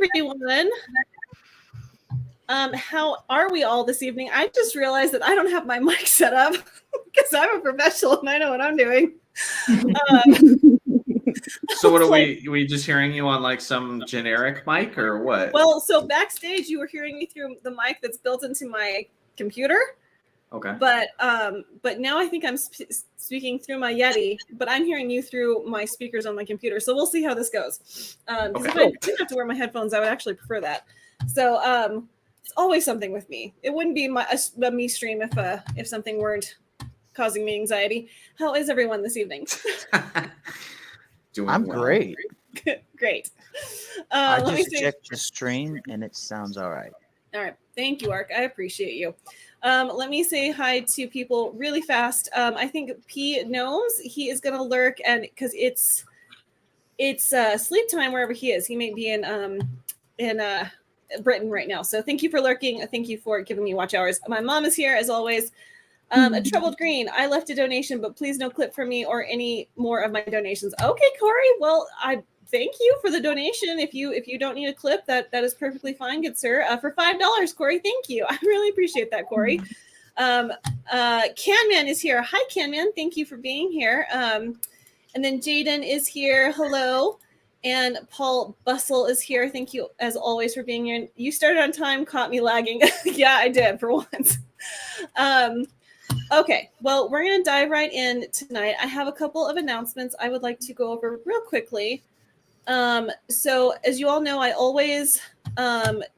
everyone. How are we all this evening? I just realized that I don't have my mic set up because I'm a professional and I know what I'm doing. So what are we just hearing you on like some generic mic or what? Well, so backstage you were hearing me through the mic that's built into my computer. Okay. But now I think I'm speaking through my Yeti, but I'm hearing you through my speakers on my computer. So we'll see how this goes. Because if I didn't have to wear my headphones, I would actually prefer that. So it's always something with me. It wouldn't be a me stream if something weren't causing me anxiety. How is everyone this evening? I'm great. Great. I just checked the stream and it sounds all right. All right. Thank you, Ark. I appreciate you. Let me say hi to people really fast. I think P knows he is going to lurk, and because it's sleep time wherever he is. He may be in Britain right now. So thank you for lurking. Thank you for giving me watch hours. My mom is here as always. A Troubled Green. I left a donation, but please no clip from me or any more of my donations. Okay, Corey. Well, I thank you for the donation. If you don't need a clip, that is perfectly fine, good sir. For $5, Corey, thank you. I really appreciate that, Corey. Canman is here. Hi, Canman. Thank you for being here. And then Jaden is here. Hello. And Paul Bustle is here. Thank you, as always, for being here. You started on time, caught me lagging. Yeah, I did for once. Okay, well, we're going to dive right in tonight. I have a couple of announcements I would like to go over real quickly. So as you all know, I always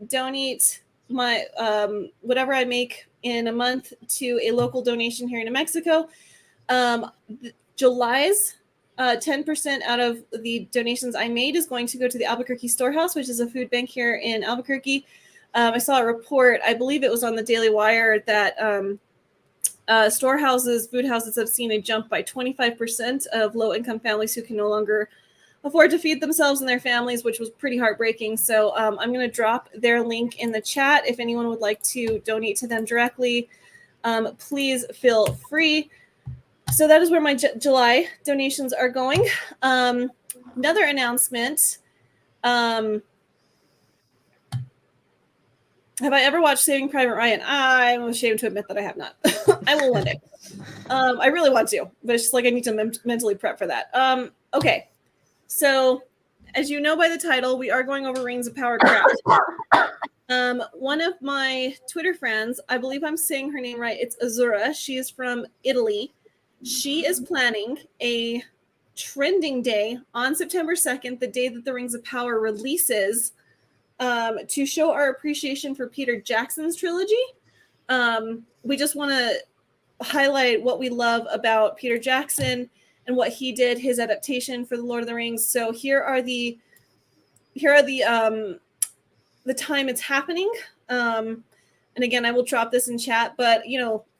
donate my whatever I make in a month to a local donation here in New Mexico. July's 10% out of the donations I made is going to go to the Albuquerque Storehouse, which is a food bank here in Albuquerque. I saw a report, I believe it was on the Daily Wire, that storehouses, food houses have seen a jump by 25% of low-income families who can no longer afford to feed themselves and their families, which was pretty heartbreaking. So I'm going to drop their link in the chat. If anyone would like to donate to them directly, please feel free. So that is where my July donations are going. Another announcement. Have I ever watched Saving Private Ryan? I'm ashamed to admit that I have not. I will one day. I really want to, but it's just like I need to mentally prep for that. Okay. So, as you know by the title, we are going over Rings of Power Craft. One of my Twitter friends, I believe I'm saying her name right, it's Azura. She is from Italy. She is planning a trending day on September 2nd, the day that the Rings of Power releases, to show our appreciation for Peter Jackson's trilogy. We just want to highlight what we love about Peter Jackson and what he did, his adaptation for the Lord of the Rings. So here are the time it's happening. And again, I will drop this in chat, but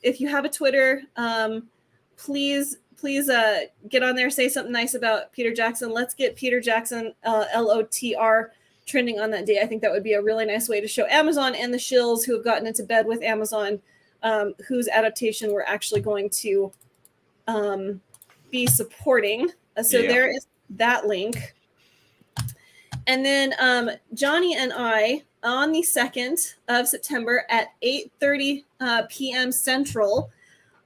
if you have a Twitter, please get on there, say something nice about Peter Jackson. Let's get Peter Jackson, LOTR, trending on that day. I think that would be a really nice way to show Amazon and the shills who have gotten into bed with Amazon, whose adaptation we're actually going to be supporting. There is that link. And then Jonny and I, on the 2nd of September at 8:30 p.m. Central,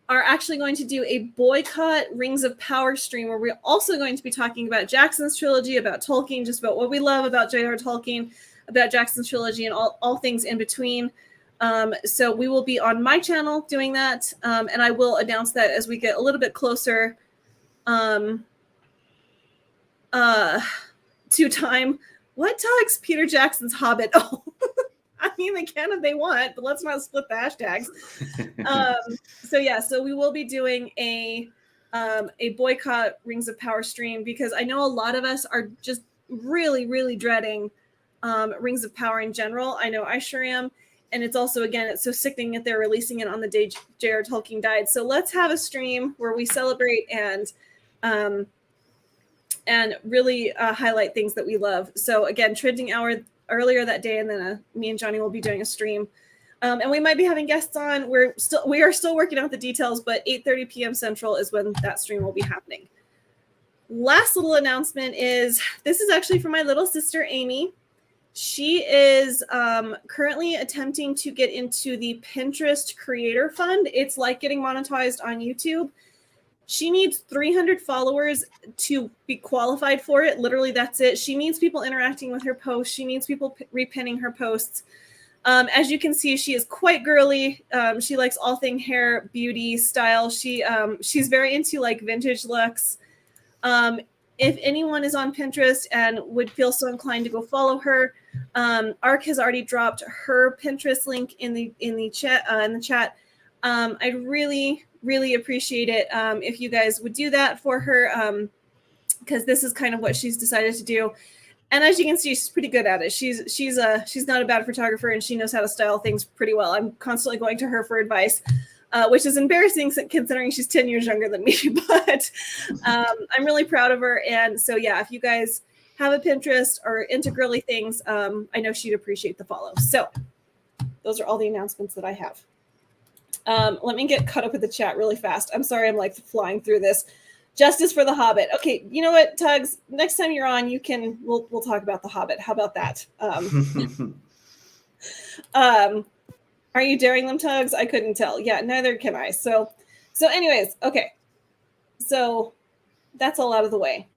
are actually going to do a boycott Rings of Power stream where we're also going to be talking about Jackson's trilogy, about Tolkien, just about what we love about J.R. Tolkien, about Jackson's trilogy, and all things in between. So we will be on my channel doing that, and I will announce that as we get a little bit closer to time. What talks Peter Jackson's Hobbit? Oh, I mean, they can if they want, but let's not split the hashtags. So we will be doing a boycott Rings of Power stream because I know a lot of us are just really, really dreading Rings of Power in general. I know I sure am. And it's also, again, it's so sickening that they're releasing it on the day J.R. Tolkien died. So let's have a stream where we celebrate and really highlight things that we love. So again, trending hour earlier that day, and then me and Jonny will be doing a stream. And we might be having guests on. We are still working out the details, but 8:30 p.m. Central is when that stream will be happening. Last little announcement is, this is actually for my little sister, Amy. She is currently attempting to get into the Pinterest Creator Fund. It's like getting monetized on YouTube. She needs 300 followers to be qualified for it. Literally, that's it. She needs people interacting with her posts. She needs people repinning her posts. As you can see, she is quite girly. She likes all thing hair, beauty, style. She's very into like vintage looks. If anyone is on Pinterest and would feel so inclined to go follow her, Ark has already dropped her Pinterest link in the chat. I'd really appreciate it if you guys would do that for her, because this is kind of what she's decided to do. And as you can see, she's pretty good at it. She's not a bad photographer, and she knows how to style things pretty well. I'm constantly going to her for advice, which is embarrassing considering she's 10 years younger than me. But I'm really proud of her. And so, yeah, if you guys have a Pinterest or into girly things, I know she'd appreciate the follow. So those are all the announcements that I have. Let me get caught up with the chat really fast. I'm sorry, I'm like flying through this. Justice for the Hobbit. Okay, you know what, Tugs? Next time you're on, we'll talk about the Hobbit. How about that? Are you daring them, Tugs? I couldn't tell. Yeah, neither can I. So anyways, okay. So that's all out of the way.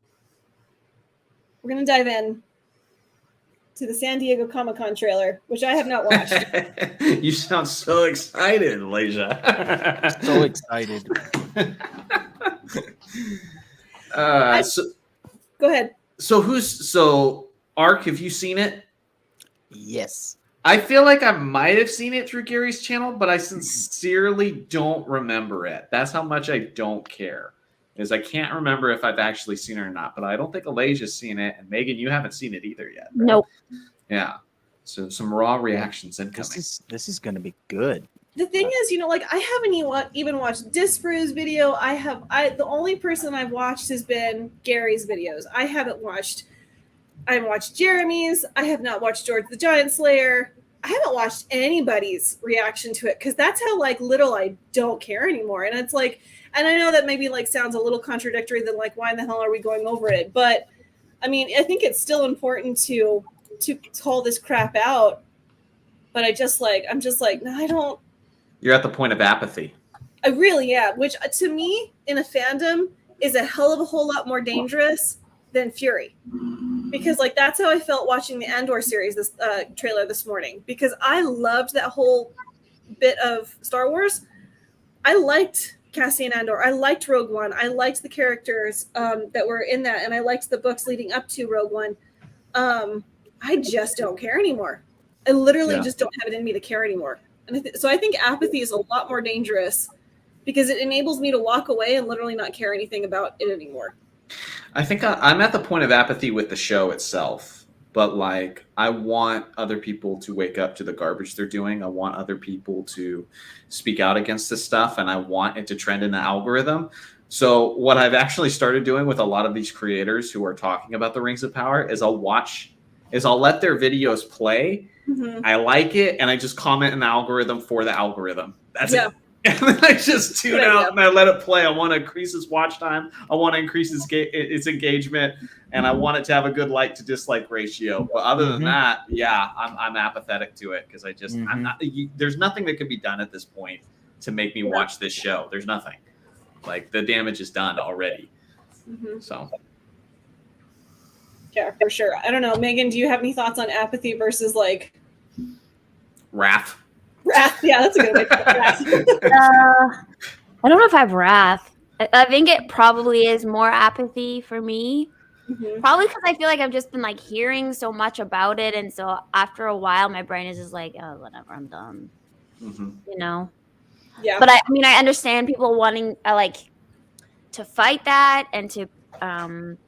We're gonna dive in to the San Diego Comic-Con trailer, which I have not watched. You sound so excited, Elijah. So excited. Go ahead. So Ark, have you seen it? Yes. I feel like I might have seen it through Gary's channel, but I sincerely don't remember it. That's how much I don't care. Is I can't remember if I've actually seen it or not. But I don't think Elijah's seen it, and Megan, you haven't seen it either yet. Right? Nope. Yeah. So some raw reactions incoming. This is going to be good. The thing is, like I haven't even watched Disparu's video. The only person I've watched has been Gary's videos. I haven't watched Jeremy's. I have not watched George the Giant Slayer. I haven't watched anybody's reaction to it because that's how like little I don't care anymore. And it's like, and I know that maybe like sounds a little contradictory than like, why in the hell are we going over it? But I mean, I think it's still important to call this crap out. But I'm just like, no, I don't. You're at the point of apathy. I really am, which to me in a fandom is a hell of a whole lot more dangerous than fury. Because like that's how I felt watching the Andor series, this trailer this morning. Because I loved that whole bit of Star Wars. I liked Cassian Andor. I liked Rogue One. I liked the characters that were in that, and I liked the books leading up to Rogue One. I just don't care anymore. I literally just don't have it in me to care anymore. And so I think apathy is a lot more dangerous because it enables me to walk away and literally not care anything about it anymore. I think I'm at the point of apathy with the show itself, but like I want other people to wake up to the garbage they're doing. I want other people to speak out against this stuff, and I want it to trend in the algorithm. So what I've actually started doing with a lot of these creators who are talking about the Rings of Power is I'll let their videos play. Mm-hmm. I like it, and I just comment in the algorithm for the algorithm. That's it. And then I just tune out and I let it play. I want to increase its watch time. I want to increase its engagement, and I want it to have a good like to dislike ratio. But other than that, I'm apathetic to it because I just I'm not. There's nothing that can be done at this point to make me watch this show. There's nothing. Like the damage is done already. Mm-hmm. So. Yeah, for sure. I don't know. Megan, do you have any thoughts on apathy versus like wrath? Wrath, yeah, that's a good way to put wrath. I don't know if I have wrath. I think it probably is more apathy for me. Mm-hmm. Probably because I feel like I've just been like hearing so much about it, and so after a while, my brain is just like, oh, whatever, I'm done. Mm-hmm. You know? Yeah. But I mean, I understand people wanting like to fight that and to I'm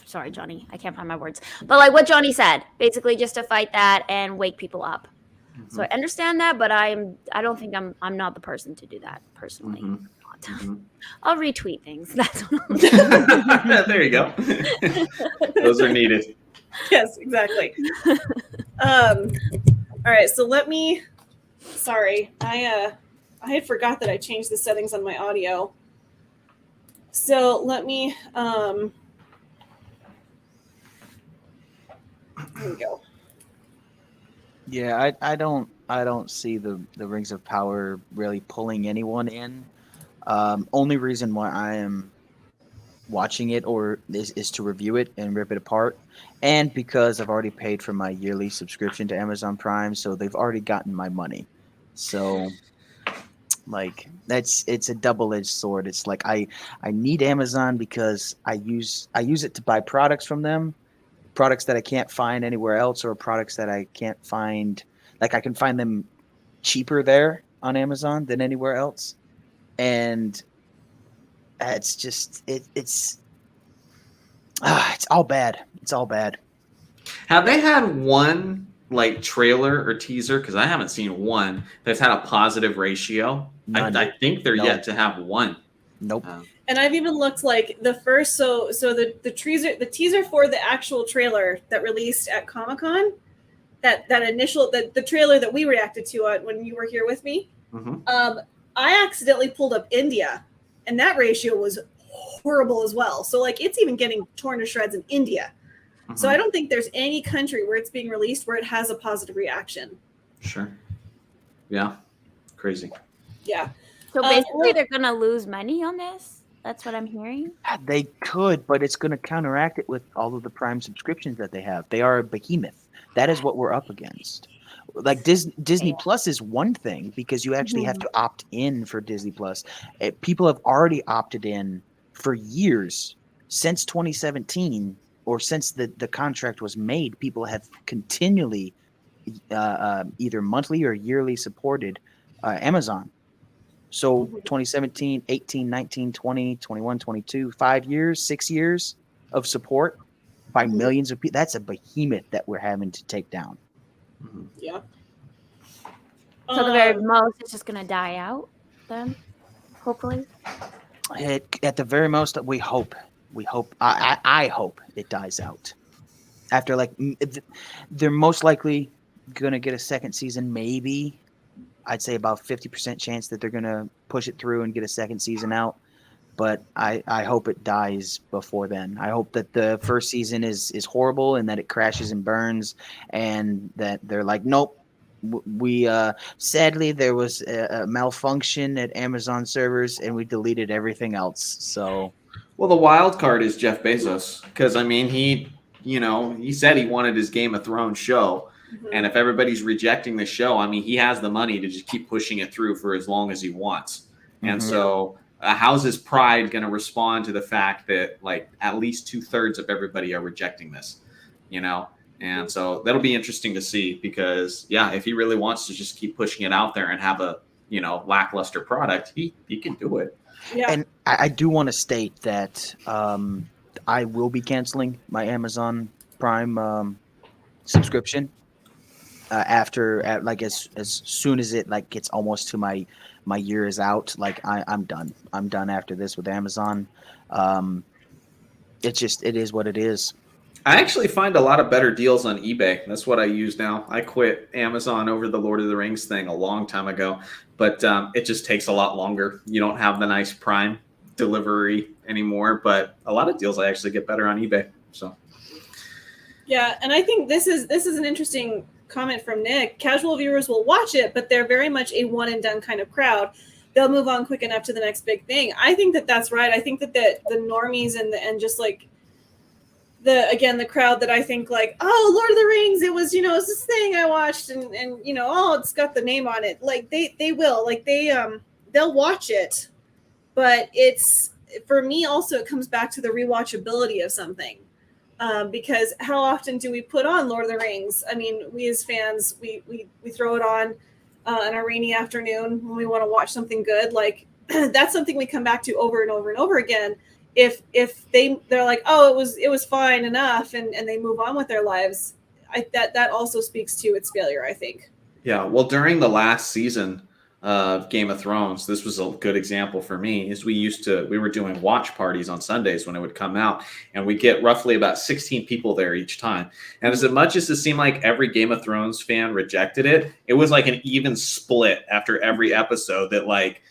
sorry, Jonny, I can't find my words. But like what Jonny said, basically just to fight that and wake people up. Mm-hmm. So I understand that, but I don't think I'm not the person to do that personally. Mm-hmm. I'll retweet things. That's there you go. Those are needed. Yes, exactly. All right, so sorry, I had forgot that I changed the settings on my audio. So let me There we go. Yeah, I don't see the Rings of Power really pulling anyone in. Only reason why I am watching it is to review it and rip it apart, and because I've already paid for my yearly subscription to Amazon Prime, so they've already gotten my money. So like it's a double-edged sword. It's like I need Amazon because I use it to buy products from them, products that I can't find anywhere else, or products that I can't find, like I can find them cheaper there on Amazon than anywhere else. And it's just it's all bad. It's all bad. Have they had one like trailer or teaser? Because I haven't seen one that's had a positive ratio. I think they're yet to have one. Nope. And I've even looked like the first, so the teaser for the actual trailer that released at Comic-Con, that initial the trailer that we reacted to when you were here with me. Mm-hmm. I accidentally pulled up India, and that ratio was horrible as well. So like it's even getting torn to shreds in India. Mm-hmm. So I don't think there's any country where it's being released where it has a positive reaction. Sure. Yeah. Crazy. Yeah. So basically, they're going to lose money on this? That's what I'm hearing? They could, but it's going to counteract it with all of the Prime subscriptions that they have. They are a behemoth. That is what we're up against. Like Disney Plus is one thing because you actually have to opt in for Disney Plus. People have already opted in for years since 2017, or since the contract was made. People have continually either monthly or yearly supported Amazon. So 2017, 18, 19, 20, 21, 22, 5 years, 6 years of support by millions of people. That's a behemoth that we're having to take down. Yeah. So the very most, it's just going to die out then, hopefully? At the very most, we hope. I hope it dies out. After, like, they're most likely going to get a second season, maybe. I'd say about 50% chance that they're going to push it through and get a second season out. But I hope it dies before then. I hope that the first season is horrible and that it crashes and burns, and that they're like, nope. We sadly there was a malfunction at Amazon servers and we deleted everything else. So, well, the wild card is Jeff Bezos, because I mean he said he wanted his Game of Thrones show. And if everybody's rejecting the show, I mean, he has the money to just keep pushing it through for as long as he wants. And so how's his pride going to respond to the fact that like at least 2/3 of everybody are rejecting this, And so that'll be interesting to see because, yeah, if he really wants to just keep pushing it out there and have a, lackluster product, he can do it. Yeah. And I do want to state that I will be canceling my Amazon Prime subscription. After as soon as it like gets almost to my year is out, like I'm done after this with Amazon. It is what it is. I actually find a lot of better deals on eBay. That's what I use now. I quit Amazon over the Lord of the Rings thing a long time ago, but it just takes a lot longer. You don't have the nice Prime delivery anymore, but a lot of deals I actually get better on eBay. So yeah, and I think this is an interesting comment from Nick. Casual viewers will watch it, but they're very much a one and done kind of crowd. They'll move on quick enough to the next big thing. I think that's right. I think that the normies and just like the crowd that I think like, oh, Lord of the Rings, it was, it's this thing I watched and oh, it's got the name on it. Like they will, like they'll watch it. But it's, for me also, it comes back to the rewatchability of something. Because how often do we put on Lord of the Rings? I mean, we as fans, we throw it on on a rainy afternoon when we want to watch something good. Like that's something we come back to over and over and over again. If they're like, oh, it was fine enough, and they move on with their lives, that also speaks to its failure, I think. Yeah, well, during the last season of Game of Thrones, this was a good example for me. Is we were doing watch parties on Sundays when it would come out, and we get roughly about 16 people there each time. And as much as it seemed like every Game of Thrones fan rejected it, it was like an even split after every episode that like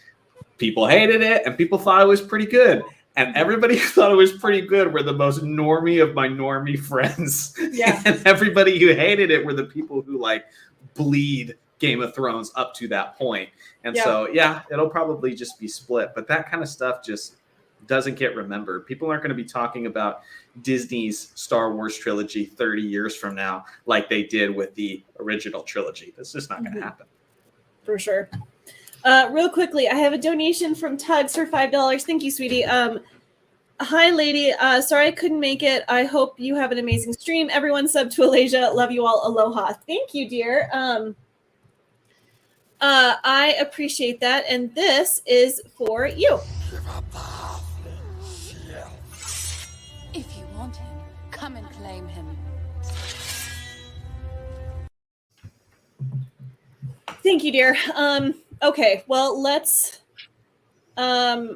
people hated it and people thought it was pretty good. And everybody who thought it was pretty good were the most normie of my normie friends. Yeah. And everybody who hated it were the people who like bleed Game of Thrones up to that point. And so, yeah, it'll probably just be split. But that kind of stuff just doesn't get remembered. People aren't going to be talking about Disney's Star Wars trilogy 30 years from now like they did with the original trilogy. That's just not going to happen. For sure. Real quickly, I have a donation from Tugs for $5. Thank you, sweetie. Hi, lady. Sorry I couldn't make it. I hope you have an amazing stream. Everyone sub to Alasia. Love you all. Aloha. Thank you, dear. I appreciate that. And this is for you. If you want him, come and claim him. Thank you, dear. Okay, well, let's let's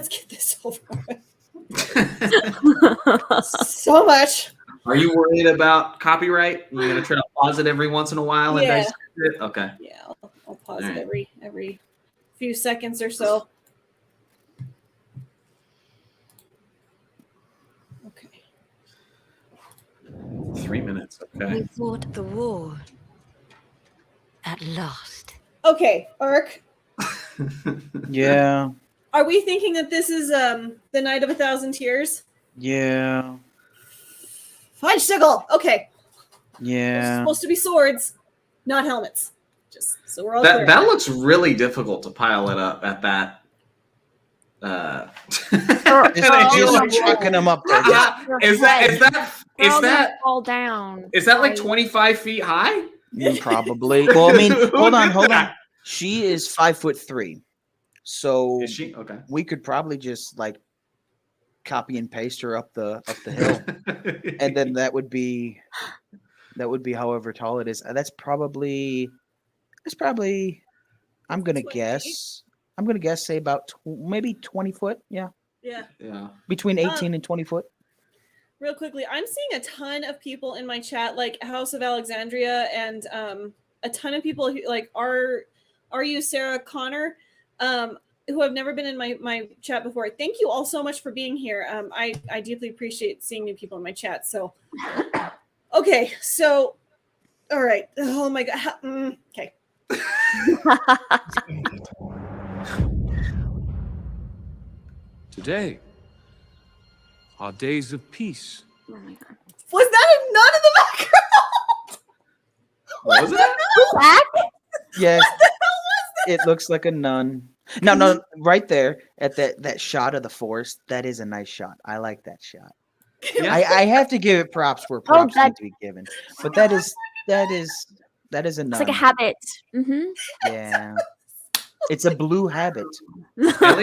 get this over with. So much. Are you worried about copyright? You're gonna try to pause it every once in a while and dissect it? Okay. Yeah, I'll pause it every few seconds or so. Okay. 3 minutes. Okay. We fought the war. At last. Okay, Ark. Yeah. Are we thinking that this is the Night of 1,000 Tears? Yeah. Fudgesicle. Okay. Yeah. It's supposed to be swords, not helmets. Just so we're all That clear. that looks really difficult to pile it up at that. Just chucking them up there. Is that fall down? Is that like 25 feet high? Probably. Well, I mean, hold on. She is 5'3", so Is she? Okay. we could probably just like copy and paste her up the hill, and then that would be however tall it is. That's probably. I'm gonna 20 guess. Say about maybe 20 foot. Yeah, Yeah. between 18 and 20 foot. Real quickly, I'm seeing a ton of people in my chat, like House of Alexandria, and a ton of people who like are you Sarah Connor, who have never been in my chat before. Thank you all so much for being here. I deeply appreciate seeing new people in my chat. So, okay, so, all right. Oh my god. Okay. Today are days of peace. Oh my god. Was that a nun in the background? What was that? Black? Yeah, it looks like a nun. No, right there at that shot of the forest. That is a nice shot. I like that shot. Yeah. I have to give it props where props that- need to be given. But that is a nun. It's like a habit. Mm-hmm. Yeah, it's a blue habit. At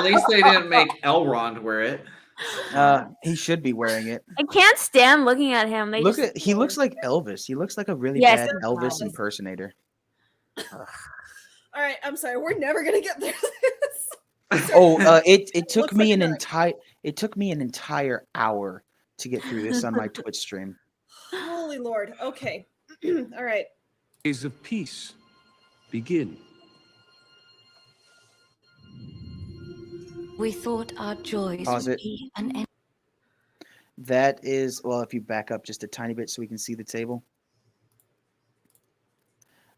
least they didn't make Elrond wear it. He should be wearing it. I can't stand looking at him. He looks like Elvis. He looks like a really Yes, bad that's Elvis Elvis. impersonator. All right, I'm sorry. We're never gonna get through this. It took Looks me like an entire hour to get through this on my Twitch stream. Holy Lord. Okay. All right. Days of peace begin. We thought our joys Pause would it. be an end. That is, well, if you back up just a tiny bit so we can see the table.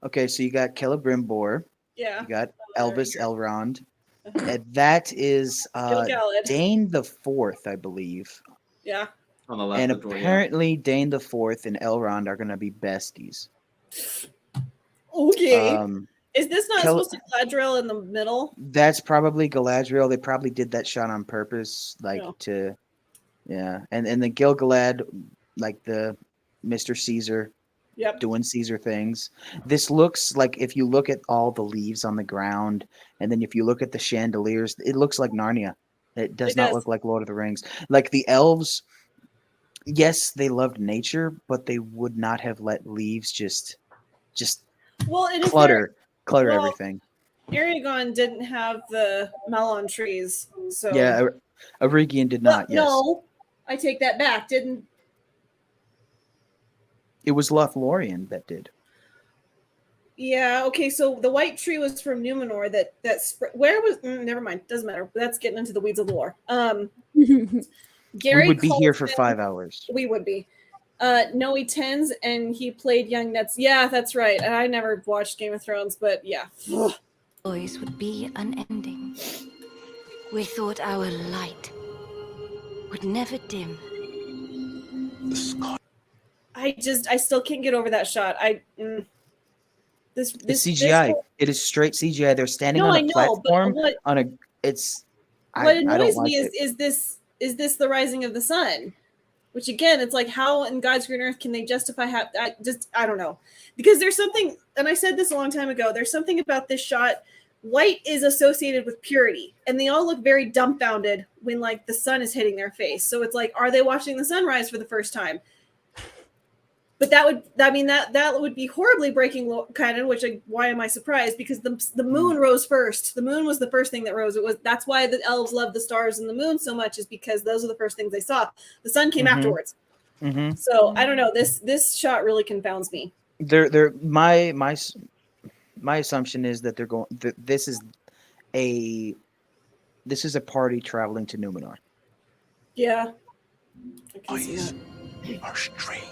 Okay, so you got Celebrimbor, Yeah. you got Elvis Elrond, Uh-huh. and that is Gil-galad. Dane the Fourth, I believe. Yeah. On the left And of the door, yeah. apparently Dane the Fourth and Elrond are going to be besties. Okay. Is this not Kel- supposed to be Galadriel in the middle? That's probably Galadriel. They probably did that shot on purpose, like Yeah. and the Gil-galad, like the Mr. Caesar Yep. doing Caesar things. This looks like, if you look at all the leaves on the ground, and then if you look at the chandeliers, it looks like Narnia. It does not look like Lord of the Rings. Like the elves, yes, they loved nature, but they would not have let leaves just Well, it is clutter well, everything. Eragon didn't have the melon trees, so Yeah, Eragon did not. Yes, No, I take that back. Didn't it was Lothlorien that did. Yeah. Okay. So the white tree was from Numenor. Where was? Never mind. Doesn't matter. That's getting into the weeds of the lore. Gary We would be here calls for him- 5 hours. We would be. No, he tens, and he played young Ned's. Yeah, that's right. And I never watched Game of Thrones, but yeah. Boys would be unending. We thought our light would never dim. I still can't get over that shot. It's This CGI. whole- It is straight CGI. They're standing No, on I a know, but platform what on a. It's. what I don't annoys like me it. is this the rising of the sun? Which again, it's like, how in God's green earth can they justify I don't know. Because there's something, and I said this a long time ago, there's something about this shot. White is associated with purity, and they all look very dumbfounded when like the sun is hitting their face. So it's like, are they watching the sunrise for the first time? But that would be horribly breaking canon. Why am I surprised? Because the moon rose first. The moon was the first thing that rose. That's why the elves love the stars and the moon so much, is because those are the first things they saw. The sun came afterwards. Mm-hmm. So I don't know. This shot really confounds me. My assumption is that they're going. This is a party traveling to Numenor. Yeah. I can see that. Are strange.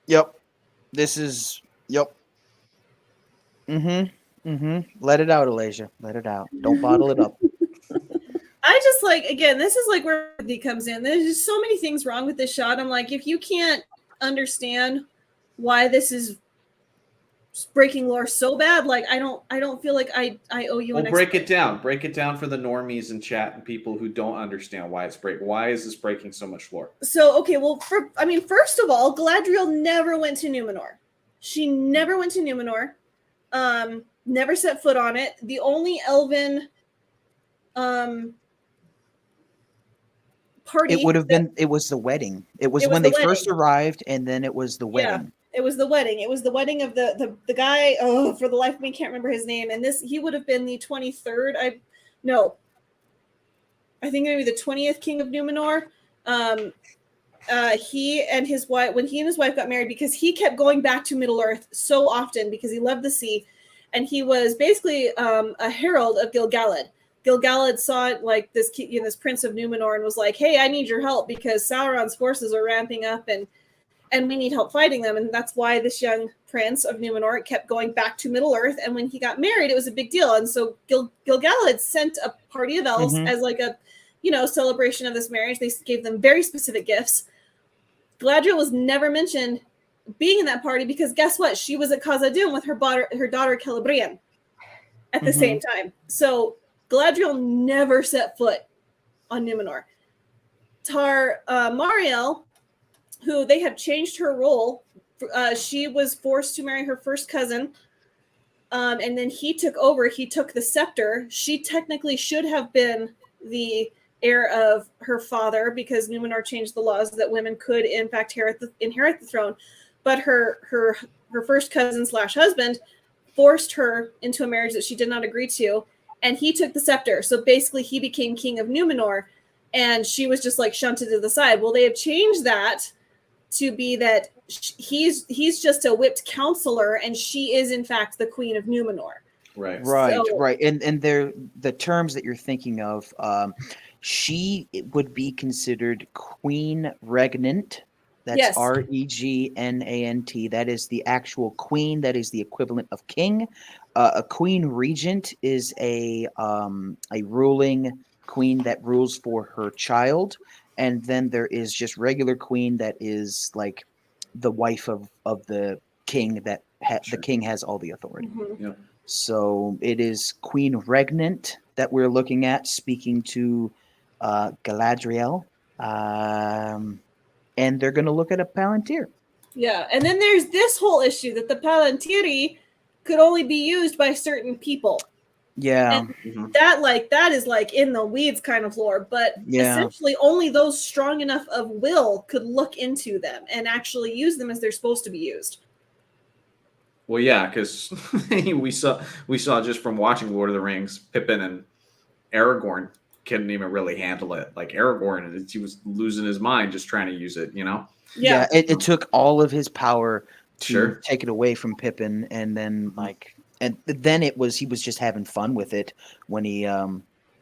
Yep. This is. Yep. Let it out, Elijah. Let it out. Don't bottle it up. I just like, again, this is like where he comes in. There's just so many things wrong with this shot. I'm like, if you can't understand why this is breaking lore so bad, like I don't feel like I owe you Well, an break it down for the normies in chat and people who don't understand why it's breaking. Why is this breaking so much lore? So okay, well, first of all, Galadriel never went to Numenor. She never went to Numenor. Never set foot on it. The only elven party. It would have been. It was the wedding. It was when they first arrived, and then it was the wedding. It was the wedding. It was the wedding of the guy. Oh, for the life of me, can't remember his name. And he would have been the 23rd. I think maybe the 20th king of Numenor. He and his wife, when he and his wife got married, because he kept going back to Middle Earth so often because he loved the sea, and he was basically a herald of Gil-galad. Gil-galad saw it like this prince of Numenor and was like, "Hey, I need your help because Sauron's forces are ramping up and we need help fighting them." And that's why this young prince of Numenor kept going back to Middle Earth. And when he got married, it was a big deal. And so Gil-galad sent a party of elves as like a, celebration of this marriage. They gave them very specific gifts. Galadriel was never mentioned being in that party because guess what? She was at Khazad-dûm with her daughter Celebrian at the same time. So Galadriel never set foot on Numenor. Mariel, who they have changed her role. She was forced to marry her first cousin. And then he took over. He took the scepter. She technically should have been the heir of her father because Numenor changed the laws that women could, in fact, inherit the throne. But her first cousin / husband forced her into a marriage that she did not agree to. And he took the scepter. So basically, he became king of Numenor. And she was just like shunted to the side. Well, they have changed that to be that he's just a whipped counselor, and she is in fact the queen of Numenor. Right. And the terms that you're thinking of, she would be considered queen regnant. That's Regnant. That is the actual queen. That is the equivalent of king. A queen regent is a ruling queen that rules for her child. And then there is just regular queen that is like the wife of the king that the king has all the authority. Mm-hmm. Yep. So it is Queen Regnant that we're looking at, speaking to Galadriel. And they're going to look at a Palantir. Yeah, and then there's this whole issue that the Palantiri could only be used by certain people. Yeah. And that is like in the weeds kind of lore, but essentially only those strong enough of will could look into them and actually use them as they're supposed to be used. Well, yeah, because we saw just from watching Lord of the Rings, Pippin and Aragorn couldn't even really handle it. Like Aragorn, he was losing his mind just trying to use it, you know? Yeah. It took all of his power to Sure. take it away from Pippin, and then then he was just having fun with it when he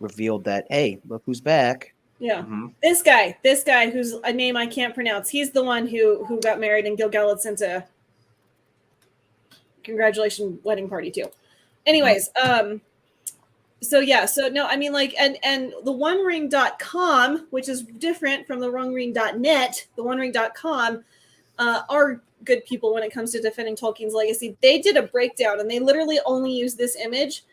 revealed that, hey, look who's back. Yeah. Mm-hmm. This guy whose a name I can't pronounce. He's the one who got married and Gil-galad sent a congratulations wedding party too. Anyways, so no, I mean, like, and the OneRing.com, which is different from the OneRing.net, the OneRing.com are good people when it comes to defending Tolkien's legacy. They did a breakdown and they literally only used this image.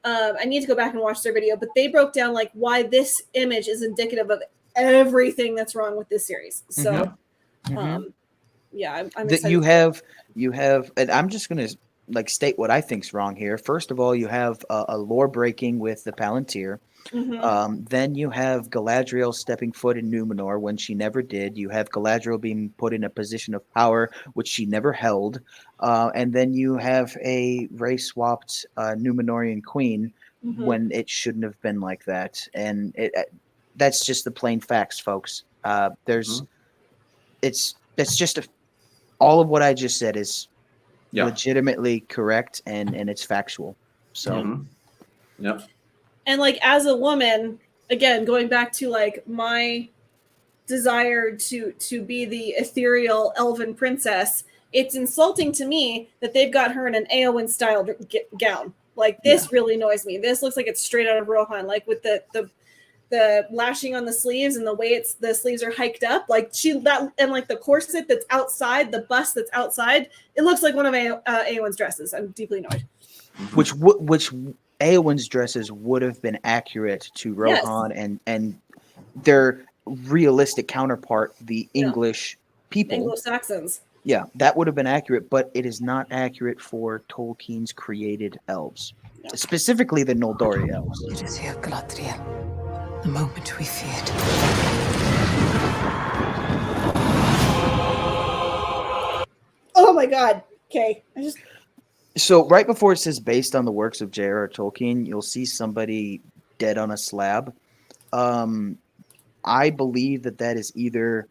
I need to go back and watch their video, but they broke down like why this image is indicative of everything that's wrong with this series. So, yeah, I'm excited. You have, and I'm just gonna like state what I think's wrong here. First of all, you have a lore breaking with the Palantir. Then you have Galadriel stepping foot in Numenor when she never did. You have Galadriel being put in a position of power which she never held. And then you have a race-swapped Numenorian queen when it shouldn't have been like that. And that's just the plain facts, folks. It's just all of what I just said is legitimately correct and it's factual. So, Yep. And like as a woman, again, going back to like my desire to be the ethereal elven princess, it's insulting to me that they've got her in an Eowyn style gown. Like this really annoys me. This looks like it's straight out of Rohan, like with the lashing on the sleeves and the way the sleeves are hiked up. Like and like the corset that's outside, the bust that's outside, it looks like one of Eowyn's dresses. I'm deeply annoyed. Which Eowyn's dresses would have been accurate to Rohan and their realistic counterpart, the English people. Anglo-Saxons. Yeah, that would have been accurate, but it is not accurate for Tolkien's created elves. No. Specifically the Noldori elves. It is here, Galadriel. The moment we feared. Oh my god. Okay. So right before it says based on the works of J.R.R. Tolkien, you'll see somebody dead on a slab. I believe that is either...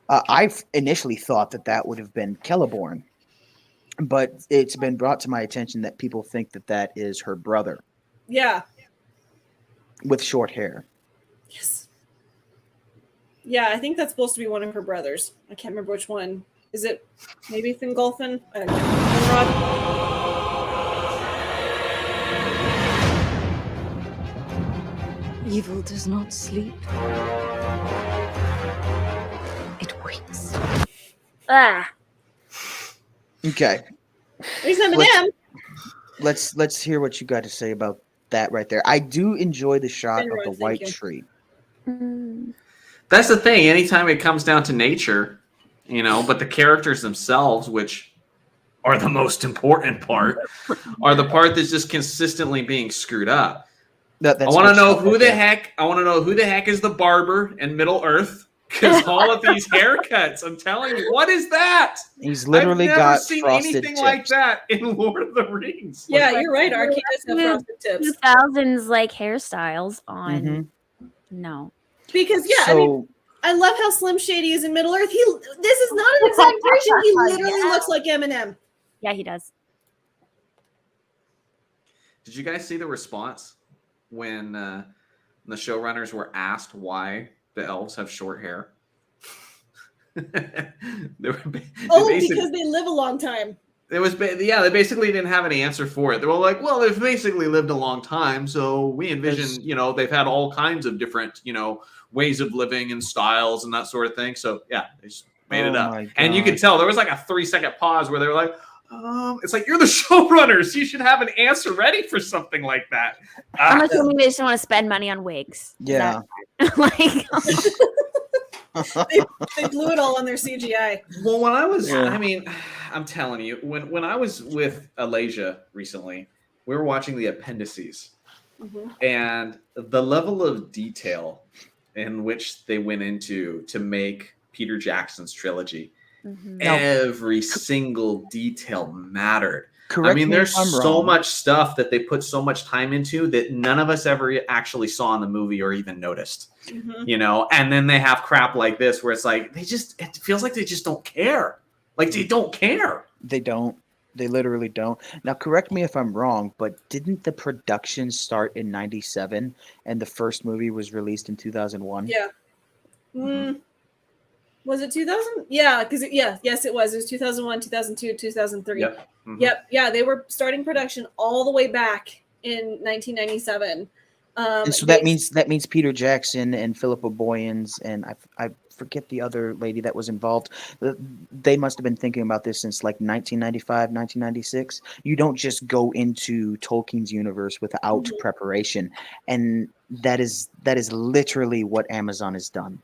I've initially thought that would have been Celeborn, but it's been brought to my attention that people think that is her brother. Yeah. With short hair. Yes. Yeah, I think that's supposed to be one of her brothers. I can't remember which one. Is it maybe Fingolfin? I don't know. Evil does not sleep. It waits. Ah. Okay. There's none of them. Let's hear what you got to say about that right there. I do enjoy the shot of the white tree. That's the thing. Anytime it comes down to nature, but the characters themselves, which are the most important part, are the part that's just consistently being screwed up. I want to know who the heck is the barber in Middle Earth, because all of these haircuts, I'm telling you, what is that? He's literally I've never got seen frosted anything tips. like that in Lord of the Rings. Yeah, you're right. Archie does have frosted tips. 2000s like hairstyles on. No. Because I love how Slim Shady is in Middle Earth. This is not an exaggeration. He literally looks like Eminem. Yeah, he does. Did you guys see the response when the showrunners were asked why the elves have short hair? Because they live a long time. They basically didn't have an answer for it. They were like, well, they've basically lived a long time, so we envision, they've had all kinds of different, ways of living and styles and that sort of thing. So yeah, they just made it up. And you could tell there was like a 3-second pause where they were like, it's like, you're the showrunners. You should have an answer ready for something like that. I'm assuming they just want to spend money on wigs. Yeah. They blew it all on their CGI. Well, when I was, I'm telling you, when I was with Alasia recently, we were watching the appendices, and the level of detail in which they went into to make Peter Jackson's trilogy, every single detail mattered. Correct I mean, me there's if I'm so wrong. much stuff that they put so much time into that none of us ever actually saw in the movie or even noticed. You know, and then they have crap like this where it's like it feels like they just don't care. Like they don't care. They don't. They literally don't. Now, correct me if I'm wrong, but didn't the production start in '97 and the first movie was released in 2001? Yeah. Was it 2000? Yeah, because yes, it was. It was 2001, 2002, 2003. Yep. Yep. Yeah, they were starting production all the way back in 1997. And so that means Peter Jackson and Philippa Boyens and I forget the other lady that was involved. They must have been thinking about this since like 1995, 1996. You don't just go into Tolkien's universe without preparation, and that is literally what Amazon has done.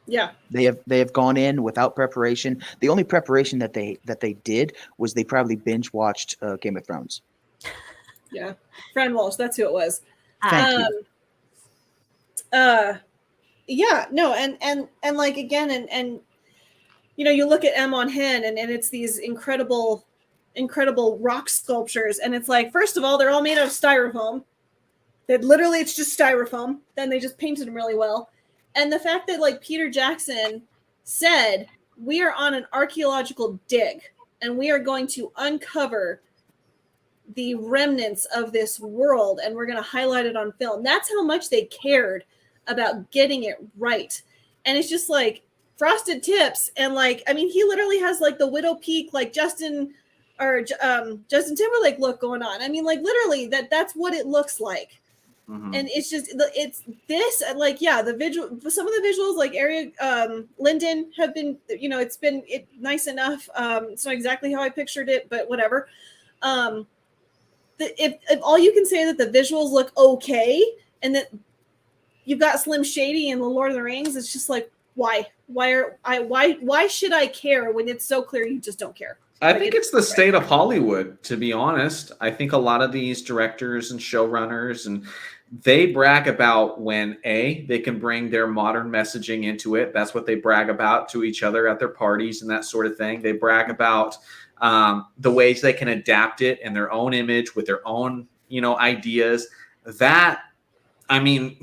Yeah. They have gone in without preparation. The only preparation that they did was they probably binge watched Game of Thrones. Yeah. Fran Walsh, that's who it was. Thank you. Yeah, no, and like again, and you know, you look at M on Hen and it's these incredible rock sculptures, and it's like, first of all, they're all made out of styrofoam. That literally it's just styrofoam. Then they just painted them really well. And the fact that like Peter Jackson said, we are on an archaeological dig and we are going to uncover the remnants of this world and we're going to highlight it on film. That's how much they cared about getting it right. And it's just like frosted tips. And like, I mean, he literally has like the Widow Peak, like Justin Timberlake look going on. I mean, like literally that's what it looks like. And it's just, it's this, like, yeah, the visual, some of the visuals like Linden have been, you know, it's been nice enough. It's not exactly how I pictured it, but whatever. If all you can say is that the visuals look okay and that you've got Slim Shady and the Lord of the Rings, it's just like, why should I care when it's so clear you just don't care? I think it's the state of Hollywood, to be honest. I think a lot of these directors and showrunners, and they brag about when they can bring their modern messaging into it. That's what they brag about to each other at their parties and that sort of thing. They brag about the ways they can adapt it in their own image with their own, you know, ideas. That, I mean,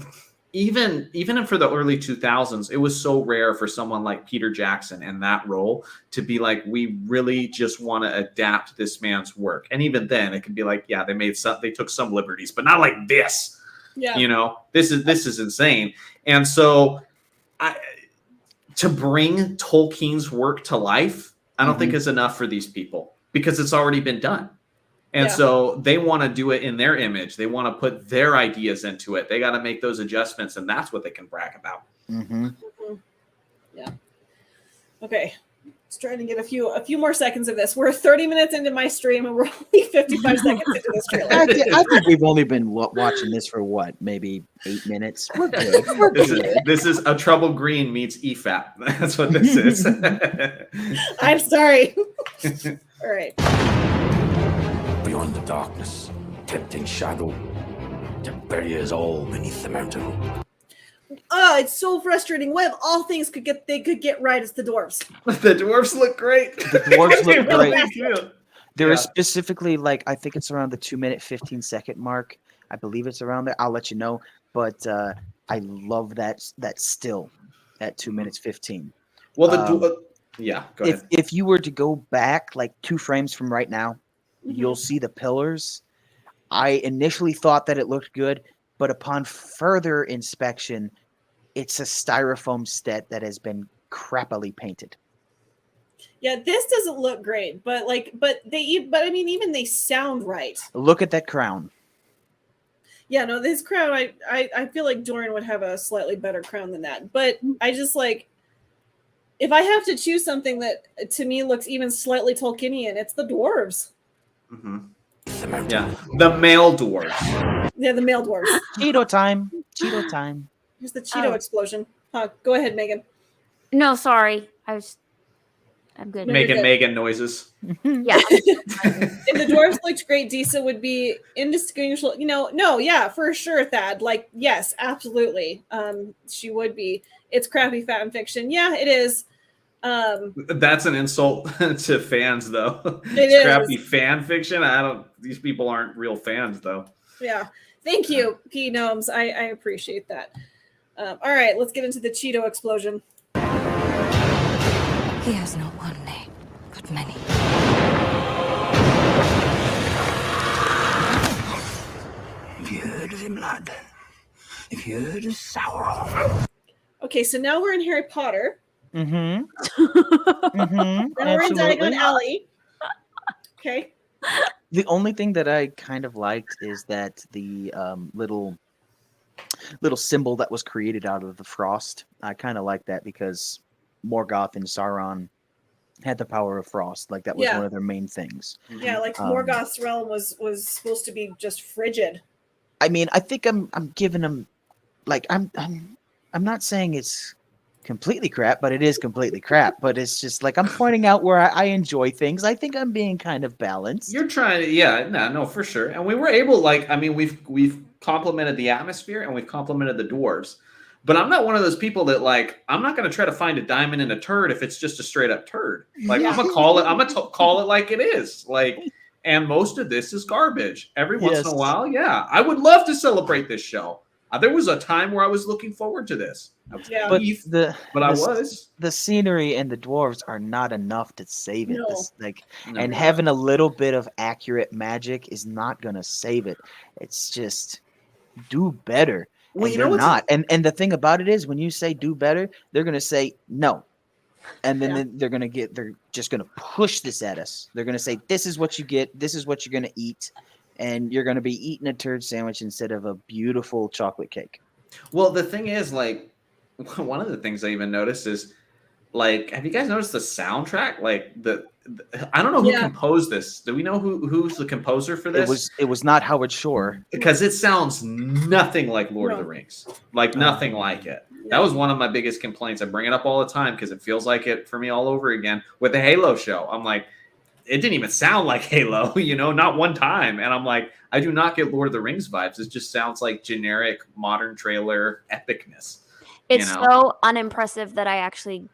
even for the early 2000s, it was so rare for someone like Peter Jackson in that role to be like, we really just want to adapt this man's work. And even then it could be like, yeah, they took some liberties, but not like this. Yeah. You know, this is insane. And so to bring Tolkien's work to life, I don't think is enough for these people because it's already been done. And so they want to do it in their image. They want to put their ideas into it. They got to make those adjustments, and that's what they can brag about. Yeah. Okay. Just trying to get a few more seconds of this. We're 30 minutes into my stream, and we're only 55 seconds into this trailer. I think we've only been watching this for what, maybe 8 minutes. We're good. This is A Troubled Green meets EFAP. That's what this is. I'm sorry. All right. Beyond the darkness, tempting shadow, to bury us all beneath the mountain. Oh, it's so frustrating. What if all things could get right as the dwarves? The dwarves look great. The dwarves look great. Cute. There is specifically, like, I think it's around the 2-minute 15-second mark. I believe it's around there. I'll let you know. But I love that still at 2 minutes 15. Well, go ahead. If you were to go back like 2 frames from right now, you'll see the pillars. I initially thought that it looked good, but upon further inspection, it's a styrofoam set that has been crappily painted. Yeah, this doesn't look great, but I mean, even they sound right. Look at that crown. Yeah, no, this crown, I feel like Dorian would have a slightly better crown than that. But I just like, if I have to choose something that to me looks even slightly Tolkienian, it's the dwarves. Yeah, the male dwarves. Yeah, the male dwarves. Cheeto time. Cheeto time. Here's the Cheeto explosion. Go ahead, Megan. No, sorry. I'm good. Megan noises. Yeah. If the dwarves looked great, Disa would be indistinguishable. You know, no, yeah, for sure, Thad. Like, yes, absolutely. She would be. It's crappy fan fiction. Yeah, it is. That's an insult to fans, though. It Scrappy is. fan fiction. These people aren't real fans, though. Yeah. Thank you, P Gnomes. I appreciate that. All right, let's get into the Cheeto explosion. He has not one name, but many. Have you heard of him, lad? Have you heard of Sauron? Okay, so now we're in Harry Potter. Mm-hmm. Now we're in Diagon Alley. Okay. The only thing that I kind of liked is that the little symbol that was created out of the frost. I kind of like that because Morgoth and Sauron had the power of frost. Like that was one of their main things. Yeah, like Morgoth's realm was supposed to be just frigid. I mean, I think I'm giving them, like I'm not saying it's completely crap, but it is completely crap. But it's just like I'm pointing out where I enjoy things. I think I'm being kind of balanced. You're trying to, no, for sure. And we were able, we've complimented the atmosphere and we've complimented the dwarves. But I'm not one of those people that I'm not going to try to find a diamond in a turd if it's just a straight up turd. I'm gonna call it like it is. And most of this is garbage. Every once in a while, I would love to celebrate this show. There was a time where I was looking forward to this. But the scenery and the dwarves are not enough to save it. And having a little bit of accurate magic is not going to save it. It's just do better. Well, and they're not. And the thing about it is, when you say do better, they're going to say no. And then they're just going to push this at us. They're going to say, this is what you get. This is what you're going to eat. And you're going to be eating a turd sandwich instead of a beautiful chocolate cake. Well, the thing is, one of the things I even noticed is, have you guys noticed the soundtrack? I don't know who composed this. Do we know who's the composer for this? It was not Howard Shore. Because it sounds nothing like Lord of the Rings. Nothing like it. That was one of my biggest complaints. I bring it up all the time because it feels like it for me all over again with the Halo show. I'm like, it didn't even sound like Halo, not one time. And I'm like, I do not get Lord of the Rings vibes. It just sounds like generic modern trailer epicness. It's so unimpressive that I actually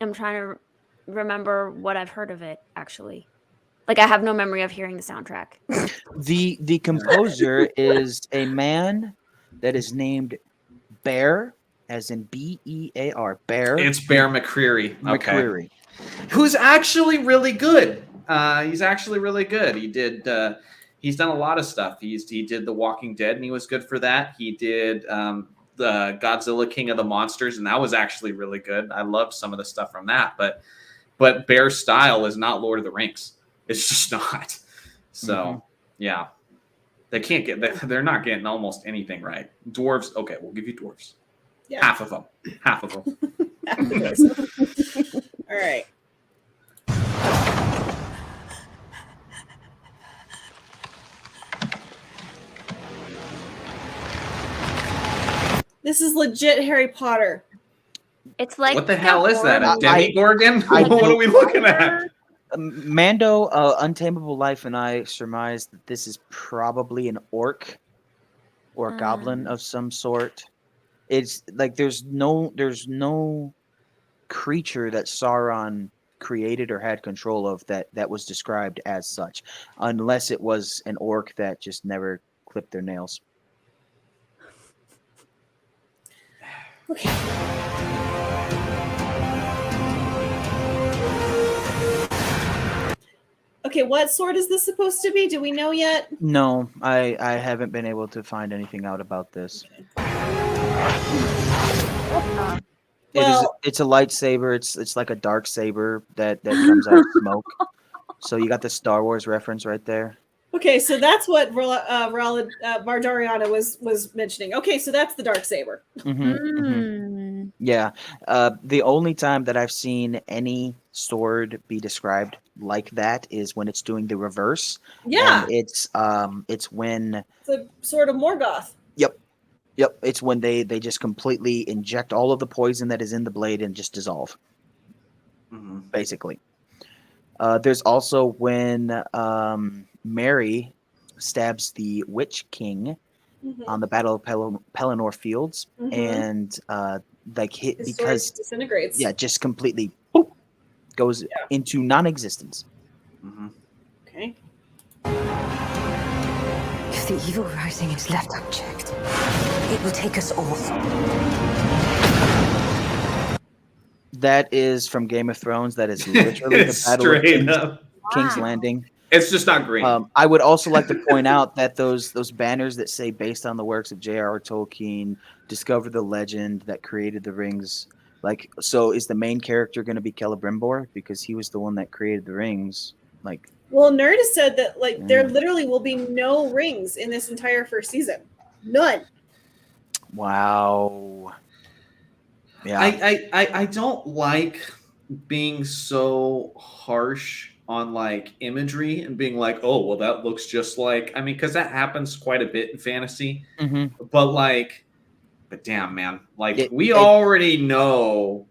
am trying to remember what I've heard of it, actually. I have no memory of hearing the soundtrack. The composer is a man that is named Bear, as in Bear. Bear. It's Bear McCreary. McCreary. Who's actually really good. He's actually really good. He's done a lot of stuff. He did The Walking Dead, and he was good for that. He did the Godzilla King of the Monsters, and that was actually really good. I loved some of the stuff from that, but Bear's style is not Lord of the Rings. It's just not. So yeah, they're not getting almost anything right. Dwarves, okay, we'll give you dwarves. Yeah. Half of them. Half of those. All right. This is legit Harry Potter. It's like, what the hell is that? A Demogorgon? What are we looking at? Mando, Untamable Life, and I surmise that this is probably an orc or a goblin of some sort. It's like there's no creature that Sauron created or had control of that was described as such, unless it was an orc that just never clipped their nails. Okay. Okay, what sword is this supposed to be? Do we know yet? No, I haven't been able to find anything out about this. It's a lightsaber. It's like a dark saber that comes out of smoke. So you got the Star Wars reference right there. Okay, so that's what Vardariana was mentioning. Okay, so that's the dark saber. Yeah. The only time that I've seen any sword be described like that is when it's doing the reverse. Yeah. And it's when the sword of Morgoth. Yep. It's when they just completely inject all of the poison that is in the blade and just dissolve. Basically. There's also when Mary stabs the Witch King on the Battle of Pelennor Fields, and because disintegrates. Yeah, just completely boop, goes into non-existence. Mhm. Okay. If the evil rising is left unchecked, it will take us all. That is from Game of Thrones. That is literally the It's Battle of straight up. King's Wow. Landing. It's just not green. I would also like to point out that those banners that say based on the works of J.R.R. Tolkien, discover the legend that created the rings. Like, so is the main character going to be Celebrimbor because he was the one that created the rings? Like, Well, Nerd has said that like there literally will be no rings in this entire first season. None. wow. Yeah. I don't like being so harsh on like imagery and being like, oh, well, that looks just like, I mean, because that happens quite a bit in fantasy. Mm-hmm. But damn, man, like we already know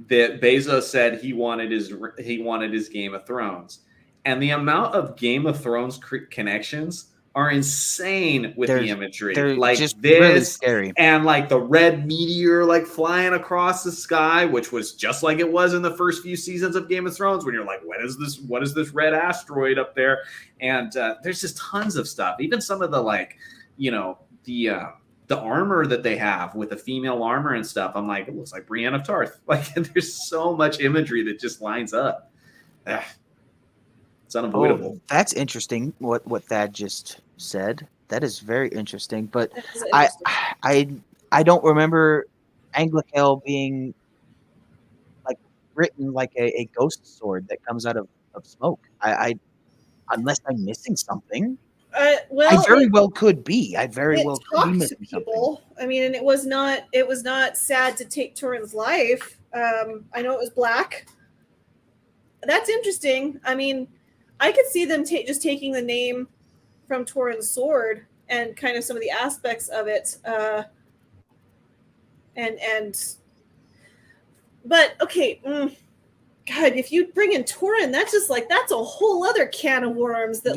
that Bezos said he wanted his Game of Thrones, and the amount of Game of Thrones connections are insane with the imagery. They're Like just this, really scary. and like the red meteor like flying across the sky, which was just like it was in the first few seasons of Game of Thrones, when you're like, what is this red asteroid up there? And there's just tons of stuff. Even some of the like, the armor that they have with the female armor and stuff. I'm like, it looks like Brienne of Tarth. Like there's so much imagery that just lines up. It's unavoidable. Oh, that's interesting. What Thad just said. That is very interesting. But That is interesting. I don't remember Anglicale being like written like a ghost sword that comes out of smoke. I unless I'm missing something. Well, I very well could be. I very it well could be talked to missing something. people. I mean, and it was not sad to take Turin's life. I know it was black. That's interesting. I mean, I could see them just taking the name from Turin's sword and kind of some of the aspects of it. But okay, God, if you bring in Turin, that's a whole other can of worms that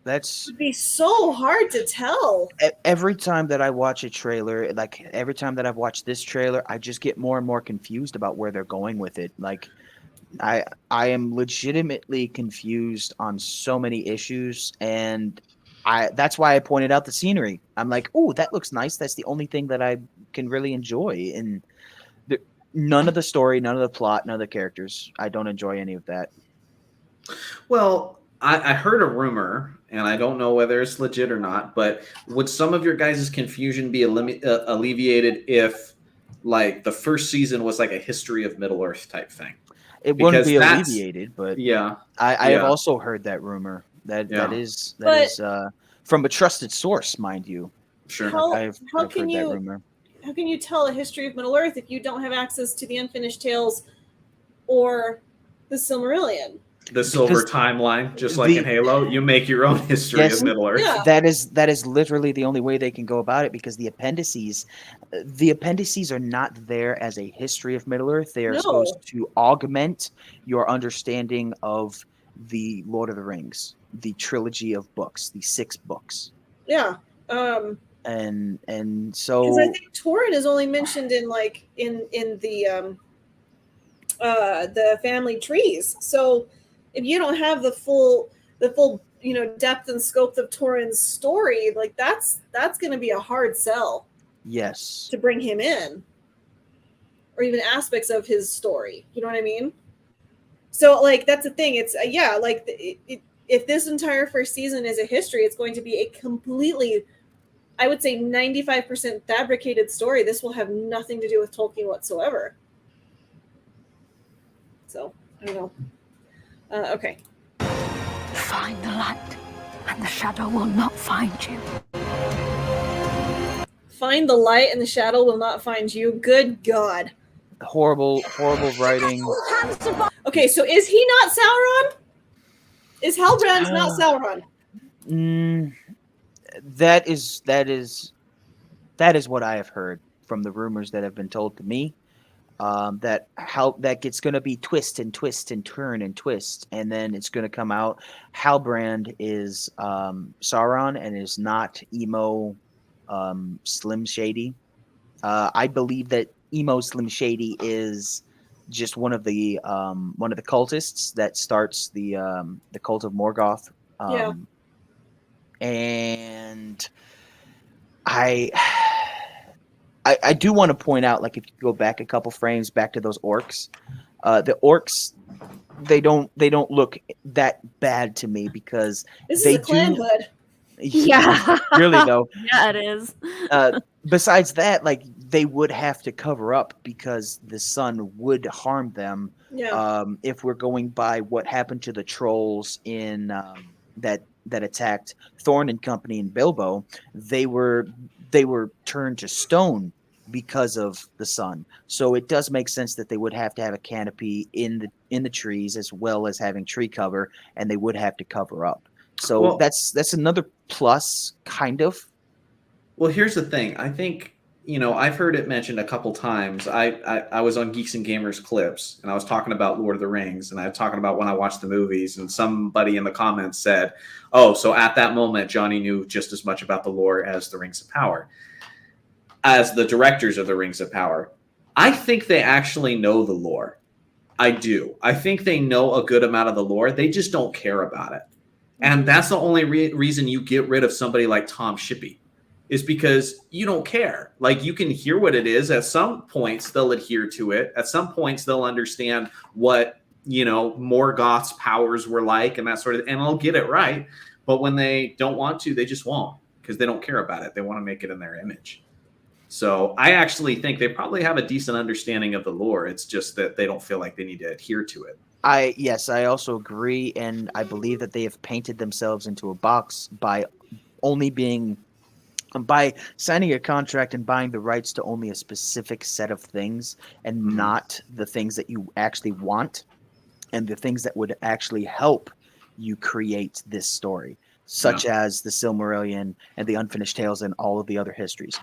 that's would be so hard to tell. Every time that I watch a trailer, like every time that I've watched this trailer, I just get more and more confused about where they're going with it. Like I am legitimately confused on so many issues, and that's why I pointed out the scenery. I'm like, oh, that looks nice. That's the only thing that I can really enjoy. And none of the story, none of the plot, none of the characters. I don't enjoy any of that. Well, I heard a rumor, and I don't know whether it's legit or not, but would some of your guys' confusion be alleviated if, like, the first season was like a history of Middle Earth type thing? It wouldn't be alleviated, but I have also heard that rumor. That is from a trusted source, mind you. Sure. I've heard that rumor. How can you tell a history of Middle Earth if you don't have access to the Unfinished Tales or the Silmarillion? The silver timeline, just like in Halo, you make your own history of Middle Earth. Yeah. That is literally the only way they can go about it, because the appendices are not there as a history of Middle Earth. They are supposed to augment your understanding of the Lord of the Rings, the trilogy of books, the 6 books. Yeah. And so because I think Turin is only mentioned in the family trees. So if you don't have the full depth and scope of Turin's story, like that's going to be a hard sell. Yes. To bring him in, or even aspects of his story. You know what I mean? So like that's the thing. It's if this entire first season is a history, it's going to be a completely, I would say 95% fabricated story. This will have nothing to do with Tolkien whatsoever. So I don't know. Okay. Find the light, and the shadow will not find you. Find the light, and the shadow will not find you. Good God. Horrible writing. Okay, so is he not Sauron? Is Halbrand not Sauron? That is what I have heard from the rumors that have been told to me. That it's going to be twist and twist and turn and twist, and then it's going to come out Halbrand is Sauron and is not emo Slim Shady. I believe that emo Slim Shady is just one of the cultists that starts the cult of Morgoth. Yeah. And I do want to point out, like, if you go back a couple frames back to those orcs, the orcs, they don't look that bad to me because This they is a clan do. hood. Yeah. Really though. Yeah, it is. Besides that, like, they would have to cover up because the sun would harm them. Yeah. If we're going by what happened to the trolls in that attacked Thorn and Company in Bilbo, they were turned to stone because of the sun. So it does make sense that they would have to have a canopy in the trees as well as having tree cover, and they would have to cover up. So Well- that's another plus, kind of. Well, here's the thing. I think, I've heard it mentioned a couple times. I was on Geeks and Gamers Clips, and I was talking about Lord of the Rings, and I was talking about when I watched the movies, and somebody in the comments said, oh, so at that moment, Jonny knew just as much about the lore as the Rings of Power, as the directors of the Rings of Power. I think they actually know the lore. I do. I think they know a good amount of the lore. They just don't care about it. And that's the only reason you get rid of somebody like Tom Shippey, is because you don't care. Like, you can hear what it is. At some points, they'll adhere to it. At some points, they'll understand what, Morgoth's powers were like and that sort of, and they'll get it right. But when they don't want to, they just won't, because they don't care about it. They want to make it in their image. So I actually think they probably have a decent understanding of the lore. It's just that they don't feel like they need to adhere to it. Yes, I also agree, and I believe that they have painted themselves into a box by signing a contract and buying the rights to only a specific set of things, and not the things that you actually want and the things that would actually help you create this story, such as the Silmarillion and the Unfinished Tales and all of the other histories.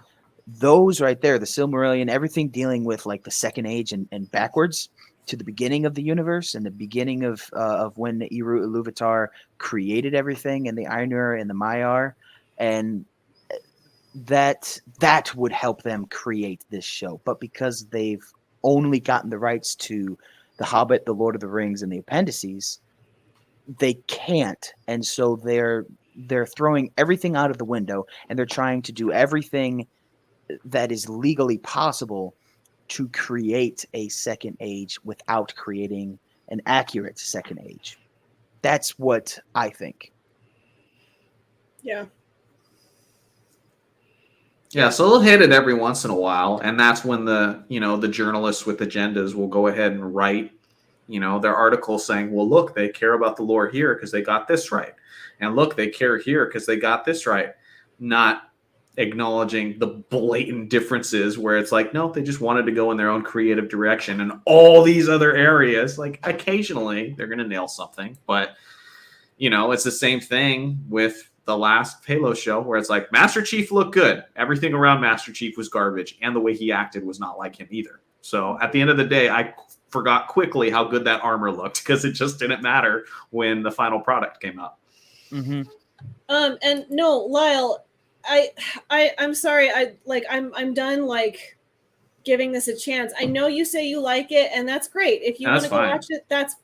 Those right there, the Silmarillion, everything dealing with like the Second Age and backwards to the beginning of the universe and the beginning of when Eru Iluvatar created everything, and the Ainur and the Maiar, and that would help them create this show. But because they've only gotten the rights to The Hobbit, The Lord of the Rings, and the appendices, they can't, and so they're throwing everything out of the window, and they're trying to do everything that is legally possible to create a second age without creating an accurate second age. That's what I think. Yeah. Yeah, so they'll hit it every once in a while, and that's when the journalists with agendas will go ahead and write, their articles saying, well, look, they care about the lore here because they got this right. And look, they care here because they got this right. Not acknowledging the blatant differences where it's like, no, they just wanted to go in their own creative direction, and all these other areas, like, occasionally they're going to nail something, but it's the same thing with the last Halo show where it's like, Master Chief looked good. Everything around Master Chief was garbage, and the way he acted was not like him either. So at the end of the day, I forgot quickly how good that armor looked because it just didn't matter when the final product came out. Mm-hmm. And no, Lyle, I'm sorry. I'm done like giving this a chance. I know you say you like it, and that's great. If you want to go watch it, that's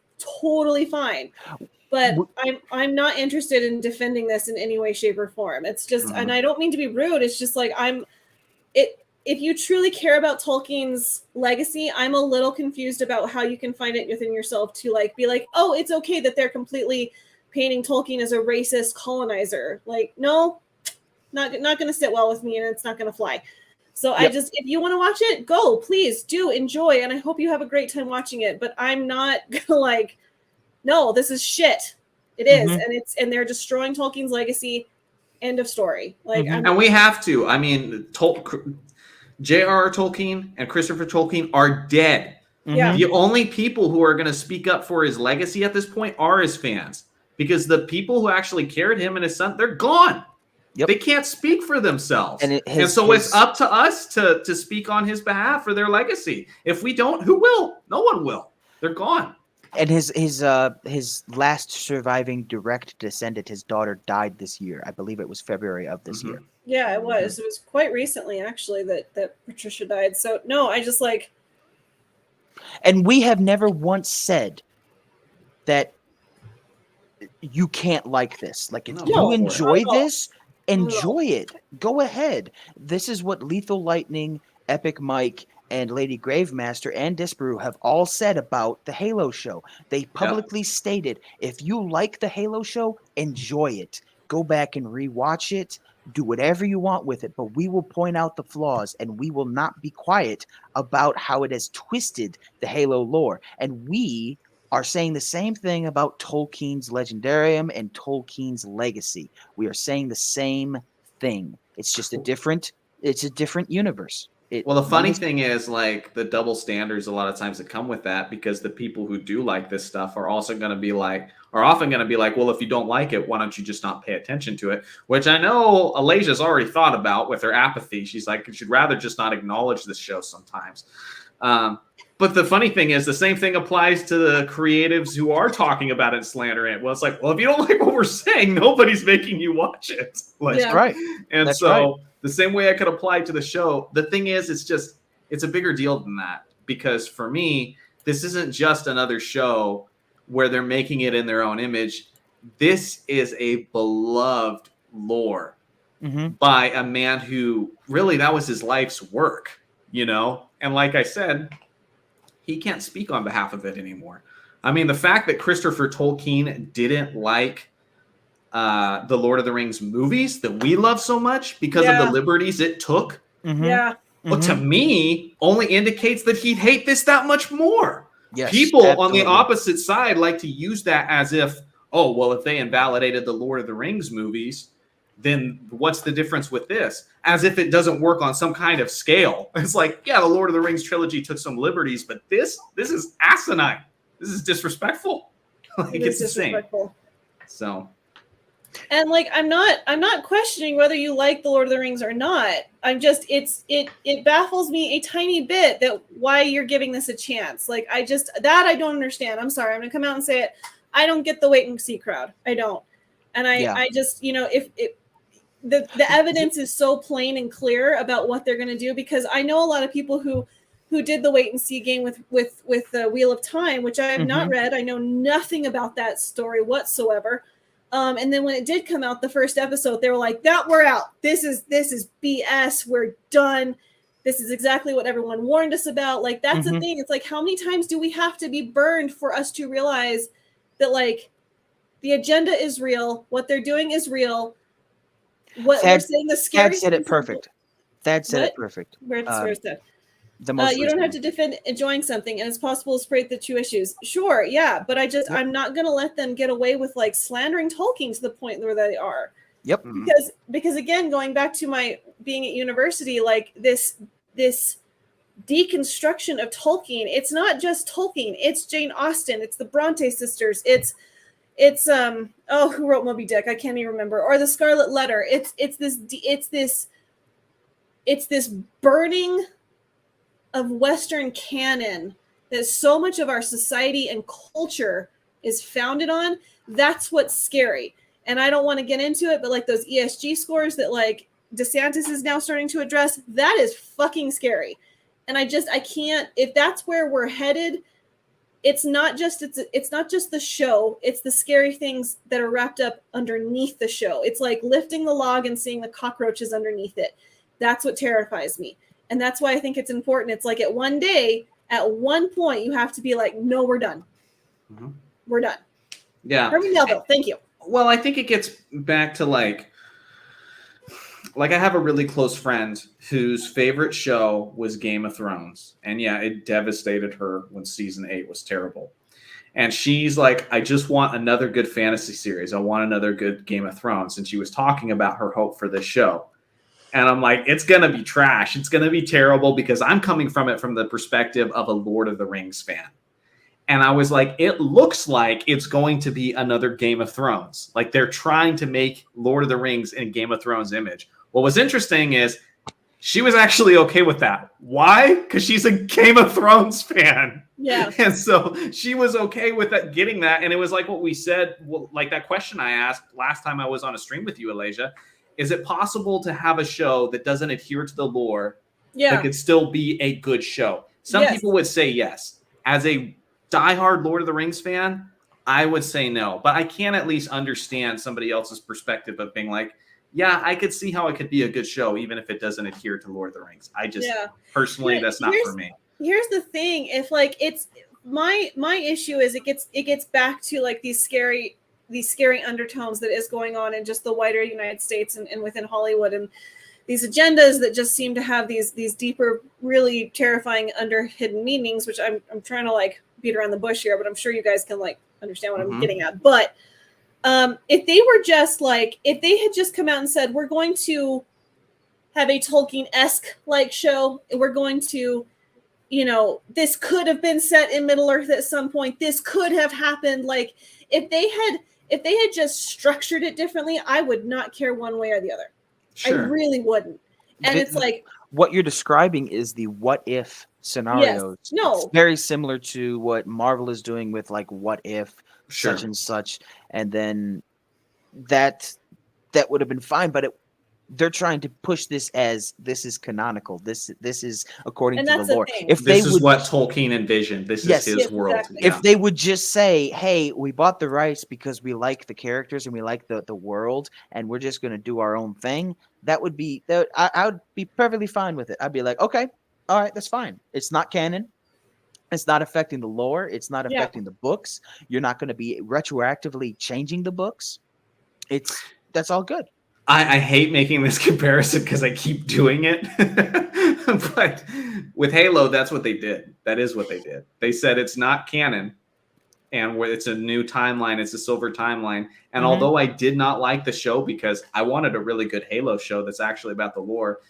totally fine. But I'm not interested in defending this in any way, shape, or form. It's just, and I don't mean to be rude. It's just like if you truly care about Tolkien's legacy, I'm a little confused about how you can find it within yourself to like be like, oh, it's okay that they're completely painting Tolkien as a racist colonizer. Like, no, not going to sit well with me, and it's not going to fly. So yep. If you want to watch it, go, please do enjoy. And I hope you have a great time watching it, but I'm not going to like, no, this is shit. It is. And they're destroying Tolkien's legacy. End of story. Like, and we have to, I mean, J.R.R. Tolkien and Christopher Tolkien are dead. Yeah. The only people who are going to speak up for his legacy at this point are his fans, because the people who actually cared him and his son, they're gone. Yep. They can't speak for themselves. And so it's up to us to speak on his behalf for their legacy. If we don't, who will? No one will. They're gone. And his last surviving direct descendant, his daughter, died this year. I believe it was February of this year. Yeah, it was. It was quite recently, actually, that Patricia died. So, no, I just like... And we have never once said that you can't like this. Like, if No, you go for it. enjoy Not at all. this, enjoy it. Go ahead. This is what Lethal Lightning, Epic Mike, and Lady Gravemaster and Disparu have all said about the Halo show. They publicly stated, if you like the Halo show, enjoy it. Go back and rewatch it. Do whatever you want with it, but we will point out the flaws, and we will not be quiet about how it has twisted the Halo lore. And we are saying the same thing about Tolkien's Legendarium and Tolkien's Legacy. We are saying the same thing. It's just a different universe. Well, the funny thing is, like, the double standards a lot of times that come with that, because the people who do like this stuff are also going to be like, are often going to be like, well, if you don't like it, why don't you just not pay attention to it? Which I know Alasia's already thought about with her apathy. She's like, she'd rather just not acknowledge this show sometimes. But the funny thing is, the same thing applies to the creatives who are talking about it, slandering it. Well, it's like, well, if you don't like what we're saying, nobody's making you watch it. Like, Yeah. right. And That's so right. the same way I could apply to the show, the thing is, it's a bigger deal than that. Because for me, this isn't just another show where they're making it in their own image. This is a beloved lore by a man who really, that was his life's work, you know? And like I said, he can't speak on behalf of it anymore. I mean, the fact that Christopher Tolkien didn't like the Lord of the Rings movies that we love so much because of the liberties it took, Yeah. well, to me, only indicates that he'd hate this that much more. Yes, People absolutely. on the opposite side like to use that as if, oh, well, if they invalidated the Lord of the Rings movies, then what's the difference with this? As if it doesn't work on some kind of scale. It's like, yeah, the Lord of the Rings trilogy took some liberties, but this is asinine. This is disrespectful. Like, it's insane. So, and like, I'm not questioning whether you like the Lord of the Rings or not. I'm just, it baffles me a tiny bit that why you're giving this a chance. Like, I don't understand. I'm sorry. I'm gonna come out and say it. I don't get the wait and see crowd. I don't. And I just, you know, if the evidence is so plain and clear about what they're going to do, because I know a lot of people who did the wait and see game with the Wheel of Time, which I have not read. I know nothing about that story whatsoever. And then when it did come out, the first episode, they were like, "That we're out. This is BS. We're done. This is exactly what everyone warned us about." Like, that's the thing. It's like, how many times do we have to be burned for us to realize that, like, the agenda is real, what they're doing is real. What we're saying, the scary. Thad said it perfect. Thad said it perfect. Where's that? You don't have to defend enjoying something, and it's possible to separate the two issues. Sure, yeah, but I'm not going to let them get away with, like, slandering Tolkien to the point where they are. Yep. Because again, going back to my being at university, like, this deconstruction of Tolkien, it's not just Tolkien. It's Jane Austen. It's the Bronte sisters. It's who wrote Moby Dick? I can't even remember. Or the Scarlet Letter. It's this burning of Western canon that so much of our society and culture is founded on. That's what's scary. And I don't want to get into it, but like those ESG scores that like DeSantis is now starting to address, that is fucking scary. And I can't, if that's where we're headed, it's not just the show, it's the scary things that are wrapped up underneath the show. It's like lifting the log and seeing the cockroaches underneath it. That's what terrifies me. And that's why I think it's important. It's like at one point, you have to be like, no, we're done. We're done. Yeah. Herman Melville, thank you. Well, I think it gets back to like I have a really close friend whose favorite show was Game of Thrones. And yeah, it devastated her when season 8 was terrible. And she's like, I just want another good fantasy series. I want another good Game of Thrones. And she was talking about her hope for this show. And I'm like, it's going to be trash. It's going to be terrible because I'm coming from it from the perspective of a Lord of the Rings fan. And I was like, it looks like it's going to be another Game of Thrones. Like they're trying to make Lord of the Rings in Game of Thrones image. What was interesting is she was actually okay with that. Why? Because she's a Game of Thrones fan. Yeah. And so she was okay with that, getting that. And it was like what we said, like that question I asked last time I was on a stream with you, Alasia. Is it possible to have a show that doesn't adhere to the lore that could still be a good show? Some people would say yes. as a diehard Lord of the Rings fan, I would say no. But I can at least understand somebody else's perspective of being like, yeah, I could see how it could be a good show, even if it doesn't adhere to Lord of the Rings. I just personally, that's not for me. Here's the thing: if like it's my issue is it gets back to like these scary undertones that is going on in just the wider United States and within Hollywood, and these agendas that just seem to have these deeper, really terrifying hidden meanings, which I'm trying to like beat around the bush here, but I'm sure you guys can like understand what I'm getting at. But if they were just like, if they had just come out and said, we're going to have a Tolkien-esque like show, we're going to, you know, this could have been set in Middle Earth at some point, this could have happened. Like if they had just structured it differently, I would not care one way or the other. Sure. I really wouldn't. And it's like what you're describing is the what if scenarios. Yes. No. It's very similar to what Marvel is doing with like what if such and such, and then that would have been fine, but they're trying to push this as this is canonical. This is according to the lore. If this is what Tolkien envisioned, this is his world. Exactly. If they would just say, "Hey, we bought the rights because we like the characters and we like the world, and we're just going to do our own thing," that would be I would be perfectly fine with it. I'd be like, "Okay, all right, that's fine. It's not canon. It's not affecting the lore. It's not affecting the books. You're not going to be retroactively changing the books. That's all good." I hate making this comparison because I keep doing it. But with Halo, that's what they did. That is what they did. They said it's not canon, and it's a new timeline. It's a silver timeline. And although I did not like the show because I wanted a really good Halo show that's actually about the lore,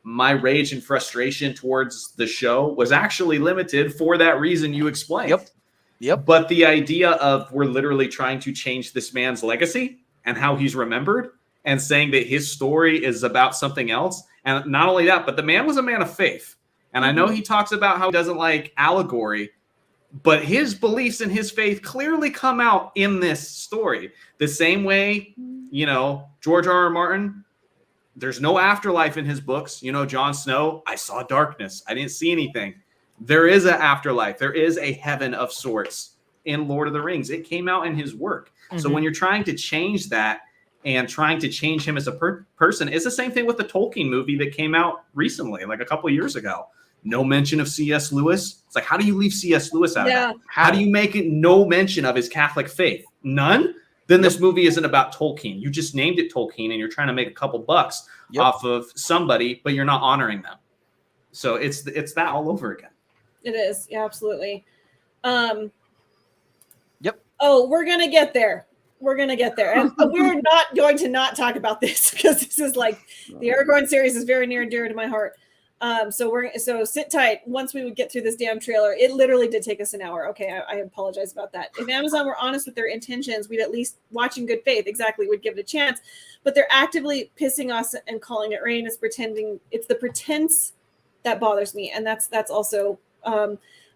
my rage and frustration towards the show was actually limited for that reason you explained. Yep. But the idea of we're literally trying to change this man's legacy and how he's remembered, and saying that his story is about something else. And not only that, but the man was a man of faith. And I know he talks about how he doesn't like allegory, but his beliefs and his faith clearly come out in this story. The same way, you know, George R.R. Martin, there's no afterlife in his books. You know, Jon Snow, I saw darkness. I didn't see anything. There is an afterlife. There is a heaven of sorts in Lord of the Rings. It came out in his work. So when you're trying to change that, and trying to change him as a person, is the same thing with the Tolkien movie that came out recently, like a couple of years ago. No mention of C.S. Lewis. It's like, how do you leave C.S. Lewis out of that? How do you make it no mention of his Catholic faith? None? Then this movie isn't about Tolkien. You just named it Tolkien, and you're trying to make a couple bucks off of somebody, but you're not honoring them. So it's that all over again. It is. Yeah, absolutely. Oh, we're going to get there. We're going to get there. And we're not going to not talk about this because this is like the Eragon series is very near and dear to my heart. So sit tight. Once we would get through this damn trailer, it literally did take us an hour. Okay. I apologize about that. If Amazon were honest with their intentions, we'd at least watch in good faith. Exactly. Would give it a chance, but they're actively pissing us and calling it rain. It's the pretense that bothers me. And that's also,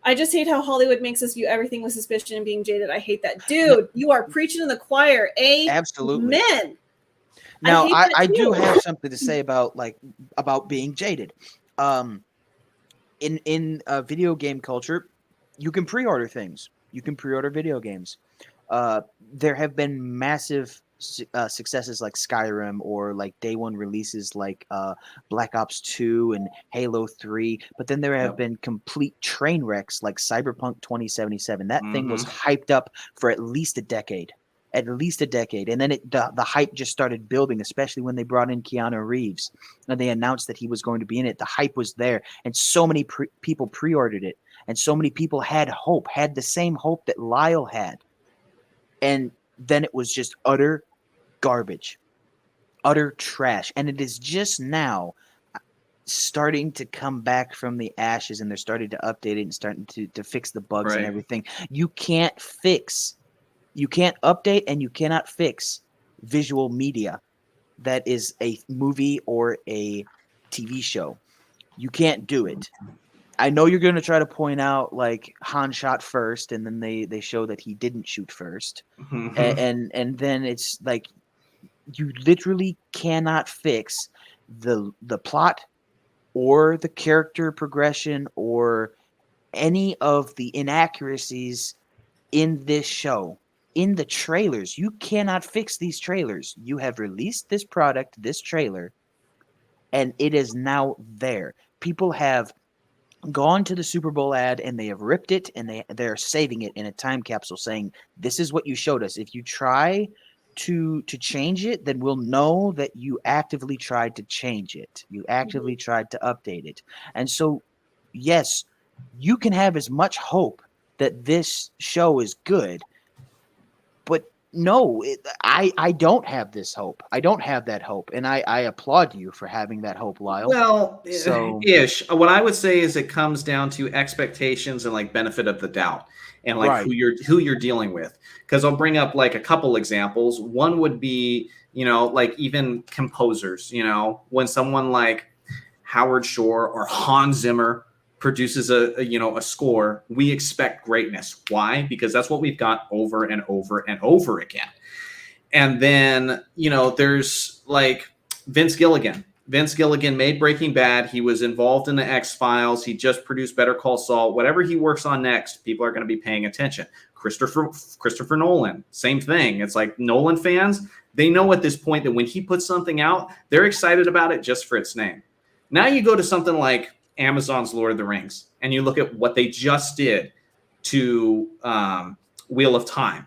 I just hate how Hollywood makes us view everything with suspicion and being jaded. I hate that. Dude, you are preaching in the choir. Absolutely. Men. Now, I do have something to say about being jaded. In video game culture, you can pre-order things. You can pre-order video games. There have been massive successes like Skyrim or like day one releases like Black Ops 2 and Halo 3, but then there have been complete train wrecks like Cyberpunk 2077. That thing was hyped up for at least a decade, and then the hype just started building, especially when they brought in Keanu Reeves and they announced that he was going to be in it. The hype was there, and so many people pre-ordered it, and so many people had the same hope that Lyle had, and then it was just utter garbage, utter trash. And it is just now starting to come back from the ashes, and they're starting to update it and starting to fix the bugs and everything. You can't update and you cannot fix visual media that is a movie or a TV show. You can't do it. I know you're going to try to point out like Han shot first, and then they show that he didn't shoot first. And then it's like you literally cannot fix the plot or the character progression or any of the inaccuracies in this show, in the trailers. You cannot fix these trailers. You have released this product, this trailer, and it is now there. People have gone to the Super Bowl ad and they have ripped it, and they're saving it in a time capsule saying, this is what you showed us. If you try to change it, then we'll know that you actively tried to change it. You actively tried to update it. And so, yes, you can have as much hope that this show is good, but no, I don't have this hope. I don't have that hope, and I applaud you for having that hope, Lyle. Well, So- ish. What I would say is it comes down to expectations and like benefit of the doubt, and like Right. who you're dealing with. Because I'll bring up like a couple examples. One would be, you know, like even composers. You know, when someone like Howard Shore or Hans Zimmer produces a score, we expect greatness. Why? Because that's what we've got over and over and over again. And then, you know, there's like Vince Gilligan. Vince Gilligan made Breaking Bad. He was involved in the X-Files. He just produced Better Call Saul. Whatever he works on next, people are going to be paying attention. Christopher Nolan, same thing. It's like Nolan fans, they know at this point that when he puts something out, they're excited about it just for its name. Now you go to something like Amazon's Lord of the Rings, and you look at what they just did to Wheel of Time,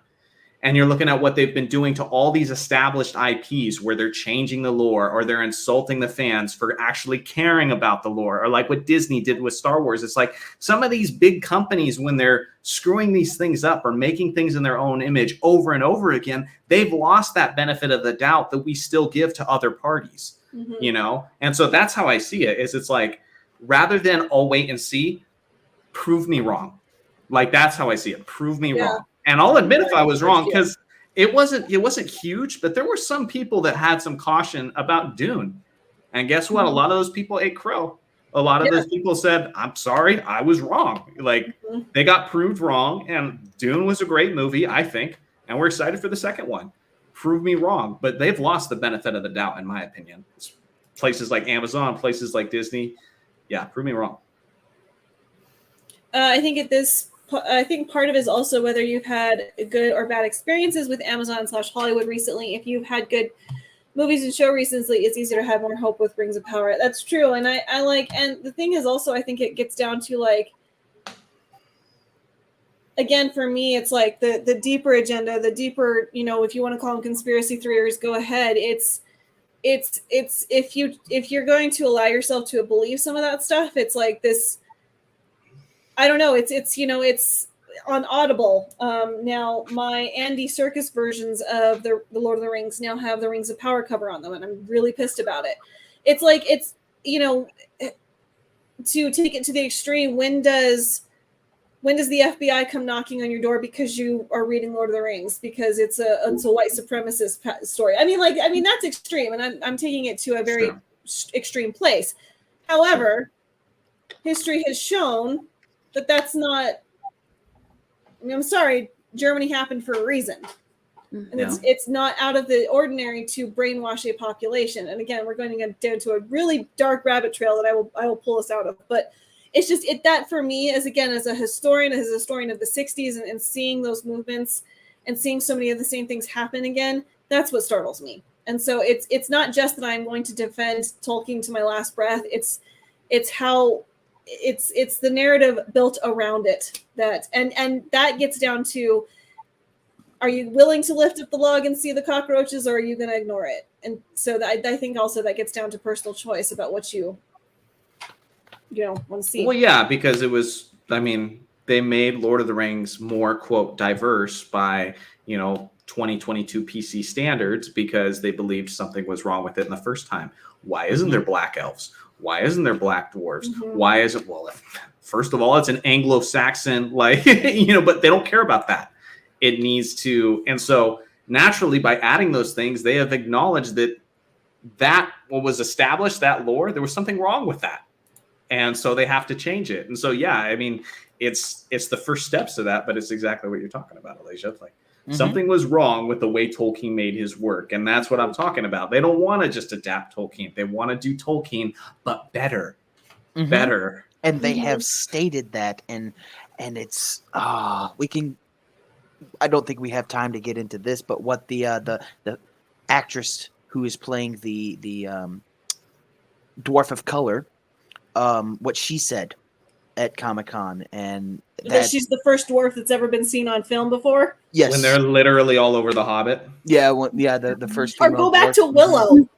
and you're looking at what they've been doing to all these established IPs where they're changing the lore or they're insulting the fans for actually caring about the lore, or like what Disney did with Star Wars. It's like some of these big companies, when they're screwing these things up or making things in their own image over and over again, they've lost that benefit of the doubt that we still give to other parties, you know? And so that's how I see it, is it's like, rather than I'll wait and see, prove me wrong. Like, that's how I see it. Prove me wrong. And I'll admit if I was wrong, because it wasn't huge, but there were some people that had some caution about Dune. And guess what? A lot of those people ate crow. A lot of those people said, I'm sorry, I was wrong. Like, they got proved wrong, and Dune was a great movie, I think, and we're excited for the second one. Prove me wrong. But they've lost the benefit of the doubt, in my opinion. Places like Amazon, places like Disney. Yeah, prove me wrong. I think part of it is also whether you've had good or bad experiences with Amazon/Hollywood recently. If you've had good movies and show recently, it's easier to have more hope with Rings of Power. That's true. And I like, and the thing is also, I think it gets down to like, again, for me, it's like the deeper agenda, the deeper, you know, if you want to call them conspiracy theories, go ahead. It's if you're going to allow yourself to believe some of that stuff, it's like this, I don't know, it's you know, it's on Audible now. My Andy Serkis versions of the Lord of the Rings now have the Rings of Power cover on them, and I'm really pissed about it. It's like, it's, you know, to take it to the extreme, when does the FBI come knocking on your door because you are reading Lord of the Rings because it's a white supremacist story? I mean that's extreme, and I'm taking it to a very extreme place. However, history has shown that that's not. I mean, I'm sorry, Germany happened for a reason, and it's not out of the ordinary to brainwash a population. And again, we're going to get down to a really dark rabbit trail that I will pull us out of, but. It's just that for me, as a historian of the 60s, and seeing those movements and seeing so many of the same things happen again, that's what startles me. And so it's not just that I'm going to defend Tolkien to my last breath. It's how it's the narrative built around it that and that gets down to, are you willing to lift up the log and see the cockroaches, or are you going to ignore it? And so I think also that gets down to personal choice about what you want to see. Well, yeah, because it was, I mean, they made Lord of the Rings more, quote, diverse by, 2022 PC standards because they believed something was wrong with it in the first time. Why isn't there black elves? Why isn't there black dwarves? Why isn't, first of all, it's an Anglo-Saxon, but they don't care about that. It needs to, and so naturally by adding those things, they have acknowledged that what was established, that lore, there was something wrong with that. And so they have to change it. And so, yeah, I mean, it's the first steps to that, but it's exactly what you're talking about, Alicia. Like something was wrong with the way Tolkien made his work. And that's what I'm talking about. They don't want to just adapt Tolkien. They want to do Tolkien, but better, better. and they have stated that, and it's we can. I don't think we have time to get into this, but what the actress who is playing the dwarf of color, what she said at Comic-Con, and that she's the first dwarf that's ever been seen on film before. Yes, when they're literally all over The Hobbit. Yeah, the first. Or go back to Willow.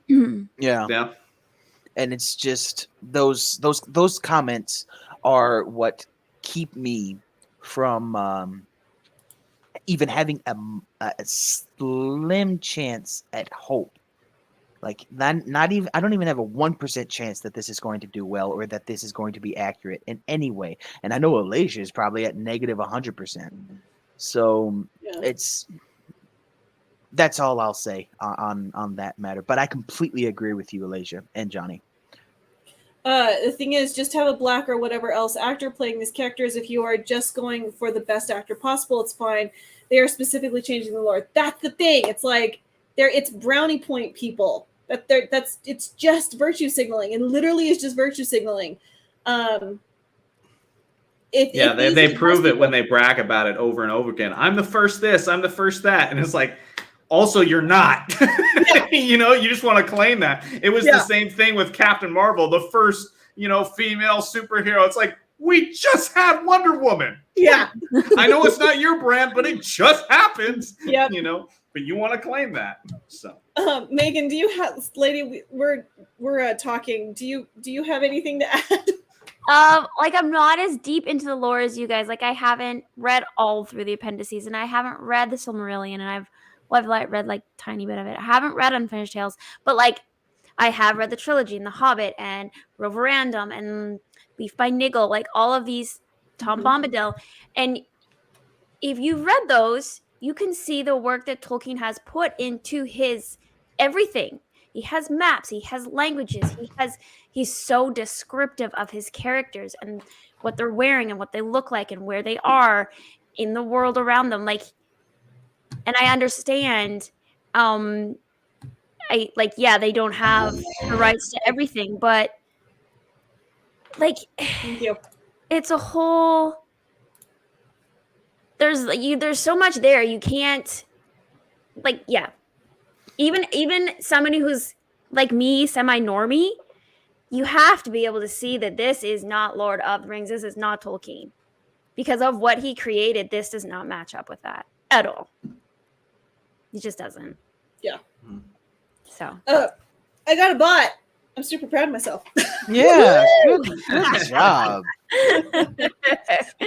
Yeah, and it's just those comments are what keep me from even having a slim chance at hope. Like not even, I don't even have a 1% chance that this is going to do well or that this is going to be accurate in any way. And I know Alasia is probably at negative 100%. So that's all I'll say on that matter. But I completely agree with you, Alasia and Jonny. The thing is, just have a black or whatever else actor playing these characters. If you are just going for the best actor possible, it's fine. They are specifically changing the lore. That's the thing. It's like it's brownie point people. It's just virtue signaling, and literally is just virtue signaling. They prove it when they brag about it over and over again. I'm the first this, I'm the first that, and it's like, also you're not. You just want to claim that. It was the same thing with Captain Marvel, the first female superhero. It's like, we just had Wonder Woman. Yeah, I know it's not your brand, but it just happens. Yeah, but you want to claim that. So, Megan, do you have, lady? We're talking. Do you have anything to add? I'm not as deep into the lore as you guys. Like, I haven't read all through the appendices, and I haven't read the Silmarillion, and I've read like tiny bit of it. I haven't read Unfinished Tales, but like I have read the trilogy and The Hobbit and Roverandom and Leaf by Niggle, like all of these, Tom Bombadil. And if you've read those, you can see the work that Tolkien has put into his everything. He has maps, he has languages, he's so descriptive of his characters and what they're wearing and what they look like and where they are in the world around them. Like, and I understand, they don't have the rights to everything, but like, it's a whole. There's so much there. You can't, even somebody who's like me, semi-normie, you have to be able to see that this is not Lord of the Rings. This is not Tolkien, because of what he created. This does not match up with that at all. It just doesn't. Yeah. So. I got a bot. I'm super proud of myself. Yeah. Good job.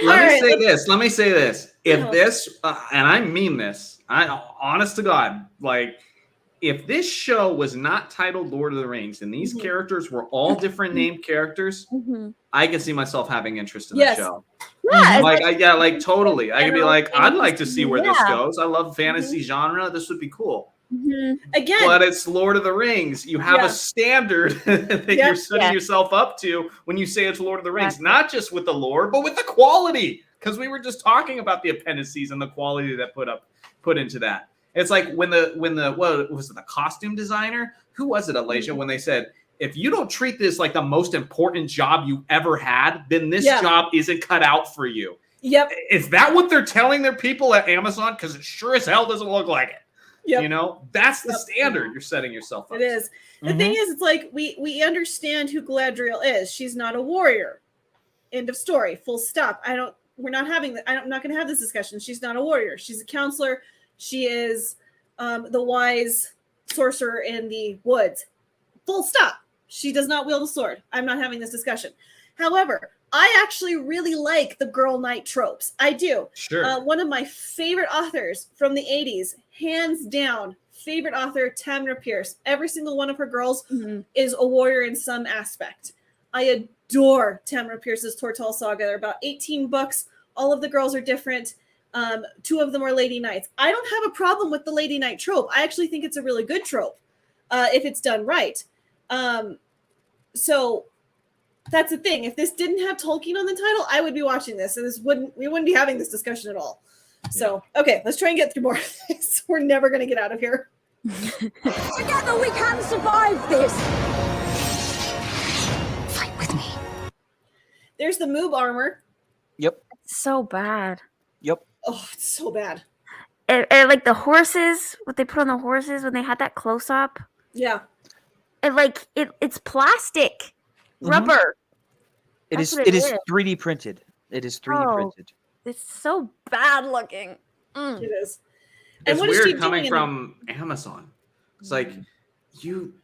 Let me say this. If this, and I mean this, honest to God, like, if this show was not titled Lord of the Rings and these characters were all different named characters, I could see myself having interest in the show. Yeah, totally. I could be like, I'd like to see where this goes. I love fantasy genre. This would be cool. Again, but it's Lord of the Rings. You have a standard that you're setting yourself up to when you say it's Lord of the Rings, not just with the lore, but with the quality. Because we were just talking about the appendices and the quality that put into that. It's like when the what was it, the costume designer? Who was it, Alasia? When they said, if you don't treat this like the most important job you ever had, then this job isn't cut out for you. Yep. Is that what they're telling their people at Amazon? Because it sure as hell doesn't look like it. Yep. That's the standard you're setting yourself up. It is. The thing is, it's like we understand who Galadriel is. She's not a warrior. End of story. Full stop. We're not having that. I'm not going to have this discussion. She's not a warrior. She's a counselor. She is the wise sorcerer in the woods. Full stop. She does not wield a sword. I'm not having this discussion. However, I actually really like the girl knight tropes. I do. Sure. One of my favorite authors from the 80s, hands down, favorite author, Tamara Pierce. Every single one of her girls is a warrior in some aspect. I adore Tamara Pierce's Tortall Saga. They're about 18 books. All of the girls are different. 2 of them are lady knights. I don't have a problem with the lady knight trope. I actually think it's a really good trope if it's done right. So that's the thing. If this didn't have Tolkien on the title, I would be watching this, and we wouldn't be having this discussion at all. So, okay, let's try and get through more of this. We're never going to get out of here. Together we can survive this. Fight with me. There's the moob armor. Yep. So bad. Yep. Oh, it's so bad. And like the horses, what they put on the horses when they had that close up. Yeah. And like it's plastic. Rubber. It That's is. what It is 3D printed. It is 3D Oh. printed. It's so bad looking. Mm. It is. And It's what is she weird coming doing from Amazon. It's like you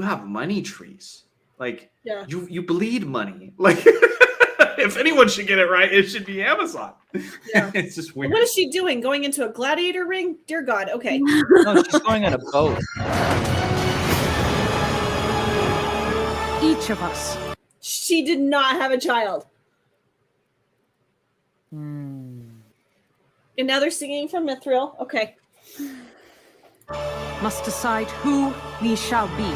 have money trees. Like Yeah. you bleed money. Like if anyone should get it right, it should be Amazon. Yeah. It's just weird. What is she doing? Going into a gladiator ring? Dear God. Okay. No, she's going on a boat. Each of us. She did not have a child. And now they're singing from Mithril. Okay. Must decide who we shall be.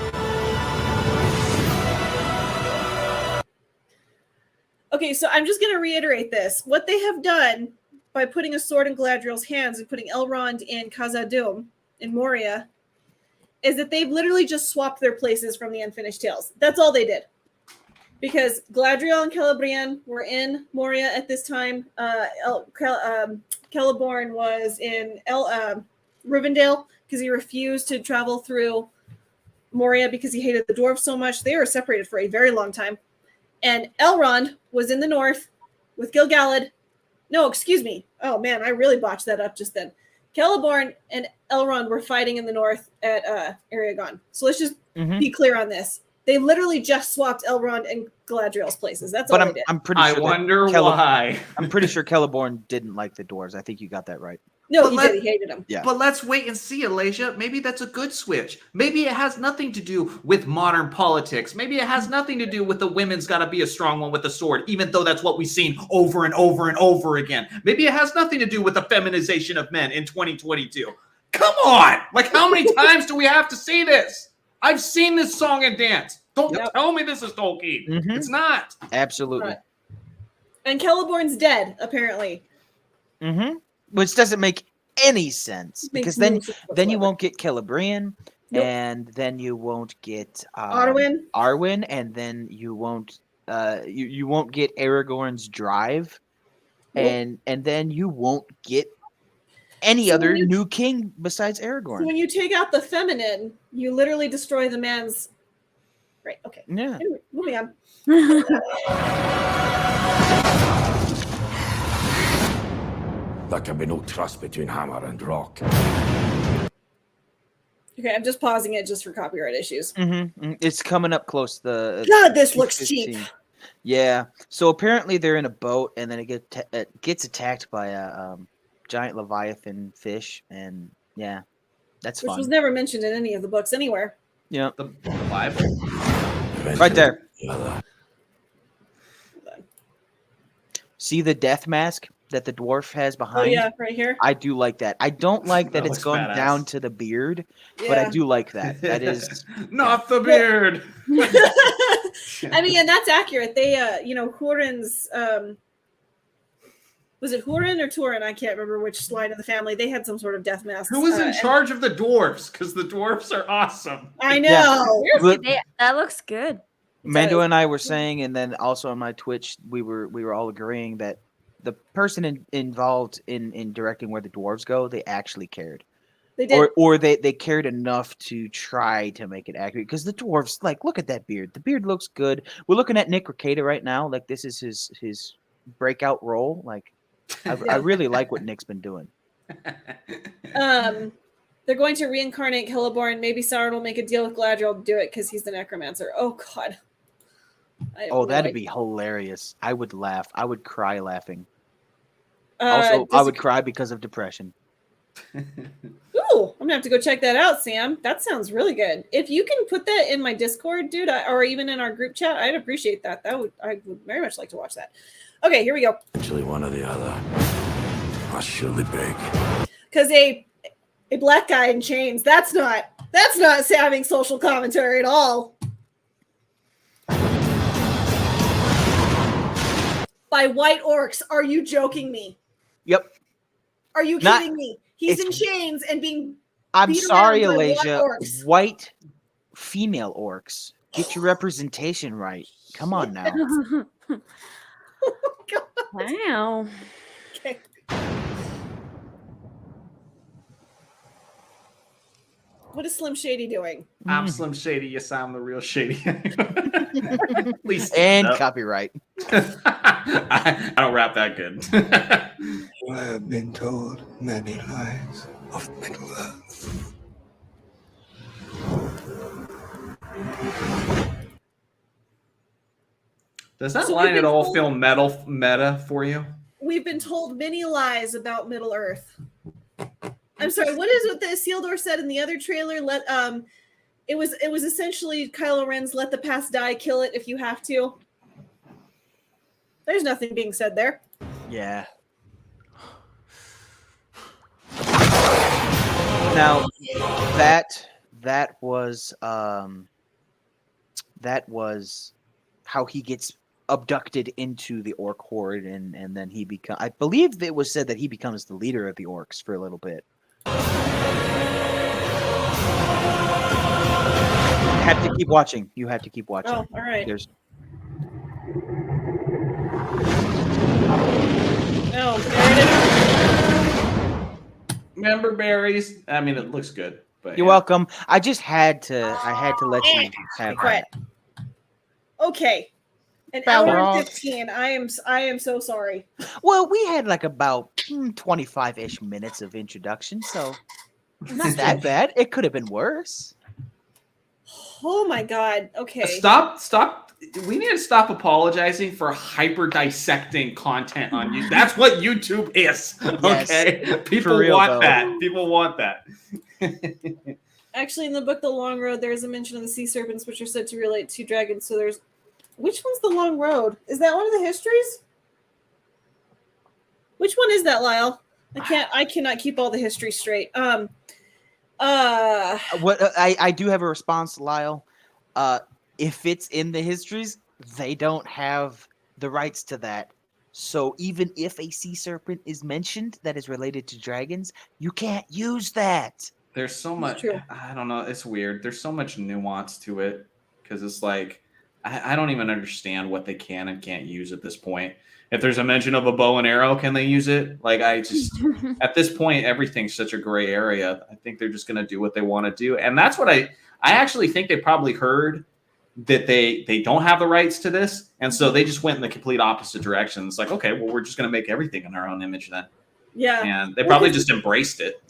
Okay, so I'm just going to reiterate this. What they have done by putting a sword in Galadriel's hands and putting Elrond in Khazad-dûm in Moria is that they've literally just swapped their places from the Unfinished Tales. That's all they did. Because Galadriel and Celebrian were in Moria at this time. Celeborn was in Rivendell because he refused to travel through Moria because he hated the dwarves so much. They were separated for a very long time. And Elrond was in the north with Gil-galad. No, excuse me. Oh, man, I really botched that up just then. Celeborn and Elrond were fighting in the north at Eragon. So let's just be clear on this. They literally just swapped Elrond and Galadriel's places. That's all they did. I'm pretty sure. I wonder why. I'm pretty sure Celeborn didn't like the dwarves. I think you got that right. No, he did. He hated them. Yeah. But let's wait and see, Alasia. Maybe that's a good switch. Maybe it has nothing to do with modern politics. Maybe it has nothing to do with the women's got to be a strong one with a sword, even though that's what we've seen over and over and over again. Maybe it has nothing to do with the feminization of men in 2022. Come on! Like, how many times do we have to see this? I've seen this song and dance. Don't tell me this is Tolkien. It's not. Absolutely. Right. And Celeborn's dead, apparently. Which doesn't make any sense because then you won't get Celebrian, Nope. and then you won't get Arwen, and then you won't you won't get Aragorn's drive, Nope. and then you won't get any other new king besides Aragorn. So when you take out the feminine, you literally destroy the man's. Right. Okay. Yeah. Anyway, moving on. There can be no trust between hammer and rock. Okay, I'm just pausing it just for copyright issues. It's coming up close. God, this looks 15. cheap. Yeah. So apparently they're in a boat, and then it gets attacked by a giant leviathan fish, and yeah, that's Which fun. was never mentioned in any of the books anywhere. Yeah. The Bible. Right there. Yeah. See the death mask that the dwarf has behind? Oh yeah, right here. I do like that. I don't like that, That it's looks going badass. down to the beard, but I do like that. That is not the beard. I mean, and that's accurate. They, Hurin's, was it Hurin or Turin? I can't remember which line of the family. They had some sort of death mask. Who was in charge of the dwarves? Because the dwarves are awesome. I know. Seriously, that looks good. Mando and I were saying, and then also on my Twitch, we were all agreeing that the person involved in directing where the dwarves go, they actually cared. They did. Or they cared enough to try to make it accurate. Because the dwarves, like, look at that beard. The beard looks good. We're looking at Nick Rekieta right now. Like, this is his breakout role. Like, I really like what Nick's been doing. They're going to reincarnate Celeborn. Maybe Sauron will make a deal with Galadriel to do it because he's the necromancer. Oh, God. That'd be hilarious. I would laugh. I would cry laughing. Also, I would cry because of depression. Ooh, I'm gonna have to go check that out, Sam. That sounds really good. If you can put that in my Discord, dude, or even in our group chat, I'd appreciate that. I would very much like to watch that. Okay, here we go. Actually, one or the other. I surely beg. Because a black guy in chains, that's not having social commentary at all. By white orcs, are you joking me? Yep. Are you kidding me? He's in chains and being. I'm sorry, around by Alasia. White female orcs. Get your representation right. Come on now. Wow. Okay. What is Slim Shady doing? I'm Slim Shady. Yes, I'm the real Shady. Please And up. copyright. I don't rap that good. I have been told many lies of Middle Earth. Does that So we've line been at all told- feel meta for you? We've been told many lies about Middle Earth. I'm sorry. What is what the Isildur said in the other trailer? It was essentially Kylo Ren's "Let the past die, kill it if you have to." There's nothing being said there. Yeah. Now that was how he gets abducted into the orc horde, and then he become. I believe it was said that he becomes the leader of the orcs for a little bit. You have to keep watching. You have to keep watching. Oh, all right. There's Oh, there it is. Member berries. I mean, it looks good, but You're welcome. I just had to. I had to let you have Quiet. that. Okay. An hour Balrog. and 15. I am so sorry. Well, we had like about 25-ish minutes of introduction, so not that bad. It could have been worse. Oh my god. Okay. Stop. We need to stop apologizing for hyper dissecting content on YouTube. That's what YouTube is. Okay. People real, want though. that. People want that. Actually, in the book The Long Road, there is a mention of the sea serpents, which are said to relate to dragons. So there's which one's the Long Road? Is that one of the histories? Which one is that, Lyle? I cannot keep all the history straight. What I do have a response, Lyle. If it's in the histories, they don't have the rights to that. So even if a sea serpent is mentioned that is related to dragons, you can't use that. There's so much. true. I don't know. It's weird. There's so much nuance to it because it's like I don't even understand what they can and can't use at this point. If there's a mention of a bow and arrow, can they use it? Like I just at this point, everything's such a gray area. I think they're just going to do what they want to do, and that's what I actually think they probably heard that they don't have the rights to this, and so they just went in the complete opposite direction. It's like, okay, well, we're just going to make everything in our own image then. Yeah. And they probably just embraced it.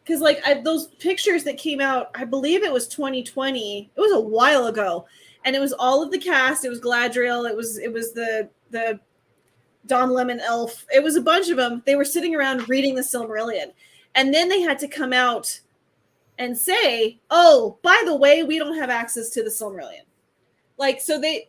Because like those pictures that came out, I believe it was 2020. It was a while ago, and it was all of the cast. It was Galadriel. It was the Don Lemon elf. It was a bunch of them. They were sitting around reading the Silmarillion, and then they had to come out and say, "Oh, by the way, we don't have access to the Silmarillion." Like, so they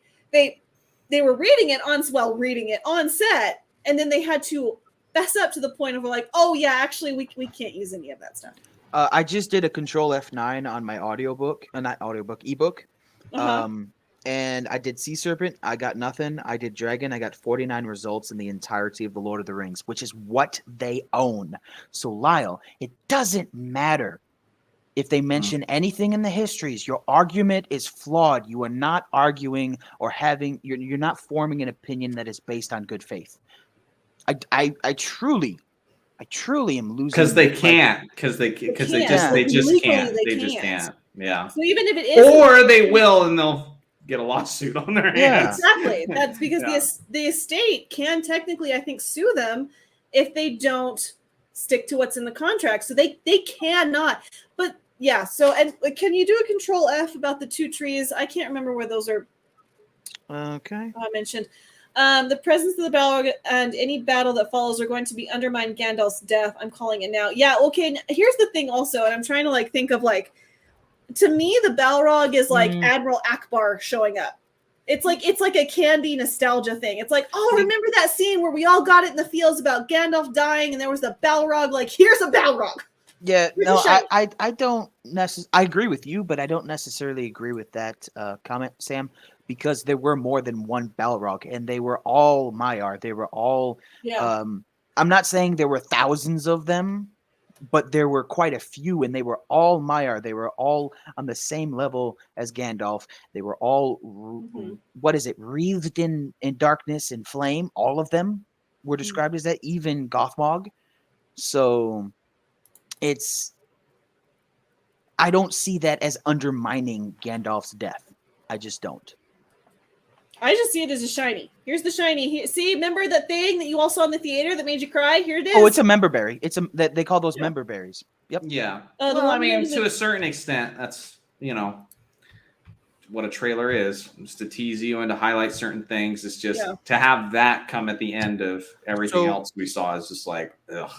were reading it on set, and then they had to fess up to the point of like, "Oh yeah, actually, we can't use any of that stuff." I just did a Control F9 on my ebook. And I did Sea Serpent. I got nothing. I did Dragon. I got 49 results in the entirety of the Lord of the Rings, which is what they own. So, Lyle, it doesn't matter if they mention anything in the histories. Your argument is flawed. You are not arguing or you're not forming an opinion that is based on good faith. I truly am losing Because they can't. Because they just can't. They just can't. Yeah. So even if it is, or they will, and they'll get a lawsuit on their hands. Exactly. That's because the estate can technically, I think, sue them if they don't stick to what's in the contract. So they cannot. But yeah. So and can you do a Control F about the two trees? I can't remember where those are. Okay. Mentioned. The presence of the Balrog and any battle that follows are going to be undermine Gandalf's death. I'm calling it now. Yeah, okay. Here's the thing also, and I'm trying to like think of like, to me, the Balrog is like Admiral Akbar showing up. It's like a candy nostalgia thing. It's like, oh, remember that scene where we all got it in the fields about Gandalf dying and there was the Balrog? Like, here's a Balrog. Yeah, no, I don't necessarily. I agree with you, but I don't necessarily agree with that comment, Sam, because there were more than one Balrog, and they were all Maiar. They were all. Yeah. I'm not saying there were thousands of them, but there were quite a few, and they were all Maiar. They were all on the same level as Gandalf. They were all, wreathed in darkness and flame. All of them were described as that, even Gothmog. So I don't see that as undermining Gandalf's death. I just don't. I just see it as a shiny. Here's the shiny. See, remember that thing that you all saw in the theater that made you cry? Here it is. Oh, it's a member berry. That they call those member berries. Yep. Yeah. The Well, I one mean, that- to a certain extent, that's, what a trailer is. Just to tease you and to highlight certain things. It's just to have that come at the end of everything else we saw is just like,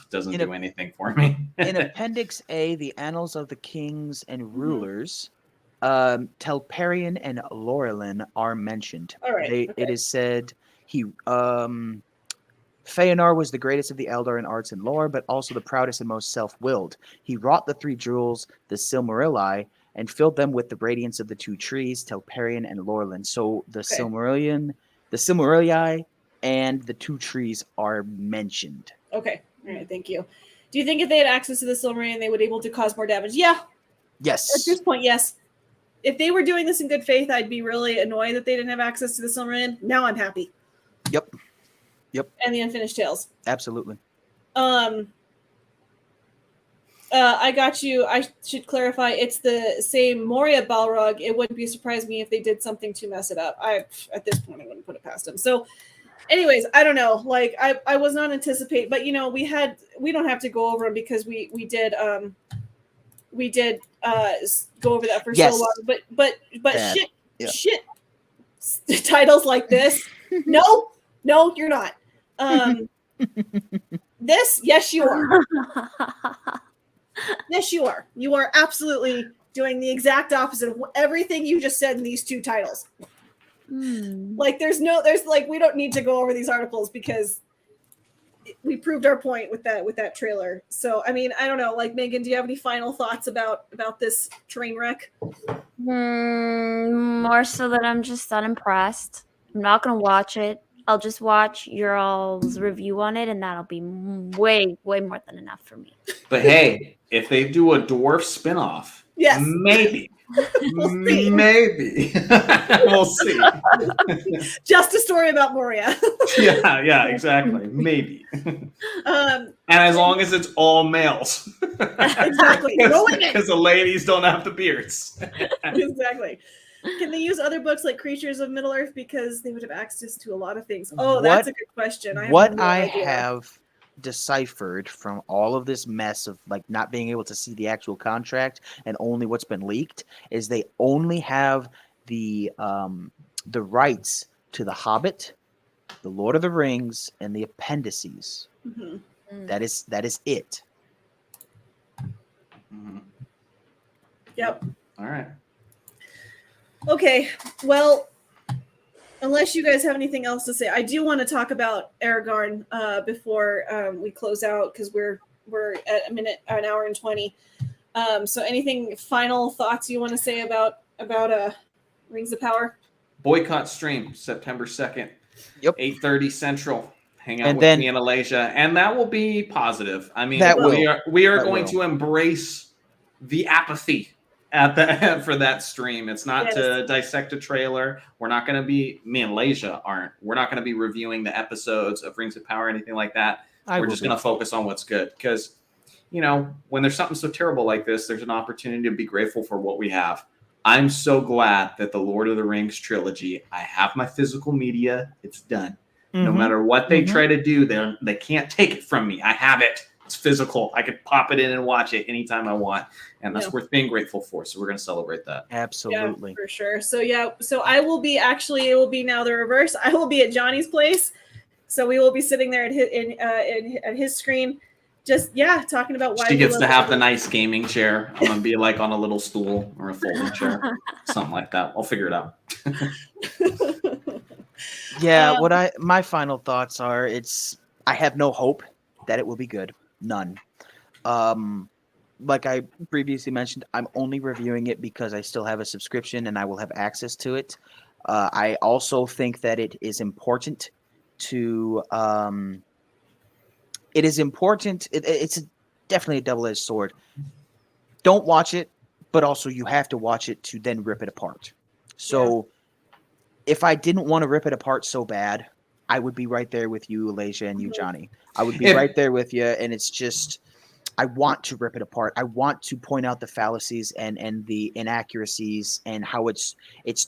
doesn't do anything for me. In Appendix A, the Annals of the Kings and Rulers, Telperion and Laurelin are mentioned. All right. It is said Feanor was the greatest of the Eldar in arts and lore, but also the proudest and most self-willed. He wrought the three jewels, the Silmarili, and filled them with the radiance of the two trees, Telperion and Laurelin. So the Silmarillion, the Silmarilli, and the two trees are mentioned. Okay. All right. Thank you. Do you think if they had access to the Silmarillion, they would be able to cause more damage? Yeah. Yes. At this point, yes. If they were doing this in good faith, I'd be really annoyed that they didn't have access to the Silmarillion. Now I'm happy. Yep. And the Unfinished Tales. Absolutely. I got you. I should clarify. It's the same Moria Balrog. It wouldn't surprise me if they did something to mess it up. At this point, I wouldn't put it past them. So, anyways, I don't know. Like, I was not anticipate, but we don't have to go over them because we did go over that for so long. But shit titles like this. No, you're not. This, yes, you are. Yes, you are. You are absolutely doing the exact opposite of everything you just said in these two titles. Like, there's like, we don't need to go over these articles because we proved our point with that trailer. So, I mean, I don't know. Like, Megan, do you have any final thoughts about this train wreck? More so that I'm just unimpressed. I'm not gonna watch it. I'll just watch your all's review on it, and that'll be way, way more than enough for me. But hey, if they do a dwarf spinoff, yes, maybe. Maybe. We'll see. Just a story about Moria. yeah, exactly. Maybe. And as long as it's all males. Exactly. Because the ladies don't have the beards. Exactly. Can they use other books like Creatures of Middle-earth because they would have access to a lot of things? Oh, that's a good question. I have deciphered from all of this mess of like not being able to see the actual contract and only what's been leaked is they only have the rights to The Hobbit, The Lord of the Rings, and the appendices. That is it. Yep. All right. Okay, well, unless you guys have anything else to say, I do want to talk about Eragon before we close out because we're at an hour and 20. So, anything final thoughts you want to say about Rings of Power? Boycott stream September 2nd. Yep. 8:30 Central. Hang out with me in Malaysia, and that will be positive. I mean, we are going to embrace the apathy for that stream. It's not to dissect a trailer. We're not going to be, me and Malaysia aren't. We're not going to be reviewing the episodes of Rings of Power or anything like that. We're just going to focus on what's good because, when there's something so terrible like this, there's an opportunity to be grateful for what we have. I'm so glad that the Lord of the Rings trilogy, I have my physical media. It's done. No matter what they try to do, they can't take it from me. I have it. It's physical. I could pop it in and watch it anytime I want. And that's worth being grateful for. So we're going to celebrate that. Absolutely. Yeah, for sure. So, so I will be it will be now the reverse. I will be at Johnny's place. So we will be sitting there at his screen. Just, talking about why she gets to have the nice gaming chair. I'm going to be like on a little stool or a folding chair. Something like that. I'll figure it out. My final thoughts are I have no hope that it will be good. None. Like I previously mentioned, I'm only reviewing it because I still have a subscription and I will have access to it. I also think that it is important to definitely a double-edged sword. Don't watch it, but also you have to watch it to then rip it apart. So if I didn't want to rip it apart so bad, I would be right there with you, Alasia, and you, Johnny. I would be right there with you, and it's just I want to rip it apart. I want to point out the fallacies and the inaccuracies and how it's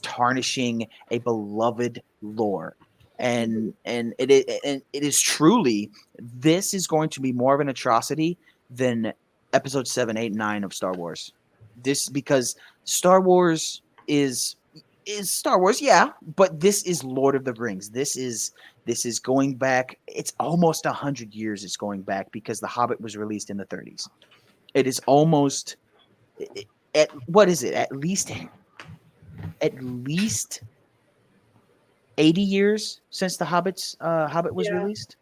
tarnishing a beloved lore. And it is truly, this is going to be more of an atrocity than episode 7, 8, 9 of Star Wars. This because Star Wars is Star Wars, yeah, but this is Lord of the Rings. This is going back. It's almost 100 years. It's going back because The Hobbit was released in the 30s. It is almost at what is it? At least 80 years since the Hobbit was released.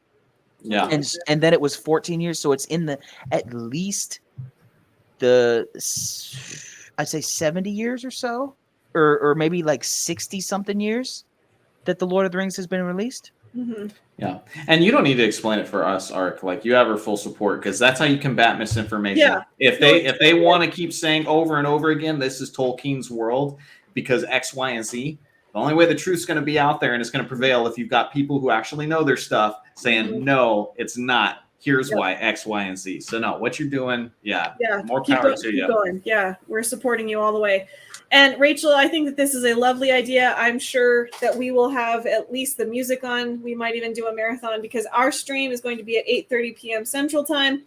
Yeah, and then it was 14 years. So it's in the at least I'd say 70 years or so. Or maybe like 60 something years that the Lord of the Rings has been released. Mm-hmm. Yeah, and you don't need to explain it for us, Ark. Like you have our full support because that's how you combat misinformation. Yeah. If they want to keep saying over and over again, this is Tolkien's world because X, Y, and Z. The only way the truth's going to be out there and it's going to prevail if you've got people who actually know their stuff saying no, it's not. Here's why X, Y, and Z. So no, what you're doing, more power to you. Keep going. Yeah, we're supporting you all the way. And Rachel, I think that this is a lovely idea. I'm sure that we will have at least the music on. We might even do a marathon because our stream is going to be at 8:30 p.m. Central Time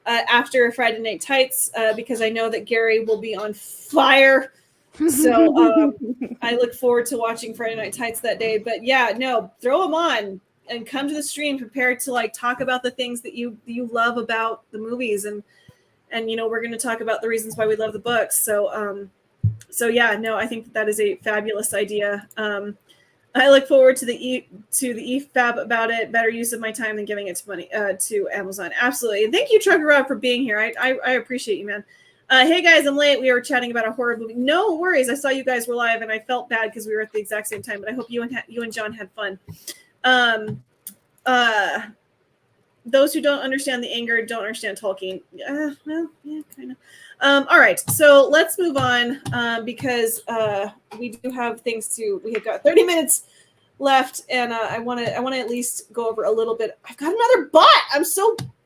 after Friday Night Tights because I know that Gary will be on fire. So I look forward to watching Friday Night Tights that day. But yeah, no, throw them on and come to the stream prepared to like talk about the things that you love about the movies and we're going to talk about the reasons why we love the books. So yeah, no, I think that is a fabulous idea. I look forward to the EFAB about it. Better use of my time than giving it to money to Amazon. Absolutely. And thank you, Trucker Rob, for being here. I appreciate you, man. Hey guys, I'm late. We were chatting about a horror movie. No worries. I saw you guys were live, and I felt bad because we were at the exact same time. But I hope you and John had fun. Those who don't understand the anger don't understand Tolkien. Well, yeah, kind of. All right, so let's move on because we do have things to. We have got 30 minutes left, and I want to at least go over a little bit. I've got another bot.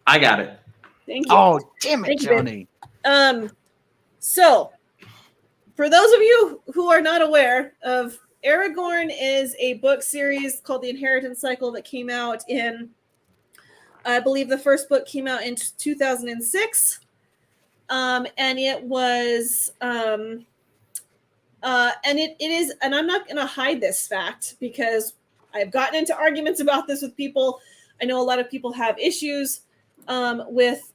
I got it. Thank you. Oh, damn it, Johnny. So for those of you who are not aware of, Eragon is a book series called The Inheritance Cycle that came out in, I believe the first book came out in 2006. And it was, and it is, and I'm not going to hide this fact because I've gotten into arguments about this with people. I know a lot of people have issues with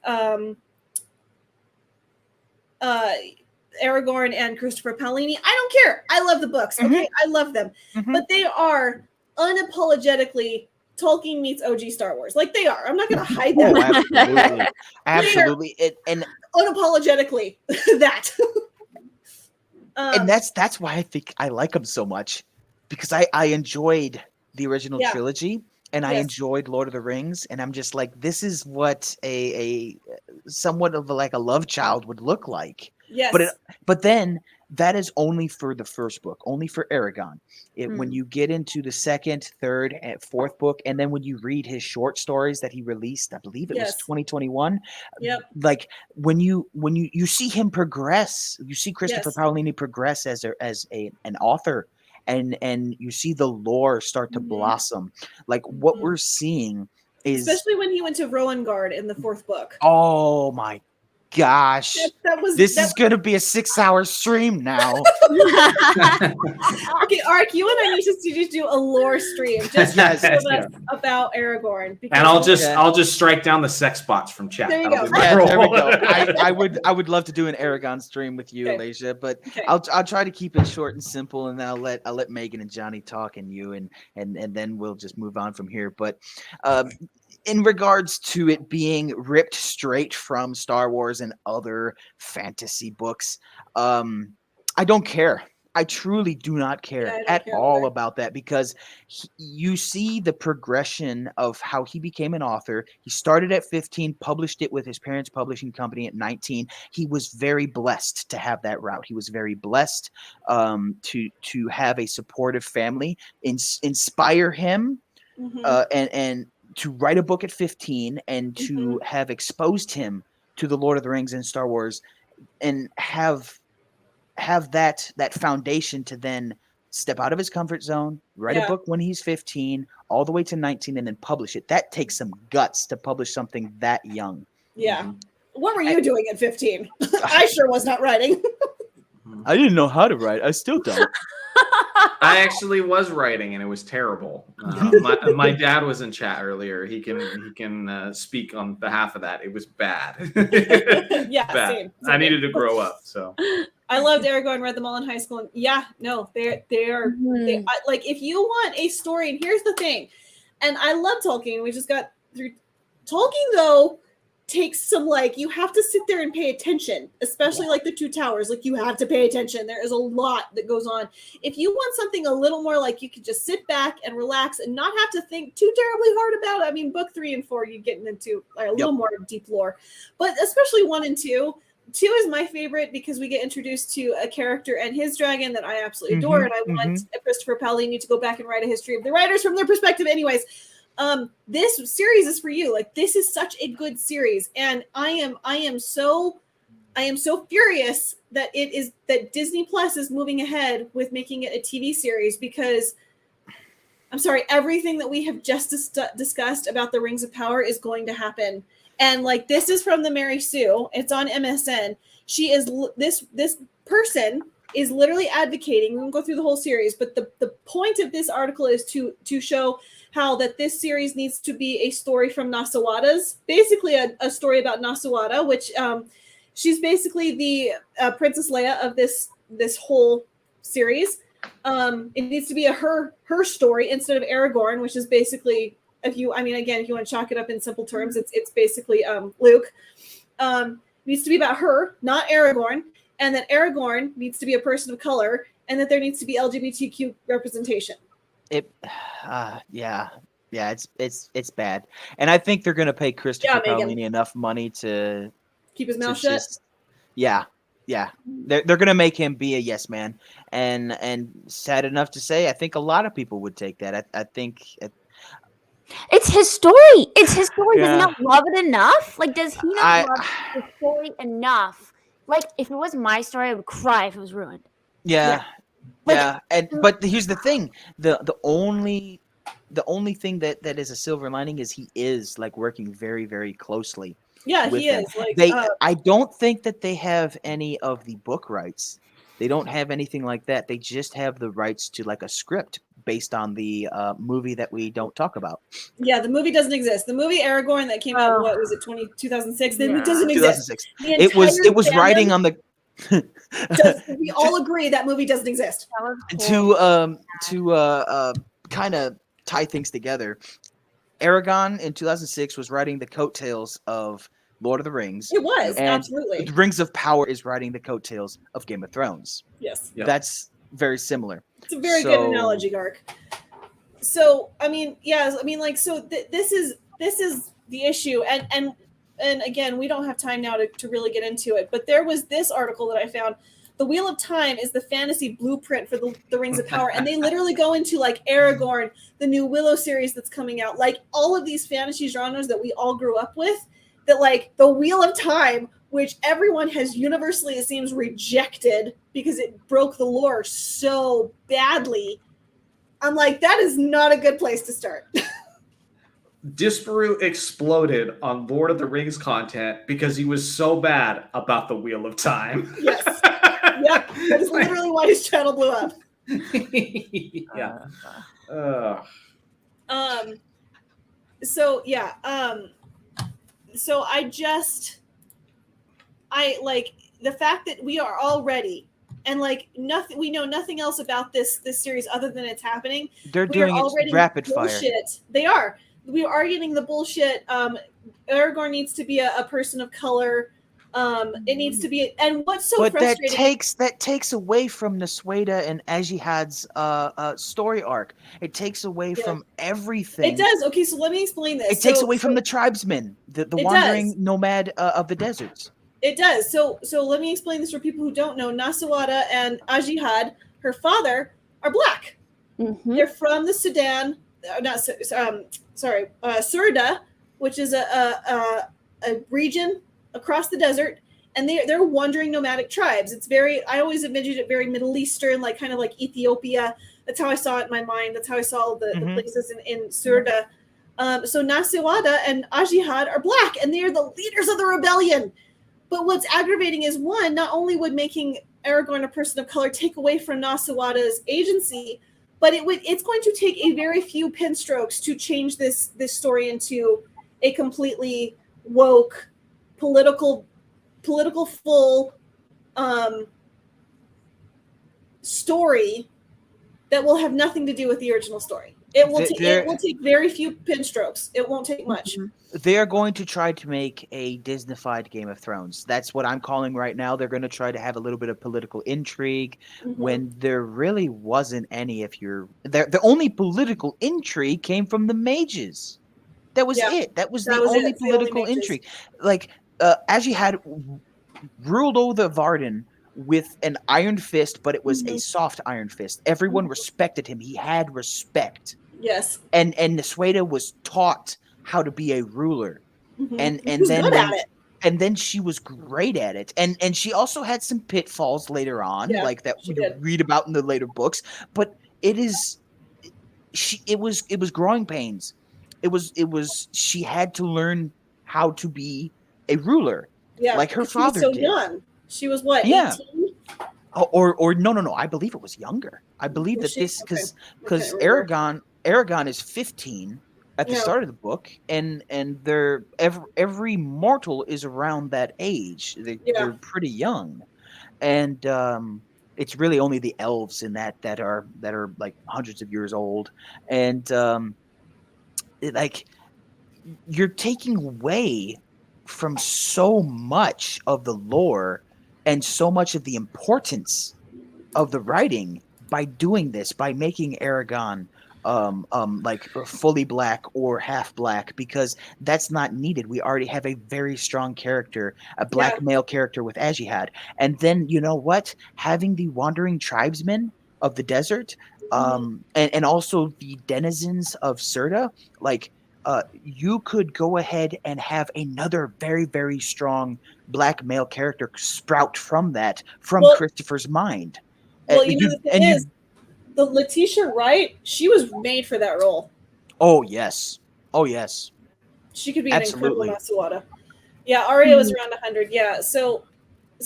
Aragorn and Christopher Paolini. I don't care. I love the books. Okay, I love them, but they are unapologetically Tolkien meets OG Star Wars. Like they are. I'm not going to hide that. Oh, absolutely. And unapologetically that. And that's why I think I like them so much because I enjoyed the original trilogy and I enjoyed Lord of the Rings, and I'm just like, this is what a somewhat of like a love child would look like. Yes. But then that is only for the first book, only for Eragon. When you get into the second, third, and fourth book, and then when you read his short stories that he released, I believe it was 2021. Yep. Like when you see him progress, you see Christopher Paolini progress as an author, and you see the lore start to blossom. Like what we're seeing is, especially when he went to Rowengard in the fourth book. Oh my gosh, this is going to be a 6-hour stream now. Okay, Ark, you and I need to do a lore stream just about Aragorn. And I'll just strike down the sex bots from chat. There you go. There we go. I would love to do an Eragon stream with you, Alasia, but I'll try to keep it short and simple, and then I'll let Megan and Johnny talk and you, and then we'll just move on from here. But in regards to it being ripped straight from Star Wars and other fantasy books, I don't care. I truly do not care Yeah, I don't at care all either. about that, because you see the progression of how he became an author. He started at 15, published it with his parents' publishing company at 19. He was very blessed to have that route. He was very blessed to have a supportive family, inspire him, Mhm. and to write a book at 15, and to have exposed him to the Lord of the Rings and Star Wars, and have that foundation to then step out of his comfort zone, write a Yeah. book when he's 15, all the way to 19, and then publish it. That takes some guts to publish something that young. Yeah. What were you doing at 15? I sure was not writing. I didn't know how to write. I still don't. I actually was writing, and it was terrible. My dad was in chat earlier. He can speak on behalf of that. It was bad. Yeah, Bad. same. I needed to grow up. So I loved Eragon, read them all in high school. And yeah, no, they are like, if you want a story, and here's the thing, and I love Tolkien. We just got through Tolkien, though, takes some, like, you have to sit there and pay attention, especially like the Two Towers. Like, you have to pay attention. There is a lot that goes on. If you want something a little more like you could just sit back and relax and not have to think too terribly hard about it. I mean, book 3 and 4, you're getting into a little more deep lore, but especially 1 and 2. 2 is my favorite because we get introduced to a character and his dragon that I absolutely adore, and I want Christopher Paolini to go back and write a history of the writers from their perspective. Anyways, this series is for you. Like, this is such a good series, and I am so furious that that Disney Plus is moving ahead with making it a TV series, because I'm sorry, everything that we have just discussed about the Rings of Power is going to happen. And like, this is from the Mary Sue. It's on MSN. She is this person is literally advocating. We won't go through the whole series, but the point of this article is to show how that this series needs to be a story from Nasawada's, basically a story about Nasawada, which she's basically the Princess Leia of this whole series. It needs to be her story instead of Aragorn, which is basically, if you want to chalk it up in simple terms, it's basically Luke. Needs to be about her, not Aragorn, and that Aragorn needs to be a person of color, and that there needs to be LGBTQ representation. It's bad, and I think they're gonna pay Christopher Paolini enough money to keep his mouth shut. They're gonna make him be a yes man, and sad enough to say, I think a lot of people would take that. I think. It's his story. It's his story. Does he not love it enough? Like, does he not love the story enough? Like, if it was my story, I would cry if it was ruined. But here's the thing: the only thing that is a silver lining is he is like working very, very closely. Yeah, he is. Like, I don't think that they have any of the book rights. They don't have anything like that. They just have the rights to like a script based on the movie that we don't talk about. Yeah, the movie doesn't exist. The movie Aragorn that came out, what was it, 2006? It doesn't exist. 2006. It was writing on the. We all agree that movie doesn't exist. To kind of tie things together, Eragon in 2006 was writing the coattails of Lord of the Rings. It was, and absolutely. The Rings of Power is writing the coattails of Game of Thrones. Yes. Yep. That's very similar. It's a very good analogy, Gark. So, this is the issue. And again, we don't have time now to really get into it, but there was this article that I found. The Wheel of Time is the fantasy blueprint for the Rings of Power. And they literally go into like Aragorn, the new Willow series that's coming out, like all of these fantasy genres that we all grew up with, that like the Wheel of Time, which everyone has universally, it seems, rejected because it broke the lore so badly. I'm like, that is not a good place to start. Disparu exploded on Lord of the Rings content because he was so bad about the Wheel of Time. Yes. Yep. That is literally why his channel blew up. Yeah. So I like the fact that we are all ready, and like nothing, we know nothing else about this series other than it's happening. They're doing it rapid fire. They are. We are getting the bullshit. Aragorn needs to be a person of color. It needs to be, and what's so but frustrating? that takes away from Nasueda and Ajihad's story arc. It takes away from everything. It does. Okay, so let me explain this. It takes away from the tribesmen, the wandering nomad of the deserts. It does. So let me explain this for people who don't know. Nasueda and Ajihad, her father, are black. Mm-hmm. They're from the Sudan. Surda, which is a region across the desert, and they're wandering nomadic tribes. It's very, I always imagined it very Middle Eastern, like kind of like Ethiopia. That's how I saw it in my mind. That's how I saw the places in Surda. So Nasueda and Ajihad are black, and they are the leaders of the rebellion. But what's aggravating is, one, not only would making Eragon a person of color take away from Nasueda's agency, but it's going to take a very few pen strokes to change this story into a completely woke, political full story that will have nothing to do with the original story. It will take very few pen strokes. It won't take much. They are going to try to make a Disney-fied Game of Thrones. That's what I'm calling right now. They're going to try to have a little bit of political intrigue when there really wasn't any. The only political intrigue came from the mages. That was it. That was the only political intrigue. Like, Ajihad ruled over the Varden with an iron fist, but it was a soft iron fist. Everyone respected him. He had respect. Yes. And Nasueda was taught how to be a ruler. And she was good at it. And then she was great at it. And she also had some pitfalls later on, like that you read about in the later books. But it was growing pains. It was she had to learn how to be a ruler. Yeah. Like her father was so did. young. She was what, 18? Oh, or no. I believe it was younger. I believe that this because Eragon is 15 at the start of the book, and they're every mortal is around that age. They're pretty young, and it's really only the elves in that are like hundreds of years old, and like you're taking away from so much of the lore and so much of the importance of the writing by doing this, by making Eragon like fully black or half black, because that's not needed. We already have a very strong character, a black male character with Ajihad. And then, you know what? Having the wandering tribesmen of the desert, and also the denizens of Surda, like, you could go ahead and have another very, very strong black male character sprout from Christopher's mind. Well, the thing is, the Letitia Wright, she was made for that role. Oh, yes. She could be an incredible Nasueda. Yeah, Arya was around 100. Yeah, so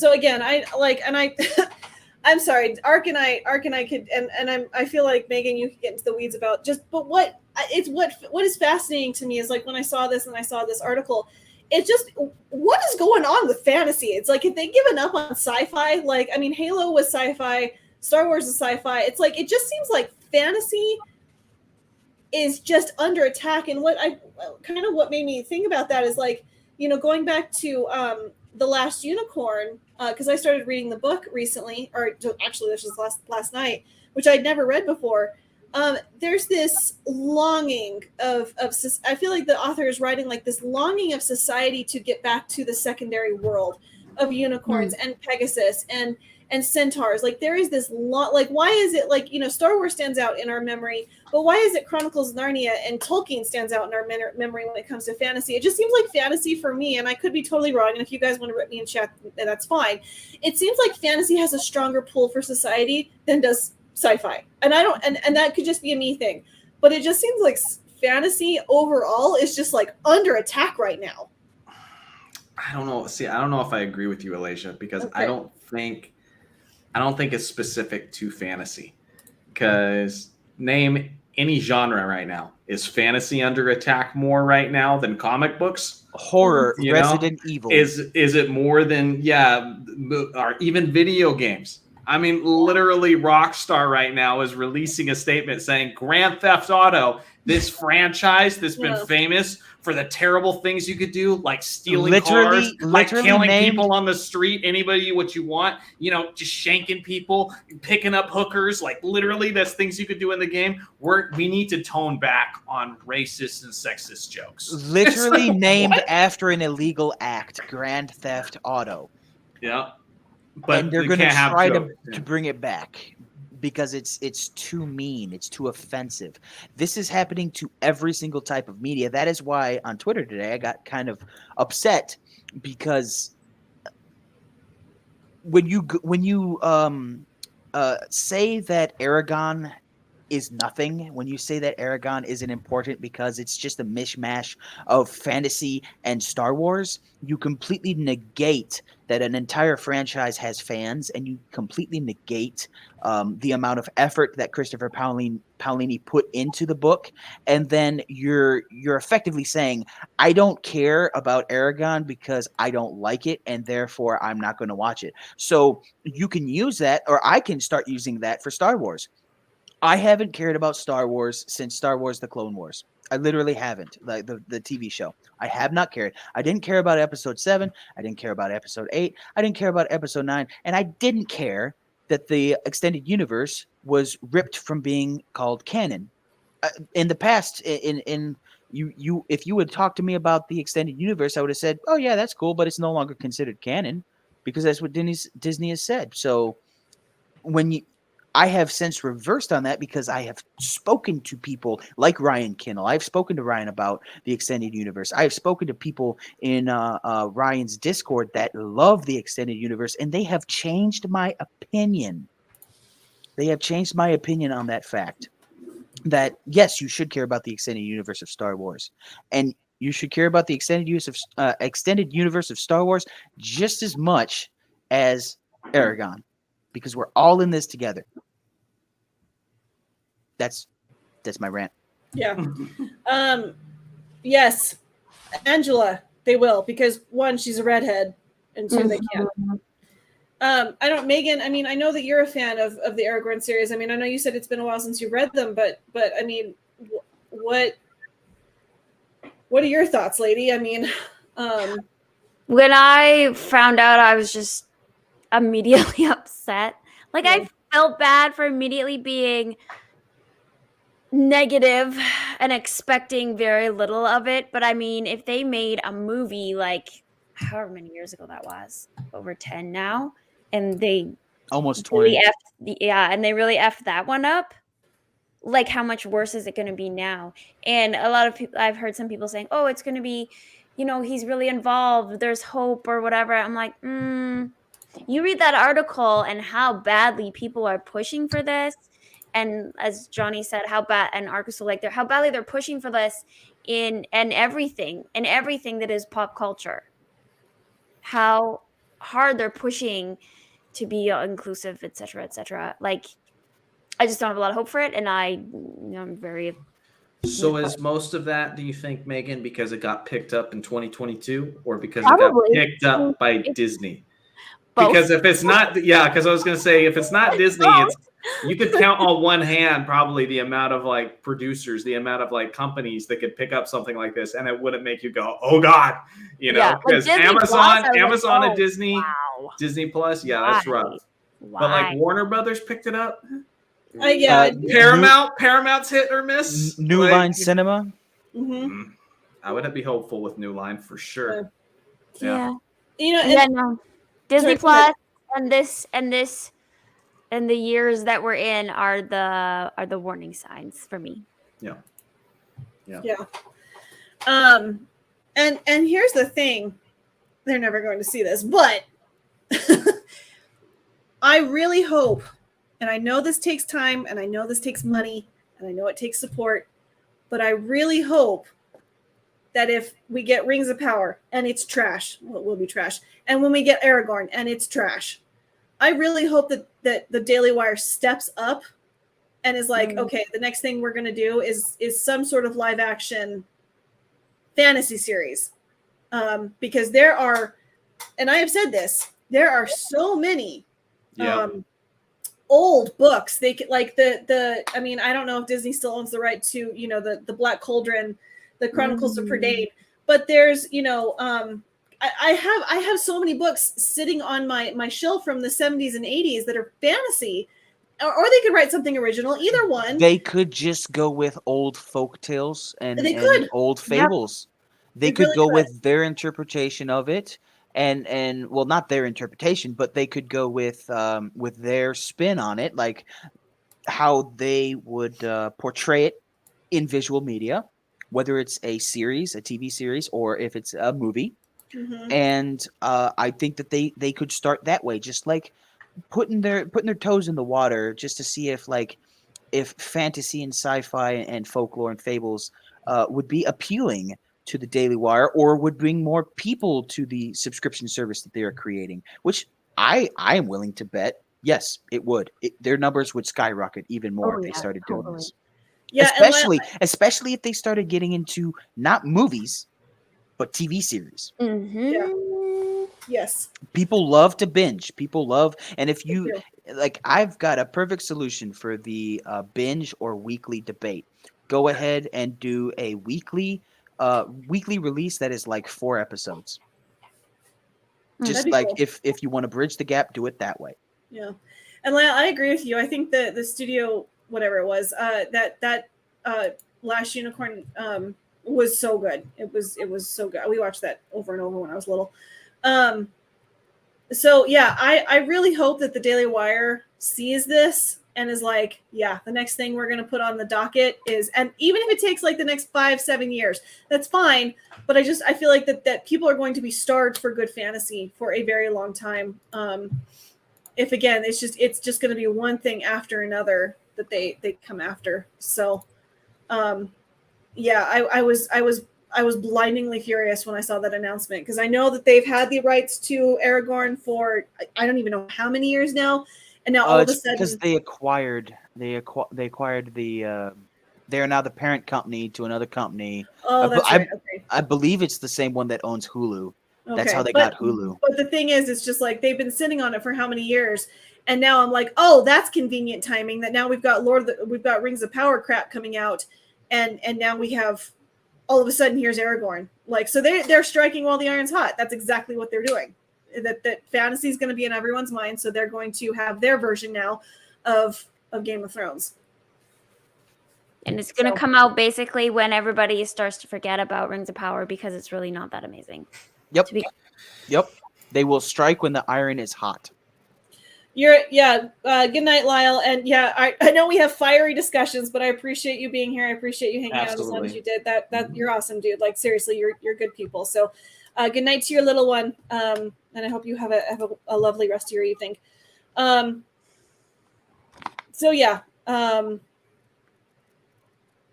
again, I'm sorry, Ark and I could, and I feel like, Megan, you could get into the weeds about but what is fascinating to me is, like, when I saw this and I saw this article, it's just, what is going on with fantasy? It's like, if they given up on sci-fi, like, I mean, Halo was sci-fi, Star Wars is sci-fi. It's like, it just seems like fantasy is just under attack. And what made me think about that is, like, going back to The Last Unicorn, because I started reading the book recently, or actually this was last night, which I'd never read before. There's this longing of I feel like the author is writing like this longing of society to get back to the secondary world of unicorns and Pegasus and centaurs. Like, there is this like, why is it, like, Star Wars stands out in our memory, but why is it Chronicles of Narnia and Tolkien stands out in our memory when it comes to fantasy? It just seems like fantasy for me, and I could be totally wrong, and if you guys want to rip me in chat, that's fine. It seems like fantasy has a stronger pull for society than does sci-fi, and I don't, and that could just be a me thing, but it just seems like fantasy overall is just like under attack right now. I don't know. See, I don't know if I agree with you, Alasia, because I don't think it's specific to fantasy. Because name any genre right now. Is fantasy under attack more right now than comic books? Horror, Resident Evil. Is it more than or even video games? I mean, literally, Rockstar right now is releasing a statement saying Grand Theft Auto, this franchise that's been famous for the terrible things you could do, like stealing cars, like killing people on the street, anybody what you want, just shanking people, picking up hookers, like literally that's things you could do in the game. We need to tone back on racist and sexist jokes. Literally named after an illegal act, Grand Theft Auto. Yeah. But and they're going to try to bring it back because it's too mean. It's too offensive. This is happening to every single type of media. That is why on Twitter today I got kind of upset because when you say that Eragon is nothing, when you say that Eragon isn't important because it's just a mishmash of fantasy and Star Wars, you completely negate that an entire franchise has fans, and you completely negate the amount of effort that Christopher Paolini put into the book, and then you're effectively saying, I don't care about Eragon because I don't like it, and therefore I'm not going to watch it. So you can use that, or I can start using that for Star Wars. I haven't cared about Star Wars since Star Wars The Clone Wars. I literally haven't. Like the TV show. I have not cared. I didn't care about episode 7. I didn't care about episode 8. I didn't care about episode 9. And I didn't care that the extended universe was ripped from being called canon. In the past, if you would talk to me about the extended universe, I would have said, oh yeah, that's cool, but it's no longer considered canon because that's what Disney has said. So I have since reversed on that because I have spoken to people like Ryan Kinnell. I've spoken to Ryan about the extended universe. I have spoken to people in Ryan's Discord that love the extended universe, and they have changed my opinion. They have changed my opinion on that fact that, yes, you should care about the extended universe of Star Wars. And you should care about the extended universe of Star Wars just as much as Eragon, because we're all in this together. That's my rant. Yeah. Yes, Angela, they will, because 1, she's a redhead, and 2, they can't. Megan, I mean, I know that you're a fan of the Eragon series. I mean, I know you said it's been a while since you read them, but I mean, what are your thoughts, lady? I mean, when I found out, I was just immediately upset. Like, I felt bad for immediately being negative and expecting very little of it. But I mean, if they made a movie like however many years ago that was, over 10 now, and they almost 20, and they really effed that one up, like how much worse is it going to be now? And a lot of people, I've heard some people saying, oh, it's going to be, he's really involved, there's hope or whatever. I'm like, you read that article and how badly people are pushing for this. And as Jonny said, how badly they're pushing for this in everything that is pop culture. How hard they're pushing to be inclusive, etc., etc. Like, I just don't have a lot of hope for it, and I'm very. So is most of that, do you think, Megan, because it got picked up in 2022, or because Probably. it got picked up by Disney? Both. Because if it's not, because I was going to say, if it's not Disney, you could count on one hand probably the amount of like producers, the amount of like companies that could pick up something like this, and it wouldn't make you go, oh God, because Amazon and Disney, wow. Disney Plus, that's rough. Why? But like Warner Brothers picked it up. Yeah. Paramount's hit or miss. New Line Cinema. Mm-hmm. I would be hopeful with New Line for sure. Yeah. No. Disney Plus and the years that we're in are the warning signs for me. Yeah. And here's the thing, they're never going to see this, but I really hope, and I know this takes time, and I know this takes money, and I know it takes support, but I really hope that if we get Rings of Power and it's trash, well, it will be trash, and when we get Eragon and it's trash, I really hope that the Daily Wire steps up and is like, okay, the next thing we're going to do is some sort of live action fantasy series. Because there are, and I have said this, there are so many old books. They could like I mean, I don't know if Disney still owns the right to, you know, the Black Cauldron, the Chronicles of Prydain, but there's, you know, I have so many books sitting on my shelf from the 70s and 80s that are fantasy, or they could write something original. Either one. They could just go with old folk tales and old fables. They could really go could. with their interpretation of it, and well, not their interpretation, but they could go with their spin on it, like how they would portray it in visual media, whether it's a series, a TV series, or if it's a movie. And I think that they could start that way, just like putting their toes in the water, just to see if fantasy and sci-fi and folklore and fables would be appealing to the Daily Wire, or would bring more people to the subscription service that they are creating, which I am willing to bet, yes, it would. Their numbers would skyrocket even more if they started doing this. Yeah, especially if they started getting into not movies, but TV series. Yeah. Yes. People love to binge. People love, and if you like, I've got a perfect solution for the binge or weekly debate. Go ahead and do a weekly release that is like 4 episodes. Just like cool. if you want to bridge the gap, do it that way. Yeah, and Lyle, I agree with you. I think that the studio, whatever it was, that Last Unicorn was so good. It was so good. We watched that over and over when I was little. So yeah, I really hope that the Daily Wire sees this and is like, yeah, the next thing we're going to put on the docket is, and even if it takes like the next 5-7 years, that's fine. But I feel like that people are going to be starved for good fantasy for a very long time. If again, it's just going to be one thing after another that they come after. So, yeah, I was blindingly furious when I saw that announcement, because I know that they've had the rights to Eragon for I don't even know how many years now, and now all of a sudden because they acquired the they are now the parent company to another company. Oh, that's right. Okay. I believe it's the same one that owns Hulu. Okay. That's how they got Hulu. But the thing is, it's just like they've been sitting on it for how many years, and now I'm like, oh, that's convenient timing. That now we've got Rings of Power crap coming out, and now we have. All of a sudden, here's Aragorn. Like, so they're striking while the iron's hot. That's exactly what they're doing. That fantasy is going to be in everyone's mind, so they're going to have their version now of Game of Thrones. And it's going to come out basically when everybody starts to forget about Rings of Power, because it's really not that amazing. Yep. Yep. They will strike when the iron is hot. Good night, Lyle. And yeah, I know we have fiery discussions, but I appreciate you being here. I appreciate you hanging out as long as you did. That you're awesome, dude. Like, seriously, you're good people. So good night to your little one. And I hope you have a lovely rest of your evening. So yeah.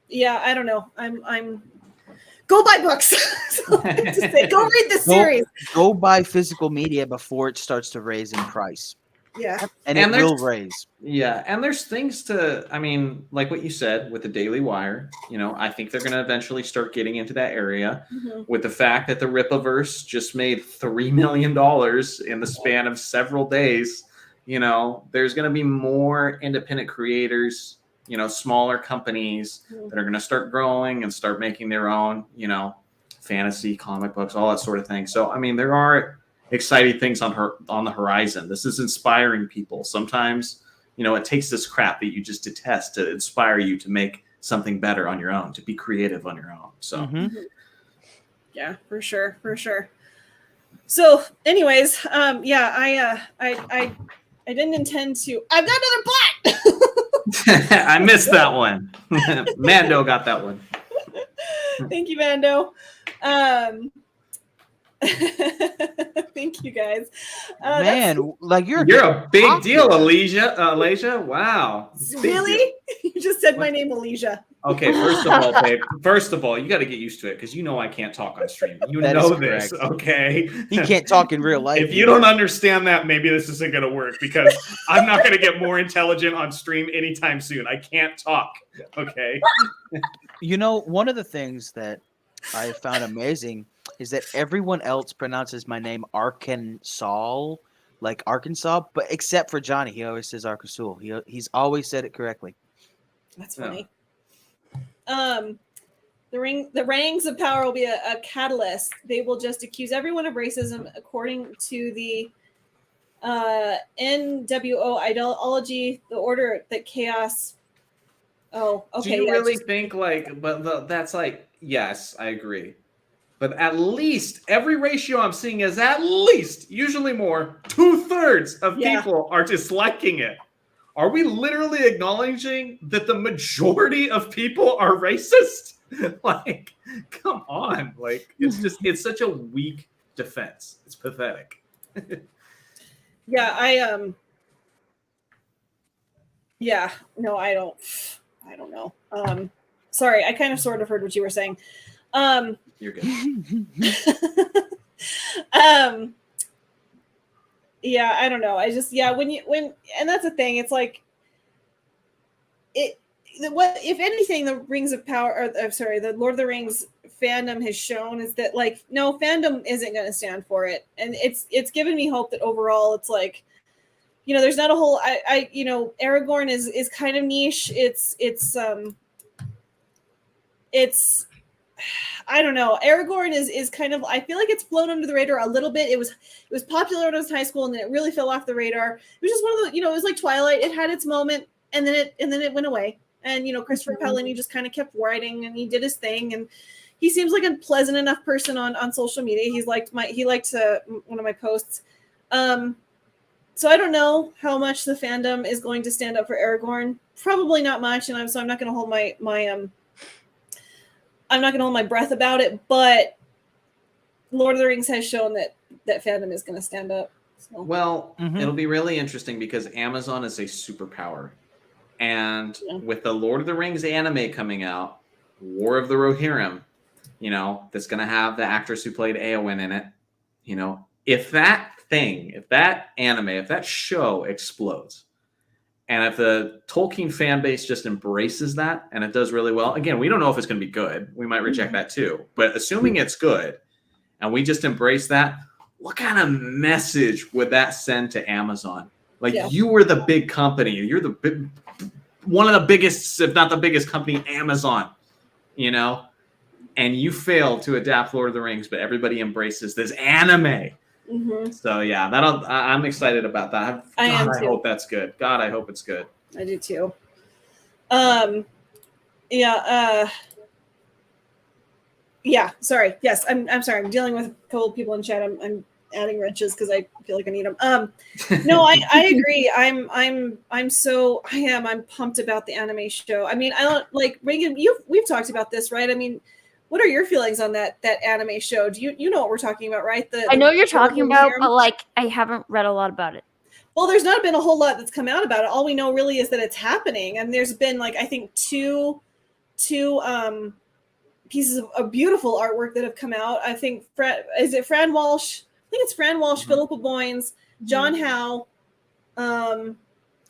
Yeah, I don't know. I'm go buy books. Go read this series. Go buy physical media before it starts to raise in price. Yeah. And it will raise. Yeah. And there's things like what you said with the Daily Wire, I think they're going to eventually start getting into that area with the fact that the Rippaverse just made $3 million in the span of several days. There's going to be more independent creators, smaller companies that are going to start growing and start making their own, fantasy comic books, all that sort of thing. So, there are exciting things on the horizon. This is inspiring people. Sometimes, it takes this crap that you just detest to inspire you to make something better on your own, to be creative on your own. So, yeah, for sure. So, anyways, I didn't intend to. I've got another bot. I missed that one. Mando got that one. Thank you, Mando. Thank you, guys. Man, you're a big deal, Alicia. Wow. Really? You just said my name, Alicia. Okay, first of all, babe. First of all, you got to get used to it, because I can't talk on stream. You know this, okay? He can't talk in real life. If you don't understand that, maybe this isn't going to work, because I'm not going to get more intelligent on stream anytime soon. I can't talk, okay? One of the things that I found amazing is that everyone else pronounces my name Arkansas, like Arkansas, but except for Jonny, he always says Arkansas. He's always said it correctly. That's funny. The rings of power will be a catalyst. They will just accuse everyone of racism according to the NWO ideology, the order that chaos. Oh, okay. Do you really think that's like, yes, I agree. But at least every ratio I'm seeing is at least, usually more, 2/3 of people are disliking it. Are we literally acknowledging that the majority of people are racist? Like, come on. Like, it's such a weak defense. It's pathetic. Yeah, no, I don't know. Sorry, I kind of sort of heard what you were saying. You're good. Yeah, I don't know. I just, and that's the thing. It's like, what if anything, the Rings of Power, the Lord of the Rings fandom has shown is that, like, no, fandom isn't going to stand for it, and it's given me hope that overall, it's like, there's not a whole, Aragorn is kind of niche. It's I don't know. Aragorn is kind of, I feel like it's flown under the radar a little bit. It was popular when I was in high school, and then it really fell off the radar. It was just one of the, it was like Twilight. It had its moment, and then it went away. And Christopher Paolini just kind of kept writing, and he did his thing, and he seems like a pleasant enough person on social media. He liked one of my posts. So I don't know how much the fandom is going to stand up for Aragorn. Probably not much, and so I'm not going to hold I'm not going to hold my breath about it, but Lord of the Rings has shown that fandom is going to stand up. So. Well, it'll be really interesting because Amazon is a superpower. And with the Lord of the Rings anime coming out, War of the Rohirrim, that's going to have the actress who played Eowyn in it, if that show explodes, and if the Tolkien fan base just embraces that and it does really well, again, we don't know if it's going to be good. We might reject that too. But assuming it's good and we just embrace that, what kind of message would that send to Amazon? Like, you were the big company. You're one of the biggest, if not the biggest company, Amazon, and you failed to adapt Lord of the Rings, but everybody embraces this anime. So yeah, I'm excited about that. I hope that's good. God, I hope it's good. I do too. Sorry. Yes, I'm sorry. I'm dealing with a couple of people in chat. I'm adding wrenches because I feel like I need them. No, I agree. I'm pumped about the anime show. I mean, I don't like Reagan. We've talked about this, right? I mean, what are your feelings on that anime show? Do you know what we're talking about, right? I know what you're talking about, but like I haven't read a lot about it. Well, there's not been a whole lot that's come out about it. All we know really is that it's happening, and there's been like I think two pieces of beautiful artwork that have come out. I think is it Fran Walsh? I think it's Fran Walsh, Philippa Boynes, John Howe. Alan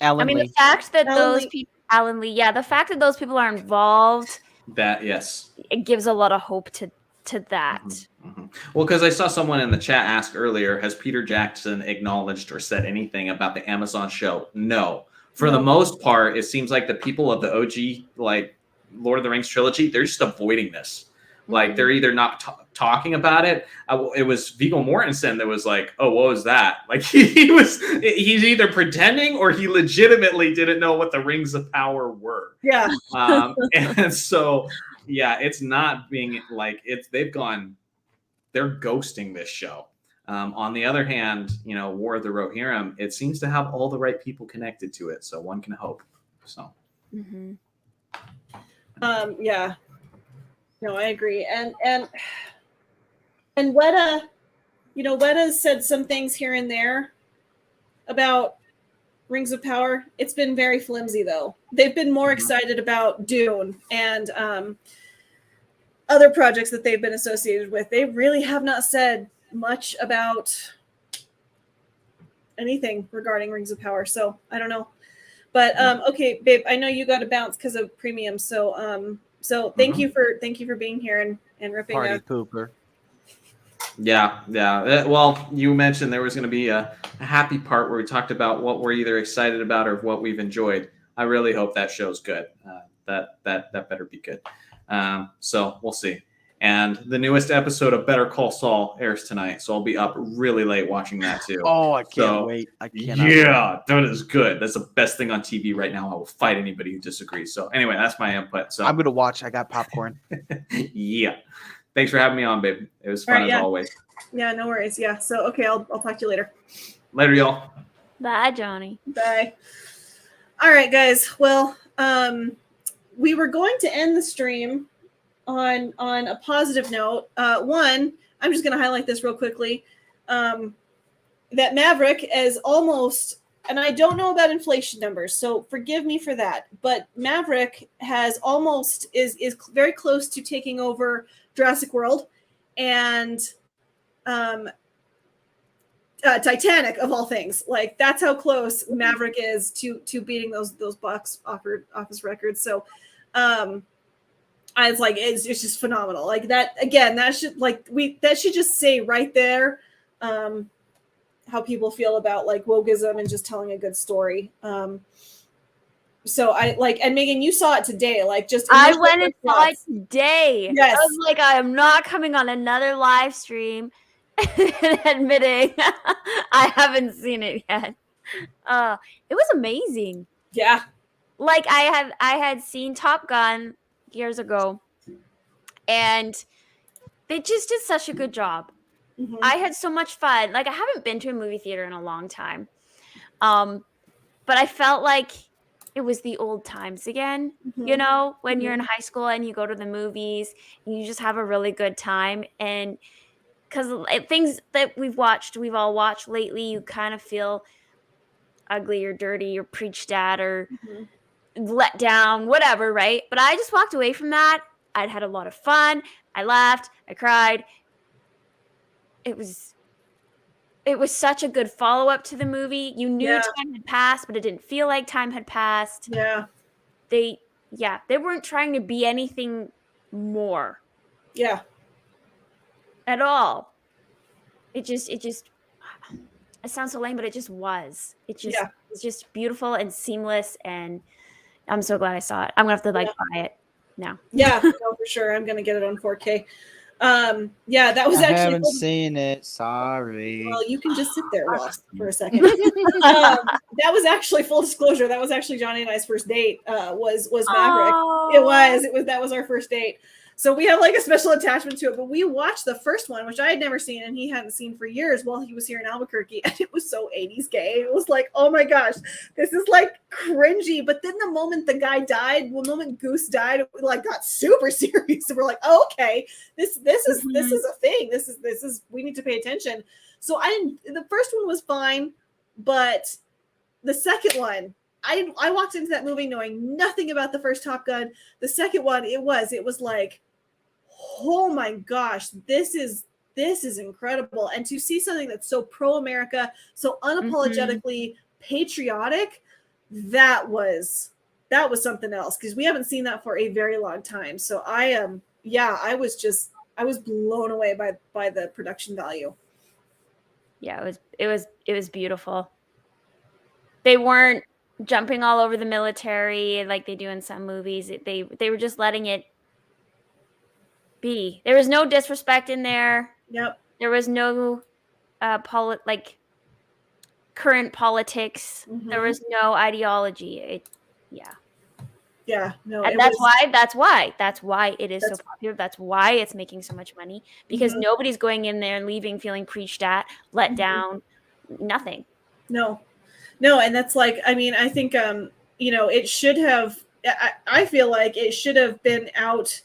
Lee. Lee. The fact that those people, Alan Lee, the fact that those people are involved. That it gives a lot of hope to that. Well, because I saw someone in the chat ask earlier, has Peter Jackson acknowledged or said anything about the Amazon show? No. For the most part, it seems like the people of the OG, like Lord of the Rings trilogy, they're just avoiding this. Like they're either not talking about it. It was Viggo Mortensen that was like, "Oh, what was that?" Like he's either pretending or he legitimately didn't know what the Rings of Power were. Yeah. And so, it's not being like they're ghosting this show. On the other hand, War of the Rohirrim, it seems to have all the right people connected to it, so one can hope. So. Yeah. No, I agree. And Weta, Weta said some things here and there about Rings of Power. It's been very flimsy, though. They've been more excited about Dune and other projects that they've been associated with. They really have not said much about anything regarding Rings of Power. So I don't know. But okay, babe, I know you got to bounce because of premium. So thank you for being here and ripping Party up. pooper. Yeah. Well, you mentioned there was going to be a happy part where we talked about what we're either excited about or what we've enjoyed. I really hope that show's good. That better be good. So we'll see. And the newest episode of Better Call Saul airs tonight, so I'll be up really late watching that too. Oh, I can't So, wait. I cannot yeah, that is good. That's the best thing on TV right now. I will fight anybody who disagrees. So anyway, that's my input. So I'm going to watch. I got popcorn. yeah. Thanks for having me on, babe. It was fun as always. Yeah, no worries. Yeah. So, okay, I'll talk to you later. Later, y'all. Bye, Johnny. Bye. All right, guys. Well, we were going to end the stream on a positive note. One, I'm just going to highlight this real quickly. That Maverick is almost, and I don't know about inflation numbers, so forgive me for that, but Maverick has almost is very close to taking over Jurassic World and Titanic, of all things. Like, that's how close Maverick is to beating those box office records. So it's like it's just phenomenal. Like, that again, that should just say right there how people feel about like wokeism and just telling a good story. So I like, and Megan, you saw it today. Like, just I went and saw it today. Yes. I was like, I am not coming on another live stream and admitting I haven't seen it yet. It was amazing. Yeah. Like, I had seen Top Gun years ago, and they just did such a good job. Mm-hmm. I had so much fun. Like, I haven't been to a movie theater in a long time. But I felt like it was the old times again, you know, when you're in high school and you go to the movies and you just have a really good time. And because things that we've all watched lately, you kind of feel ugly or dirty or preached at or let down, whatever, right? But I just walked away from that. I'd had a lot of fun. I laughed. I cried. It was such a good follow-up to the movie. You knew time had passed, but it didn't feel like time had passed. Yeah. They weren't trying to be anything more. Yeah. At all. It sounds so lame, but it just was. It's just beautiful and seamless, and I'm so glad I saw it. I'm gonna have to buy it now. Yeah, no, for sure. I'm gonna get it on 4K. That was I actually. haven't seen it. Sorry. Well, you can just sit there, Ross, for a second. That was actually, full disclosure, that was actually Johnny and I's first date. Was Maverick. Oh. That was our first date. So we have like a special attachment to it. But we watched the first one, which I had never seen, and he hadn't seen for years while he was here in Albuquerque, and it was so 80s gay. It was like, oh my gosh, this is like cringy. But then the moment the guy died, the moment Goose died, it like got super serious. And we're like, oh, okay, this is a thing. This is we need to pay attention. So the first one was fine, but the second one, I walked into that movie knowing nothing about the first Top Gun. The second one, it was like, oh my gosh, this is incredible. And to see something that's so pro-America, so unapologetically patriotic, that was something else, because we haven't seen that for a very long time. So I was blown away by the production value. Yeah, it was beautiful. They weren't jumping all over the military like they do in some movies. They were just letting it be. There was no disrespect in there. Yep. There was no current politics. There was no ideology. Yeah, no. And that's why it is so popular. That's why it's making so much money, because nobody's going in there and leaving feeling preached at, let down, nothing. No, and that's like, I mean, I think it should have. I feel like it should have been out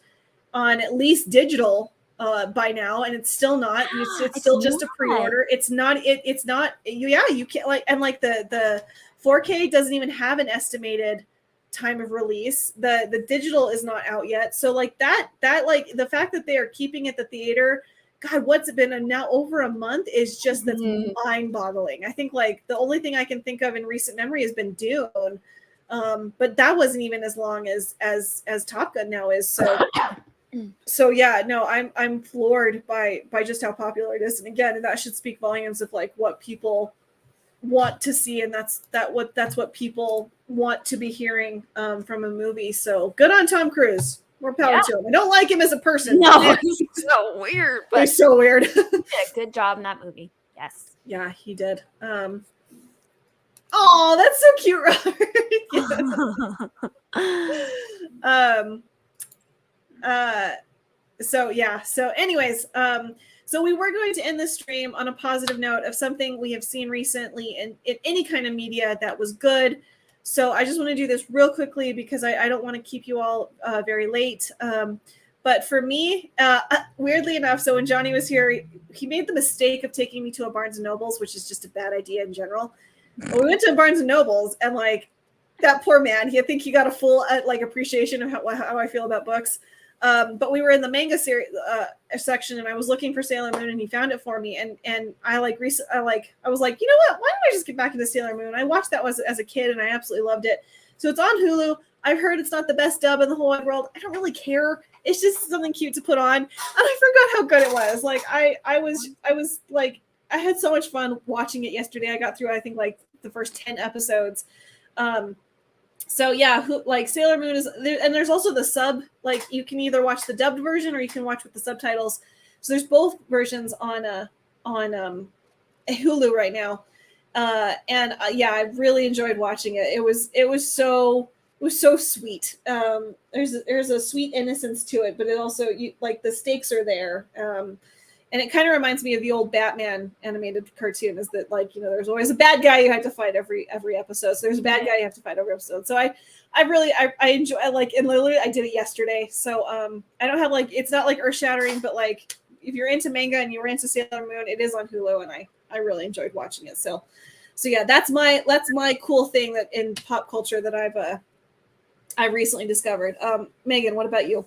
on at least digital by now, and it's still not. It's still just a pre-order. It's not. It's not. You can't the 4K doesn't even have an estimated time of release. The digital is not out yet. So like that like the fact that they are keeping it at the theater, God, what's it been now over a month, is just that's mind-boggling. I think like the only thing I can think of in recent memory has been Dune. But that wasn't even as long as Top Gun now is. So So yeah, no, I'm floored by just how popular it is, and again, that should speak volumes of like what people want to see, and that's what people want to be hearing from a movie. So good on Tom Cruise. More power to him. I don't like him as a person. No, he's so weird. But he's so weird. he did a good job in that movie. Yes. Yeah, he did. Oh, that's so cute, Robert. So yeah. So anyways, so we were going to end this stream on a positive note of something we have seen recently in any kind of media that was good. So I just want to do this real quickly because I don't want to keep you all very late. But for me, weirdly enough, so when Jonny was here, he made the mistake of taking me to a Barnes & Noble's, which is just a bad idea in general. But we went to Barnes & Noble's, and like that poor man, I think he got a full like appreciation of how I feel about books. But we were in the manga series section, and I was looking for Sailor Moon, and he found it for me. And I was like, you know what? Why don't I just get back into Sailor Moon? I watched that as a kid, and I absolutely loved it. So it's on Hulu. I've heard it's not the best dub in the whole wide world. I don't really care. It's just something cute to put on. And I forgot how good it was. Like I was like, I had so much fun watching it yesterday. I got through, I think, like the first 10 episodes. So yeah, like Sailor Moon is there, and there's also the sub. Like you can either watch the dubbed version or you can watch with the subtitles. So there's both versions on Hulu right now. Yeah, I really enjoyed watching it. It was so sweet. There's a sweet innocence to it, but it also like the stakes are there. And it kind of reminds me of the old Batman animated cartoon, is that like, there's always a bad guy you have to fight every episode. So there's a bad guy you have to fight every episode. So I enjoy, and literally I did it yesterday. So I don't have like, it's not like earth shattering, but like if you're into manga and you were into Sailor Moon, it is on Hulu, and I really enjoyed watching it. So yeah, that's my cool thing that in pop culture that I've recently discovered. Megan, what about you?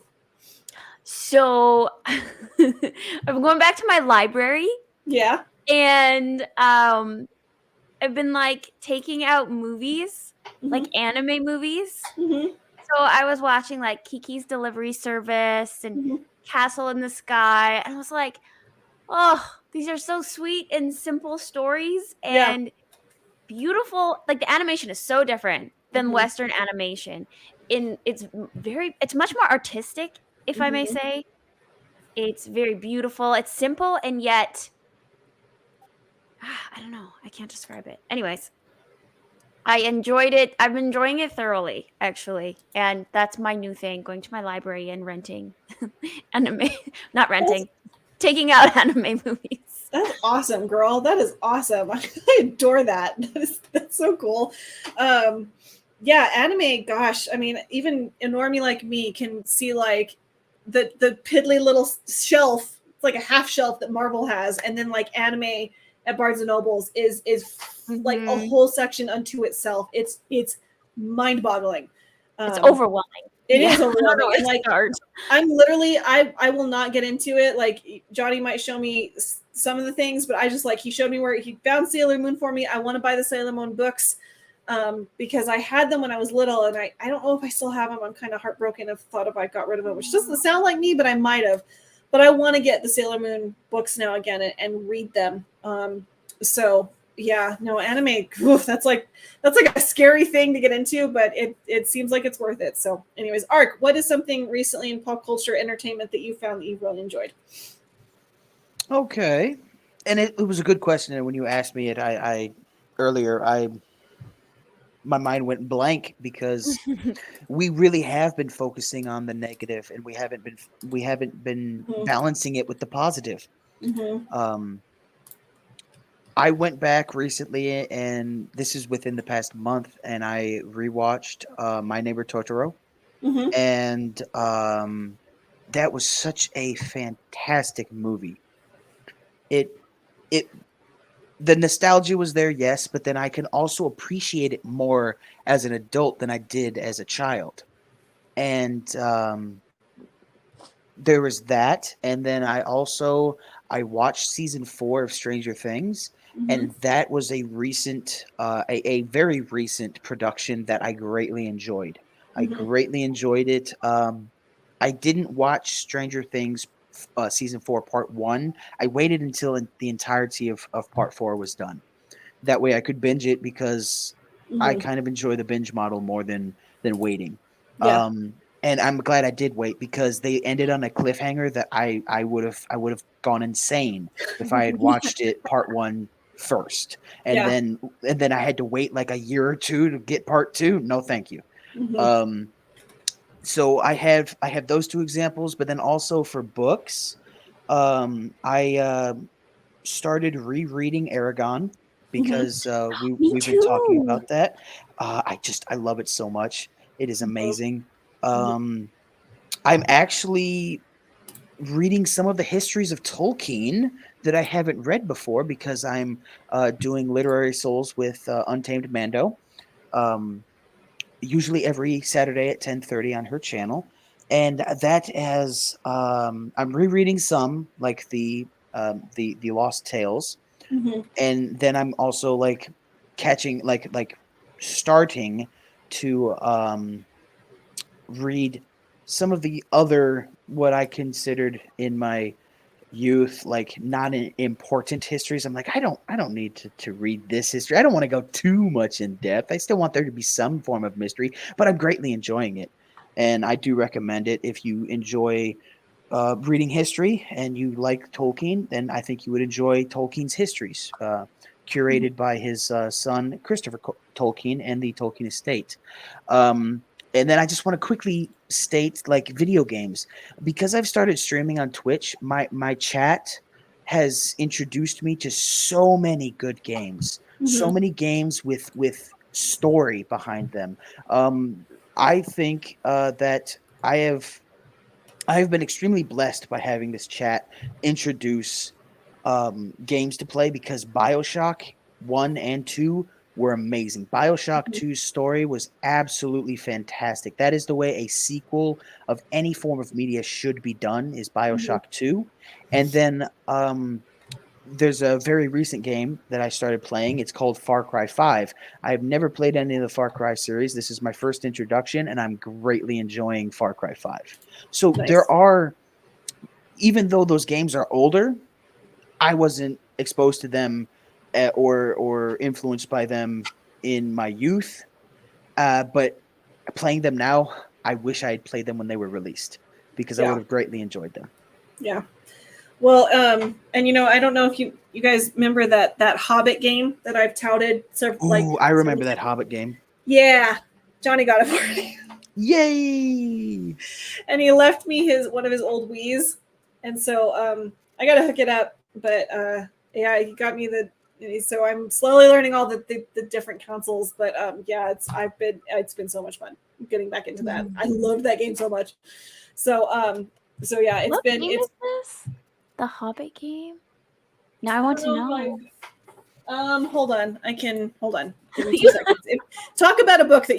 So I'm going back to my library. Yeah. And I've been like taking out movies, like anime movies. Mm-hmm. So I was watching like Kiki's Delivery Service and Castle in the Sky. And I was like, oh, these are so sweet and simple stories and beautiful. Like the animation is so different than Western animation. It's much more artistic, if I may say. It's very beautiful. It's simple, and yet I don't know. I can't describe it. Anyways, I enjoyed it. I'm enjoying it thoroughly, actually. And that's my new thing, going to my library and renting anime. Not renting, taking out anime movies. That's awesome, girl. That is awesome. I adore that. That's so cool. Yeah, anime, gosh, I mean, even a normie like me can see like the piddly little shelf. It's like a half shelf that Marvel has, and then like anime at Barnes and Noble's is like a whole section unto itself. It's mind-boggling. It's overwhelming. It is overwhelming. And like, start. I'm literally, I will not get into it. Like Jonny might show me some of the things, but I just like, he showed me where he found Sailor Moon for me. I want to buy the Sailor Moon books because I had them when I was little, and I don't know if I still have them. I'm kind of heartbroken. I've thought if I got rid of them, which doesn't sound like me, but I might have. But I want to get the Sailor Moon books now again and read them. So yeah, no, anime, oof, that's like a scary thing to get into, but it seems like it's worth it. So anyways, Ark, what is something recently in pop culture entertainment that you found that you really enjoyed? Okay. And it was a good question. And when you asked me it, I my mind went blank because we really have been focusing on the negative, and we haven't been balancing it with the positive. I went back recently, and this is within the past month, and I rewatched My Neighbor Totoro, and that was such a fantastic movie. The nostalgia was there, yes, but then I can also appreciate it more as an adult than I did as a child. And there was that, and then I watched season 4 of Stranger Things, and that was a recent, a very recent production that I greatly enjoyed. I greatly enjoyed it. I didn't watch Stranger Things season 4 part 1. I waited until the entirety of part 4 was done. That way I could binge it because I Mhm. kind of enjoy the binge model more than waiting. Yeah. And I'm glad I did wait because they ended on a cliffhanger that I would have gone insane if I had watched it part 1 first. And Yeah. then I had to wait like a year or two to get part 2. No, thank you. Mhm. So I have those two examples, but then also for books, I started rereading Eragon because Me we've been talking too. about that. I love it so much. It is amazing. I'm actually reading some of the histories of Tolkien that I haven't read before because I'm doing Literary Souls with Untamed Mando. Um, Usually every Saturday at 10:30 on her channel, and that has I'm rereading some like the Lost Tales, Mhm. and then I'm also like catching like starting to read some of the other what I considered in my youth like not important histories. I'm like I don't need to read this history. I don't want to go too much in depth. I still want there to be some form of mystery, but I'm greatly enjoying it, and I do recommend it if you enjoy reading history and you like Tolkien. Then I think you would enjoy Tolkien's histories, curated by his son Christopher Tolkien and the Tolkien estate. um, and then I just want to quickly state like video games, because I've started streaming on Twitch. My chat has introduced me to so many good games, so Mhm. many games with story behind them. I think that I have I've been extremely blessed by having this chat introduce games to play, because BioShock 1 and 2 were amazing. BioShock 2's story was absolutely fantastic. That is the way a sequel of any form of media should be done, is Mhm. BioShock 2. And then there's a very recent game that I started playing. It's called Far Cry 5. I've never played any of the Far Cry series. This is my first introduction, and I'm greatly enjoying Far Cry 5. So Nice. there are, even though those games are older, I wasn't exposed to them or influenced by them in my youth. But playing them now, I wish I had played them when they were released, because I would Yeah. have greatly enjoyed them. Yeah. Well, and I don't know if you guys remember that Hobbit game that I've touted Ooh, I remember several that times. Hobbit game. Yeah, Johnny got it for me, Yay! and he left me one of his old Wii's, and so I gotta hook it up. But yeah, he got me so I'm slowly learning all the different consoles. But yeah, it's been so much fun getting back into that. I loved that game so much. So yeah, What game is this? The Hobbit game? Now I want to know. Hold on. Hold on. Give me 2 seconds. Talk about a book that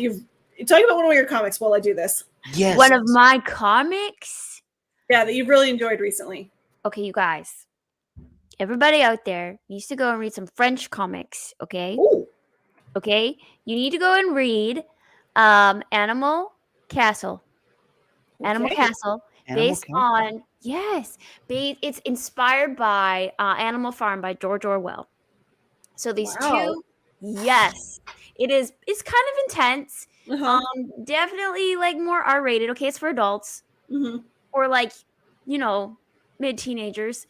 talk about one of your comics while I do this. Yes. One of my comics? Yeah, that you've really enjoyed recently. Okay, you guys. Everybody out there needs to go and read some French comics, okay? Ooh. Okay? You need to go and read Animal Castle. Animal Okay. Castle, Animal based Castle? on it's inspired by Animal Farm by George Orwell. So these Wow. two, yes, it's kind of intense. Uh-huh. Definitely like more R-rated. Okay, it's for adults Mm-hmm. or like mid-teenagers,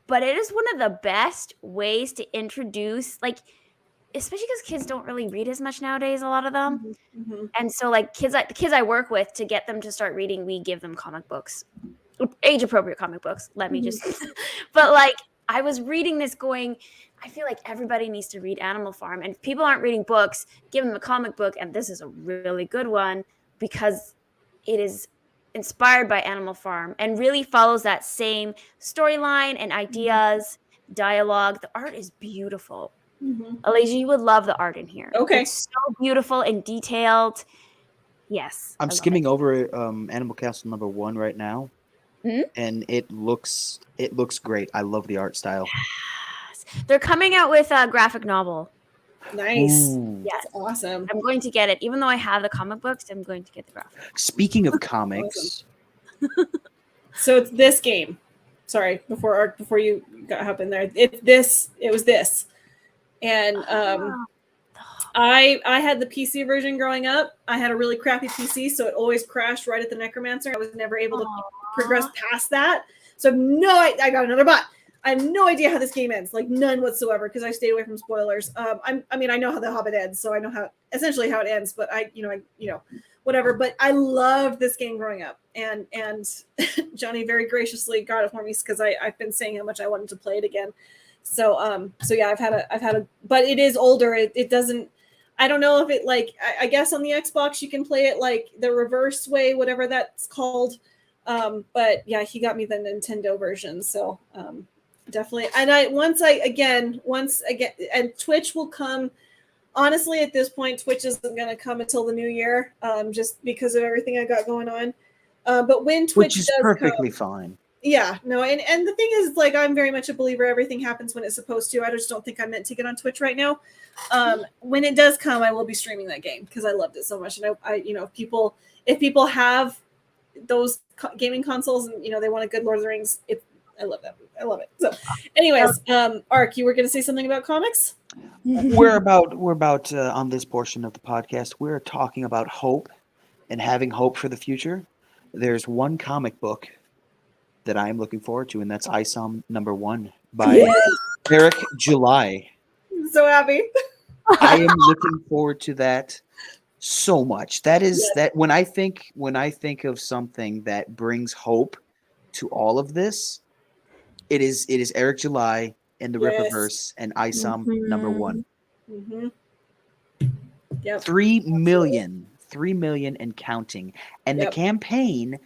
but it is one of the best ways to introduce especially because kids don't really read as much nowadays, a lot of them. Mm-hmm. And so like the kids I work with, to get them to start reading, we give them comic books, age appropriate comic books. Let me just but like I was reading this going, I feel like everybody needs to read Animal Farm, and if people aren't reading books, give them a comic book, and this is a really good one because it is inspired by Animal Farm and really follows that same storyline and ideas, dialogue. The art is beautiful. Mm-hmm. Alasia, you would love the art in here. Okay. It's so beautiful and detailed. Yes. I'm skimming over Animal Castle #1 right now, Mhm. and it looks great. I love the art style. Yes. They're coming out with a graphic novel. Nice. Ooh. Yes. That's awesome. I'm going to get it. Even though I have the comic books, I'm going to get the graphic. Speaking of comics, So it's this game. Sorry, before you got hop in there. It was this. And I had the PC version growing up. I had a really crappy PC, so it always crashed right at the Necromancer. I was never able to progress past that. So I got another bot. I have no idea how this game ends, like none whatsoever, because I stayed away from spoilers. I know how the Hobbit ends, so I know essentially how it ends. But whatever. But I loved this game growing up, and Jonny very graciously got it for me because I've been saying how much I wanted to play it again. So yeah, I've had a, but it is older. It doesn't. I don't know if it I guess on the Xbox you can play it like the reverse way, whatever that's called. But yeah, he got me the Nintendo version. So definitely. And once again, and Twitch will come. Honestly, at this point, Twitch isn't going to come until the new year, just because of everything I got going on. But when Twitch which is does perfectly come, fine. yeah, no, and the thing is, I'm very much a believer. Everything happens when it's supposed to. I just don't think I'm meant to get on Twitch right now. When it does come, I will be streaming that game because I loved it so much. And I if people have those gaming consoles and they want a good Lord of the Rings, I love that. I love it. So, anyways, Ark, you were going to say something about comics? We're about on this portion of the podcast. We're talking about hope and having hope for the future. There's one comic book that I am looking forward to, and that's ISOM #1 by Eric July. I'm so happy. I am looking forward to that so much. That is that when I think of something that brings hope to all of this, it is Eric July and the Rippaverse and ISOM #1. Mm-hmm. Yep. 3 million and counting, and the campaign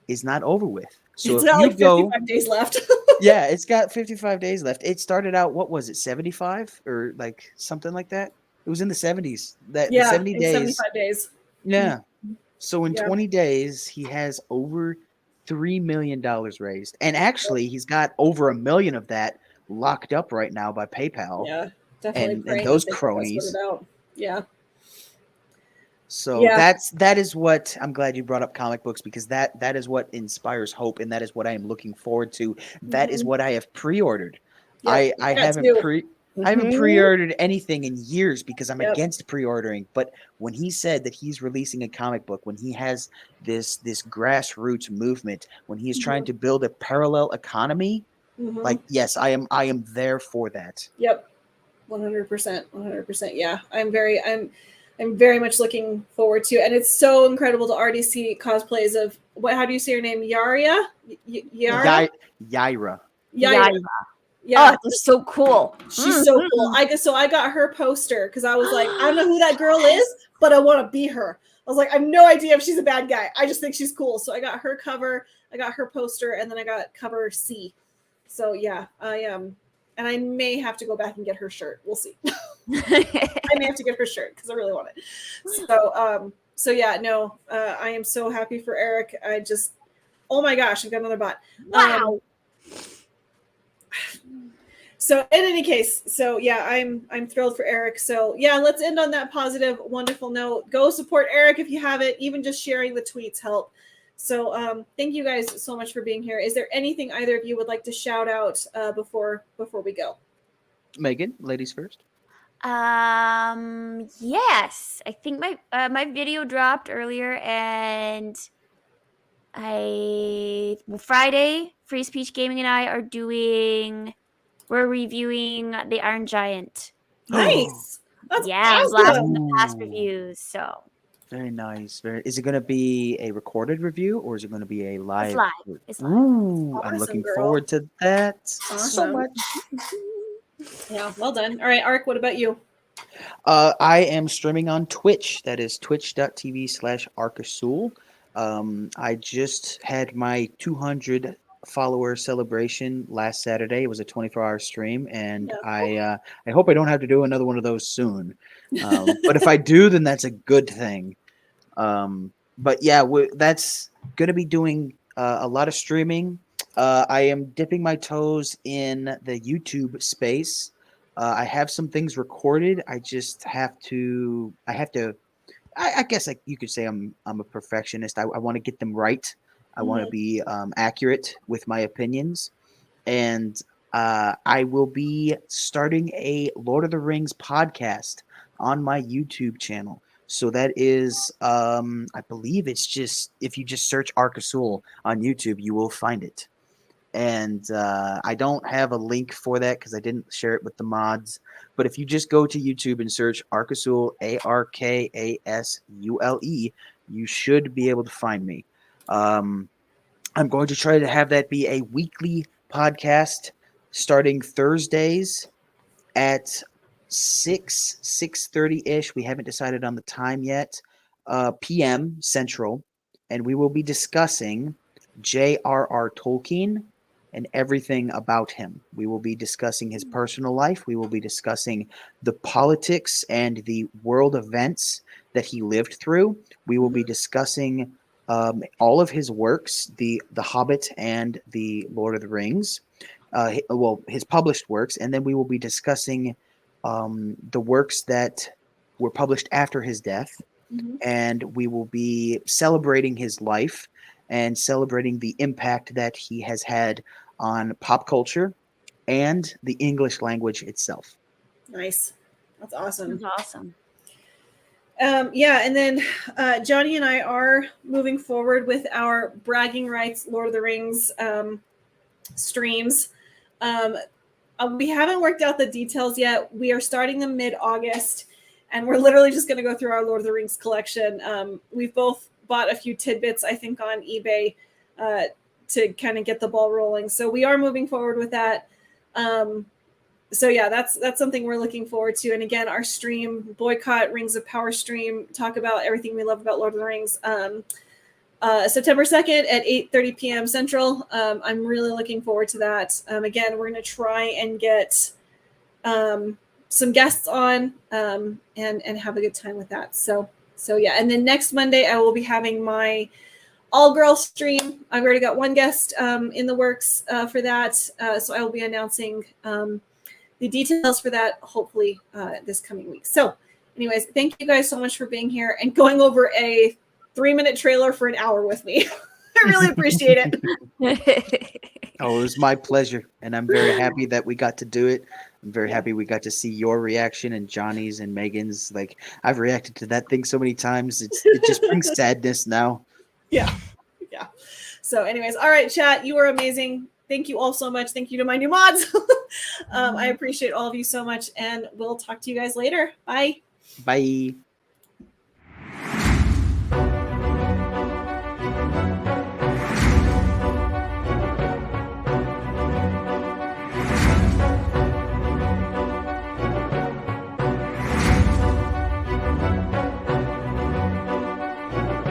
is not over with. So it's if got you 55 days left. Yeah, it's got 55 days left. It started out, what was it, 75 or like something like that? It was in the 70s. The 70 days. 75 days. Yeah. So in Yeah. 20 days, he has over $3 million raised. And actually, he's got over $1 million of that locked up right now by PayPal. Yeah, definitely. And those cronies. Yeah. So that is what I'm glad you brought up comic books, because that is what inspires hope, and that is what I am looking forward to. That is what I have pre-ordered. I haven't pre-ordered anything in years because I'm against pre-ordering. But when he said that he's releasing a comic book, when he has this grassroots movement, when he is trying to build a parallel economy, yes, I am there for that. Yep. 100%. Yeah. I'm very much looking forward to it. And it's so incredible to already see cosplays of how do you say her name? Yaira? Yaira. Yeah. Oh, it's so cool. She's so cool. I got her poster because I was like, I don't know who that girl is, but I want to be her. I was like, I have no idea if she's a bad guy. I just think she's cool. So I got her cover, I got her poster, and then I got cover C. So yeah, and I may have to go back and get her shirt. We'll see. I may have to get her shirt because I really want it. So yeah, no, I am so happy for Eric. Oh my gosh, I've got another bot. Wow. So in any case, so yeah, I'm thrilled for Eric. So yeah, let's end on that positive, wonderful note. Go support Eric if you haven't. Even just sharing the tweets help. So thank you guys so much for being here. Is there anything either of you would like to shout out before we go? Megan, ladies first. Yes, I think my video dropped earlier, and Friday, Free Speech Gaming and I we're reviewing the Iron Giant. Nice. That's awesome. Blasting the past reviews. So very nice. Is it going to be a recorded review or is it going to be a live? It's live. It's live. Ooh, awesome, I'm looking forward to that so much. Yeah, well done. All right, Ark, what about you? I am streaming on Twitch. That is twitch.tv/Arkasul. I just had my 200 follower celebration last Saturday. It was a 24-hour stream, and I hope I don't have to do another one of those soon. But if I do, then that's a good thing. But yeah, that's going to be doing a lot of streaming. I am dipping my toes in the YouTube space. I have some things recorded. I just have to. I guess you could say I'm a perfectionist. I want to get them right, I want to be accurate with my opinions. And I will be starting a Lord of the Rings podcast on my YouTube channel. So that is, I believe it's just, if you just search Arcasul on YouTube, you will find it. And I don't have a link for that because I didn't share it with the mods. But if you just go to YouTube and search Arcasul, Arkasule, you should be able to find me. I'm going to try to have that be a weekly podcast starting Thursdays at 6:30 ish. We haven't decided on the time yet. PM Central, and we will be discussing J.R.R. Tolkien and everything about him. We will be discussing his personal life. We will be discussing the politics and the world events that he lived through. We will be discussing all of his works, the Hobbit and the Lord of the Rings. His published works, and then we will be discussing the works that were published after his death, and we will be celebrating his life and celebrating the impact that he has had on pop culture and the English language itself. Nice. That's awesome. That's awesome. Yeah, and then Jonny and I are moving forward with our bragging rights Lord of the Rings streams. We haven't worked out the details yet. We are starting them mid-August, and we're literally just going to go through our Lord of the Rings collection. We've both bought a few tidbits, I think, on eBay to kind of get the ball rolling. So we are moving forward with that. So yeah, that's something we're looking forward to. And again, our stream, Boycott Rings of Power stream, talk about everything we love about Lord of the Rings. September 2nd at 8:30 p.m. Central. I'm really looking forward to that. Again, we're going to try and get some guests on and have a good time with that. So yeah. And then next Monday, I will be having my all-girl stream. I've already got one guest in the works for that. So I will be announcing the details for that hopefully this coming week. So anyways, thank you guys so much for being here and going over a 3-minute trailer for an hour with me. I really appreciate it. Oh, it was my pleasure. And I'm very happy that we got to do it. I'm very happy we got to see your reaction and Johnny's and Megan's. Like, I've reacted to that thing so many times. It just brings sadness now. Yeah. So anyways, all right, chat, you are amazing. Thank you all so much. Thank you to my new mods. I appreciate all of you so much, and we'll talk to you guys later. Bye. Bye.